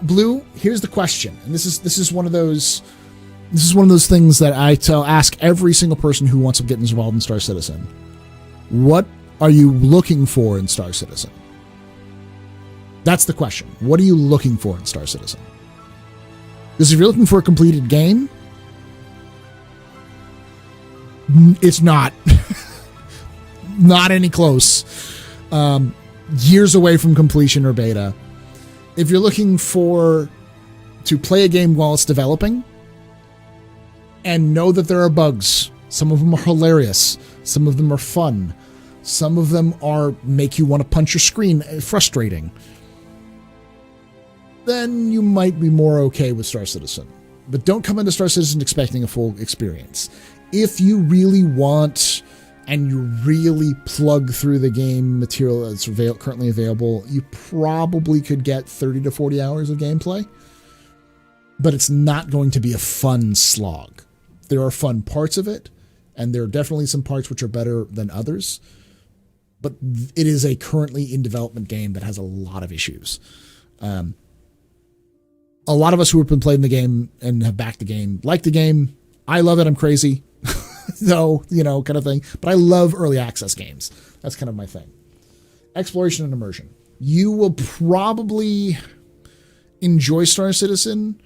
Blue. Here's the question, and this is one of those. This is one of those things that I ask every single person who wants to get involved in Star Citizen. What are you looking for in Star Citizen? That's the question. What are you looking for in Star Citizen? Because if you're looking for a completed game, it's not. Not any close. Years away from completion or beta. If you're looking to play a game while it's developing, and know that there are bugs. Some of them are hilarious. Some of them are fun. Some of them make you want to punch your screen, frustrating. Then you might be more okay with Star Citizen. But don't come into Star Citizen expecting a full experience. If you really want and you really plug through the game material that's currently available, you probably could get 30 to 40 hours of gameplay. But it's not going to be a fun slog. There are fun parts of it, and there are definitely some parts which are better than others. But it is a currently in development game that has a lot of issues. A lot of us who have been playing the game and have backed the game like the game. I love it. I'm crazy. So, kind of thing. But I love early access games. That's kind of my thing. Exploration and immersion. You will probably enjoy Star Citizen,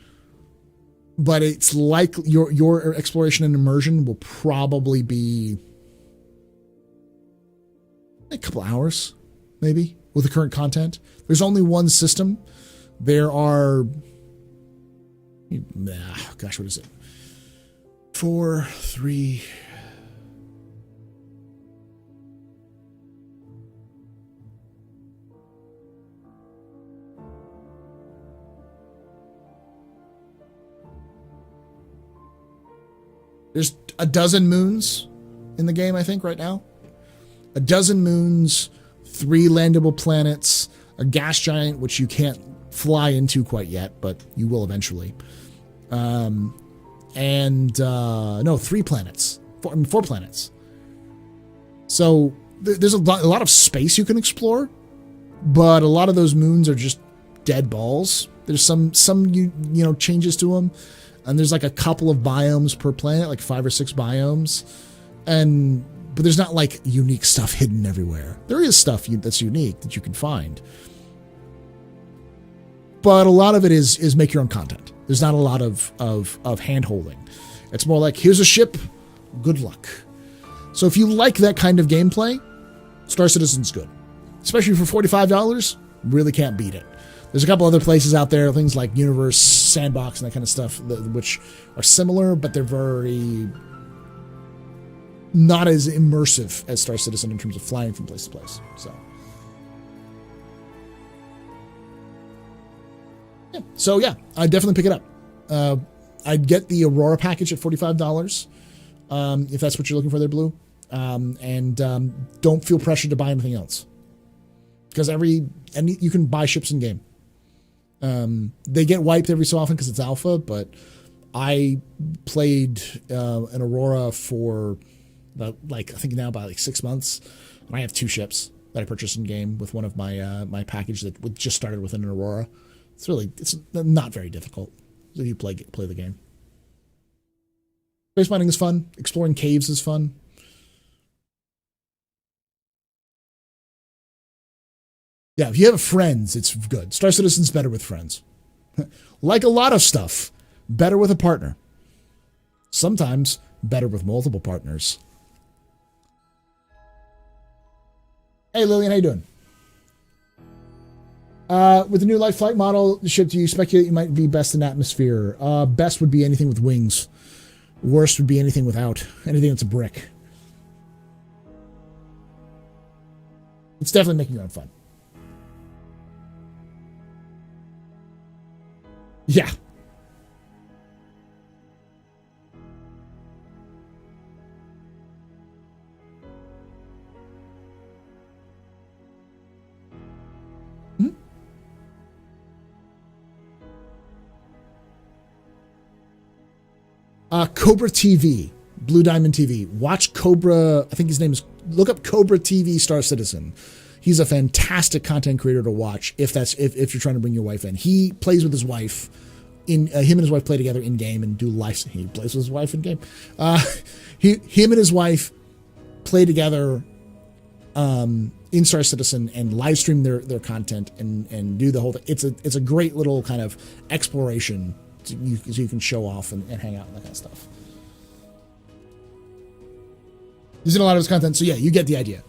but it's like your exploration and immersion will probably be a couple hours, maybe, with the current content. There's only one system. There are, what is it? 4, 3. There's a dozen moons in the game, I think, right now. A dozen moons, 3 landable planets, a gas giant, which you can't fly into quite yet, but you will eventually. 3 planets. 4 planets. So there's a lot of space you can explore, but a lot of those moons are just dead balls. There's some changes to them. And there's like a couple of biomes per planet, like 5 or 6 biomes. But there's not like unique stuff hidden everywhere. There is stuff that's unique that you can find. But a lot of it is make your own content. There's not a lot of hand-holding. It's more like, here's a ship, good luck. So if you like that kind of gameplay, Star Citizen's good. Especially for $45, really can't beat it. There's a couple other places out there, things like Universe, Sandbox, and that kind of stuff, which are similar, but they're very not as immersive as Star Citizen in terms of flying from place to place. So yeah, I'd definitely pick it up. I'd get the Aurora package at $45, if that's what you're looking for there, Blue. Don't feel pressured to buy anything else, because you can buy ships in game. They get wiped every so often because it's alpha, but I played an Aurora for I think now about 6 months, and I have 2 ships that I purchased in game with one of my package that just started with an Aurora. It's not very difficult if you play the game. Space mining is fun. Exploring caves is fun. Yeah, if you have friends, it's good. Star Citizen's better with friends. Like a lot of stuff, better with a partner. Sometimes better with multiple partners. Hey Lillian, how you doing? With the new light flight model ship, do you speculate you might be best in atmosphere? Best would be anything with wings. Worst would be anything without. Anything that's a brick. It's definitely making your own fun. Yeah. Cobra TV, Blue Diamond TV. Watch Cobra. I think his name is. Look up Cobra TV Star Citizen. He's a fantastic content creator to watch if you're trying to bring your wife in. He plays with his wife. Him and his wife play together in game and do live. He plays with his wife in game. Him and his wife play together in Star Citizen and live stream their content and do the whole thing. It's a great little kind of exploration. So you can show off and hang out and that kind of stuff. Using a lot of his content, so yeah, you get the idea.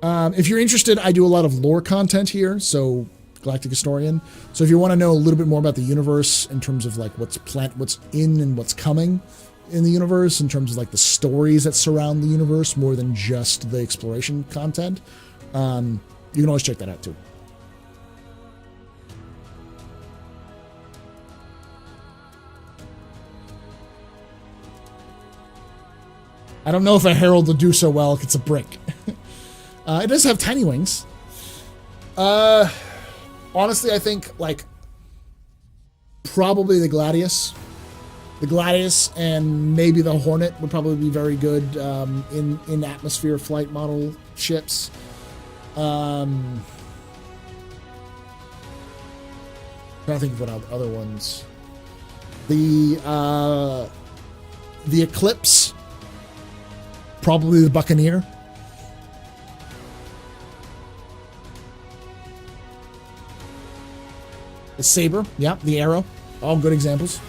If you're interested, I do a lot of lore content here, so Galactic Historian. So if you want to know a little bit more about the universe in terms of like what's in and what's coming in the universe, in terms of like the stories that surround the universe more than just the exploration content, you can always check that out too. I don't know if a Herald will do so well if it's a brick. It does have tiny wings. Honestly, I think like probably the Gladius. The Gladius and maybe the Hornet would probably be very good in atmosphere flight model ships. Trying to think of what other ones. The Eclipse. Probably the Buccaneer. The Saber, yeah, the Arrow, all good examples.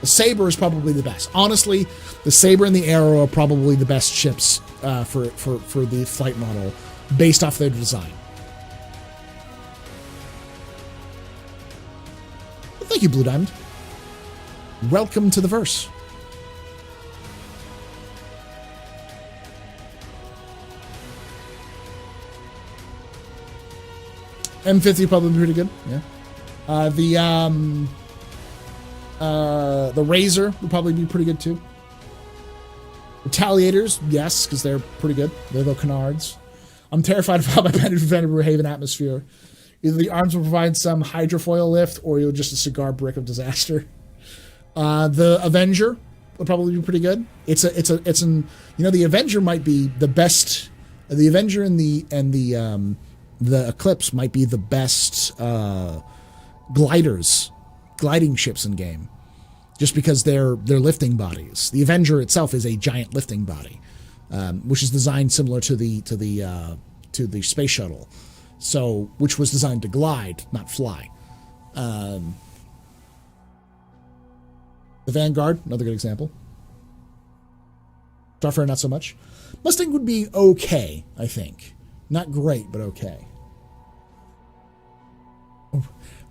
The Saber is probably the best. Honestly, the Saber and the Arrow are probably the best ships for the flight model based off their design. Well, thank you, Blue Diamond. Welcome to the verse. M50 probably pretty good. Yeah. The Razor would probably be pretty good too. Retaliators, yes, because they're pretty good. They're the canards. I'm terrified of how my bandage will behave in atmosphere. Either the arms will provide some hydrofoil lift, or you're just a cigar brick of disaster. The Avenger would probably be pretty good. The Avenger might be the best. The Avenger and the Eclipse might be the best gliding ships in game, just because they're lifting bodies. The Avenger itself is a giant lifting body, which is designed similar to the space shuttle, so which was designed to glide, not fly. The Vanguard, another good example. Starfire, not so much. Mustang would be okay, I think. Not great, but okay.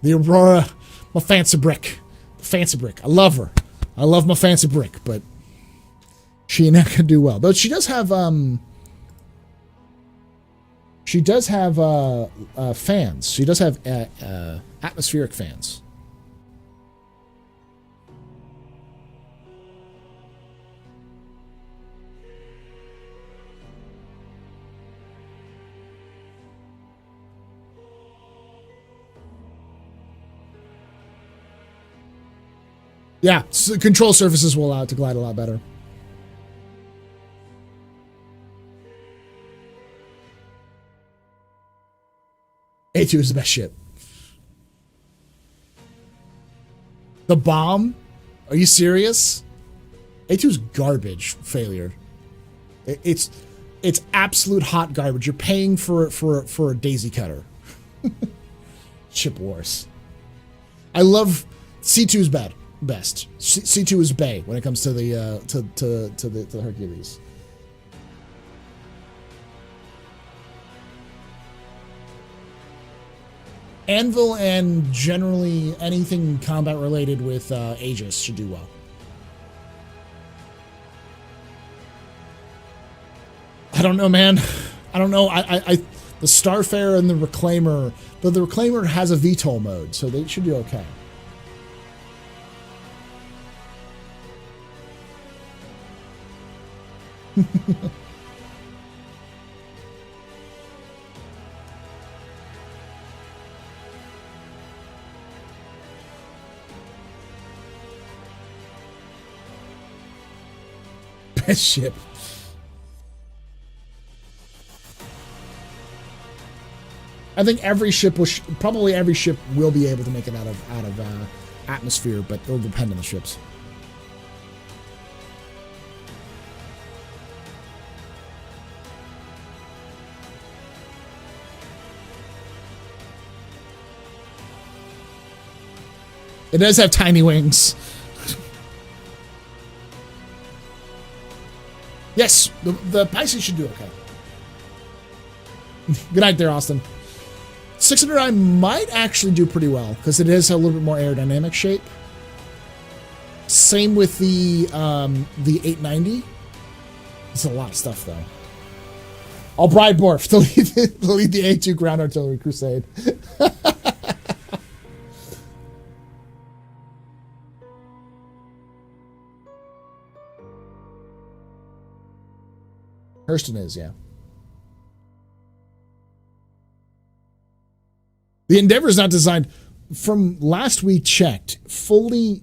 The Aurora, my fancy brick. Fancy brick. I love her. I love my fancy brick, but she ain't not gonna do well. Though she does have fans. She does have atmospheric fans. Yeah, so control surfaces will allow it to glide a lot better. A2 is the best ship. The Bomb? Are you serious? A2's garbage failure. It's absolute hot garbage. You're paying for a daisy cutter. Chip wars. I love C2's best. C2 is Bay when it comes to the to the Hercules. Anvil and generally anything combat related with Aegis should do well. I don't know, man. I don't know. The Starfarer and the Reclaimer, but the Reclaimer has a VTOL mode, so they should do okay. Best ship. I think every ship will probably every ship will be able to make it out of atmosphere, but it'll depend on the ships. It does have tiny wings. Yes, the Pisces should do okay. Good night there, Austin. 600i might actually do pretty well because it is a little bit more aerodynamic shape. Same with the 890. It's a lot of stuff though. I'll bribe Morph to lead the A2 ground artillery crusade. Hurston is, yeah. The Endeavor is not designed. From last we checked, fully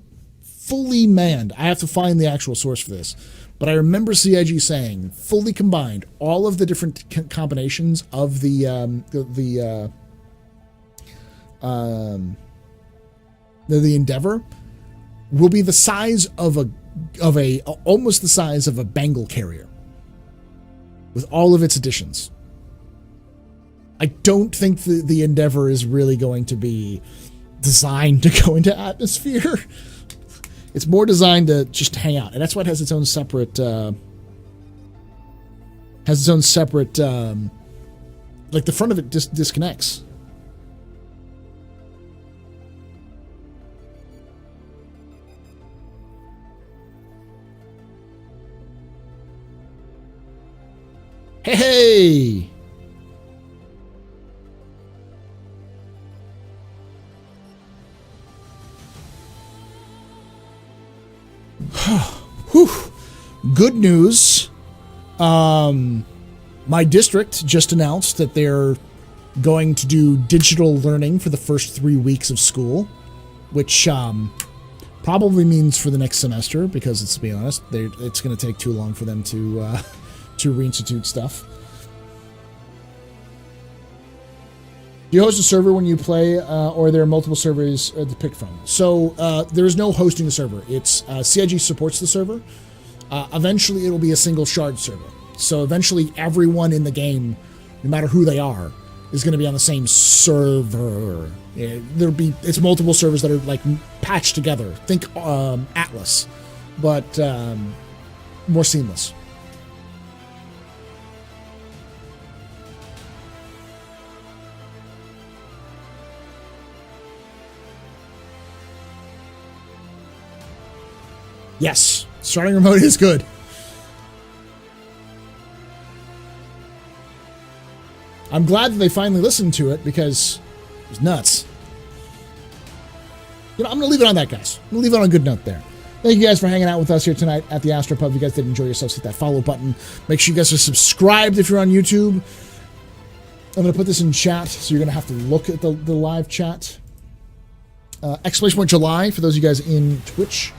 manned. I have to find the actual source for this, but I remember CIG saying fully combined all of the different combinations of the Endeavor will be the size of a almost the size of a Bengal carrier with all of its additions. I don't think the Endeavor is really going to be designed to go into atmosphere. It's more designed to just hang out, and that's why it has its own separate. Like the front of it disconnects. Hey! Whew. Good news. My district just announced that they're going to do digital learning for the first 3 weeks of school, which probably means for the next semester, because let's be honest, it's going to take too long for them to reinstitute stuff. Do you host a server when you play, or are there multiple servers to pick from? So there is no hosting the server. It's CIG supports the server. Eventually, it'll be a single shard server. So eventually, everyone in the game, no matter who they are, is going to be on the same server. It's multiple servers that are like patched together. Think Atlas, but more seamless. Yes, starting remote is good. I'm glad that they finally listened to it because it was nuts. I'm going to leave it on that, guys. I'm going to leave it on a good note there. Thank you guys for hanging out with us here tonight at the Astropub. If you guys did enjoy yourselves, hit that follow button. Make sure you guys are subscribed if you're on YouTube. I'm going to put this in chat, so you're going to have to look at the live chat. Exclamation point July for those of you guys in Twitch.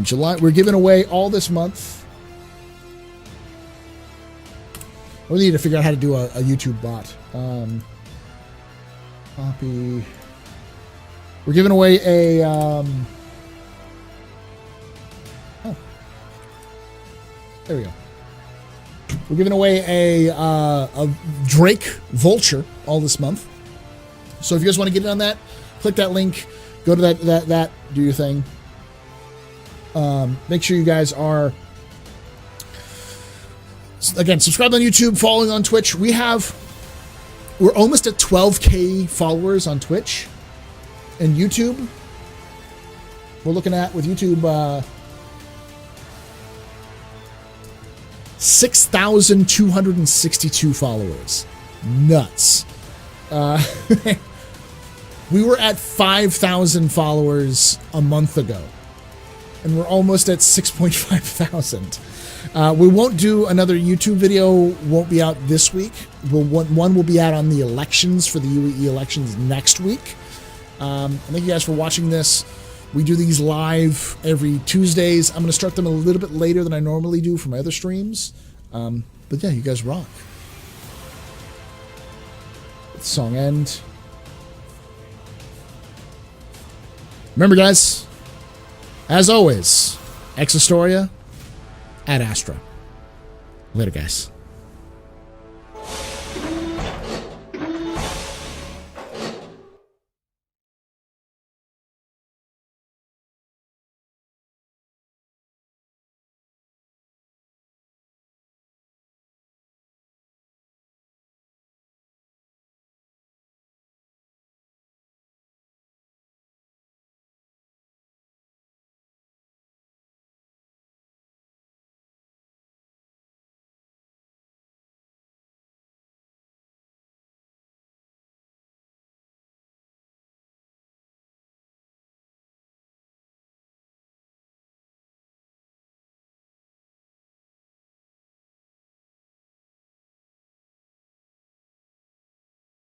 July, we're giving away all this month. We need to figure out how to do a YouTube bot. Copy. We're giving away a There we go. We're giving away a Drake Vulture all this month. So if you guys want to get in on that, click that link. Go to that. Do your thing. Make sure you guys are, again, subscribe on YouTube, following on Twitch. We're almost at 12K followers on Twitch and YouTube. We're looking at, with YouTube, 6,262 followers. Nuts. We were at 5,000 followers a month ago, and we're almost at 6.5 thousand. We won't do another YouTube video, won't be out this week. One will be out on the elections for the UAE elections next week. Thank you guys for watching this. We do these live every Tuesdays. I'm going to start them a little bit later than I normally do for my other streams. But yeah, you guys rock. Let the song end. Remember, guys, as always, Ex Astoria ad Astra. Later, guys.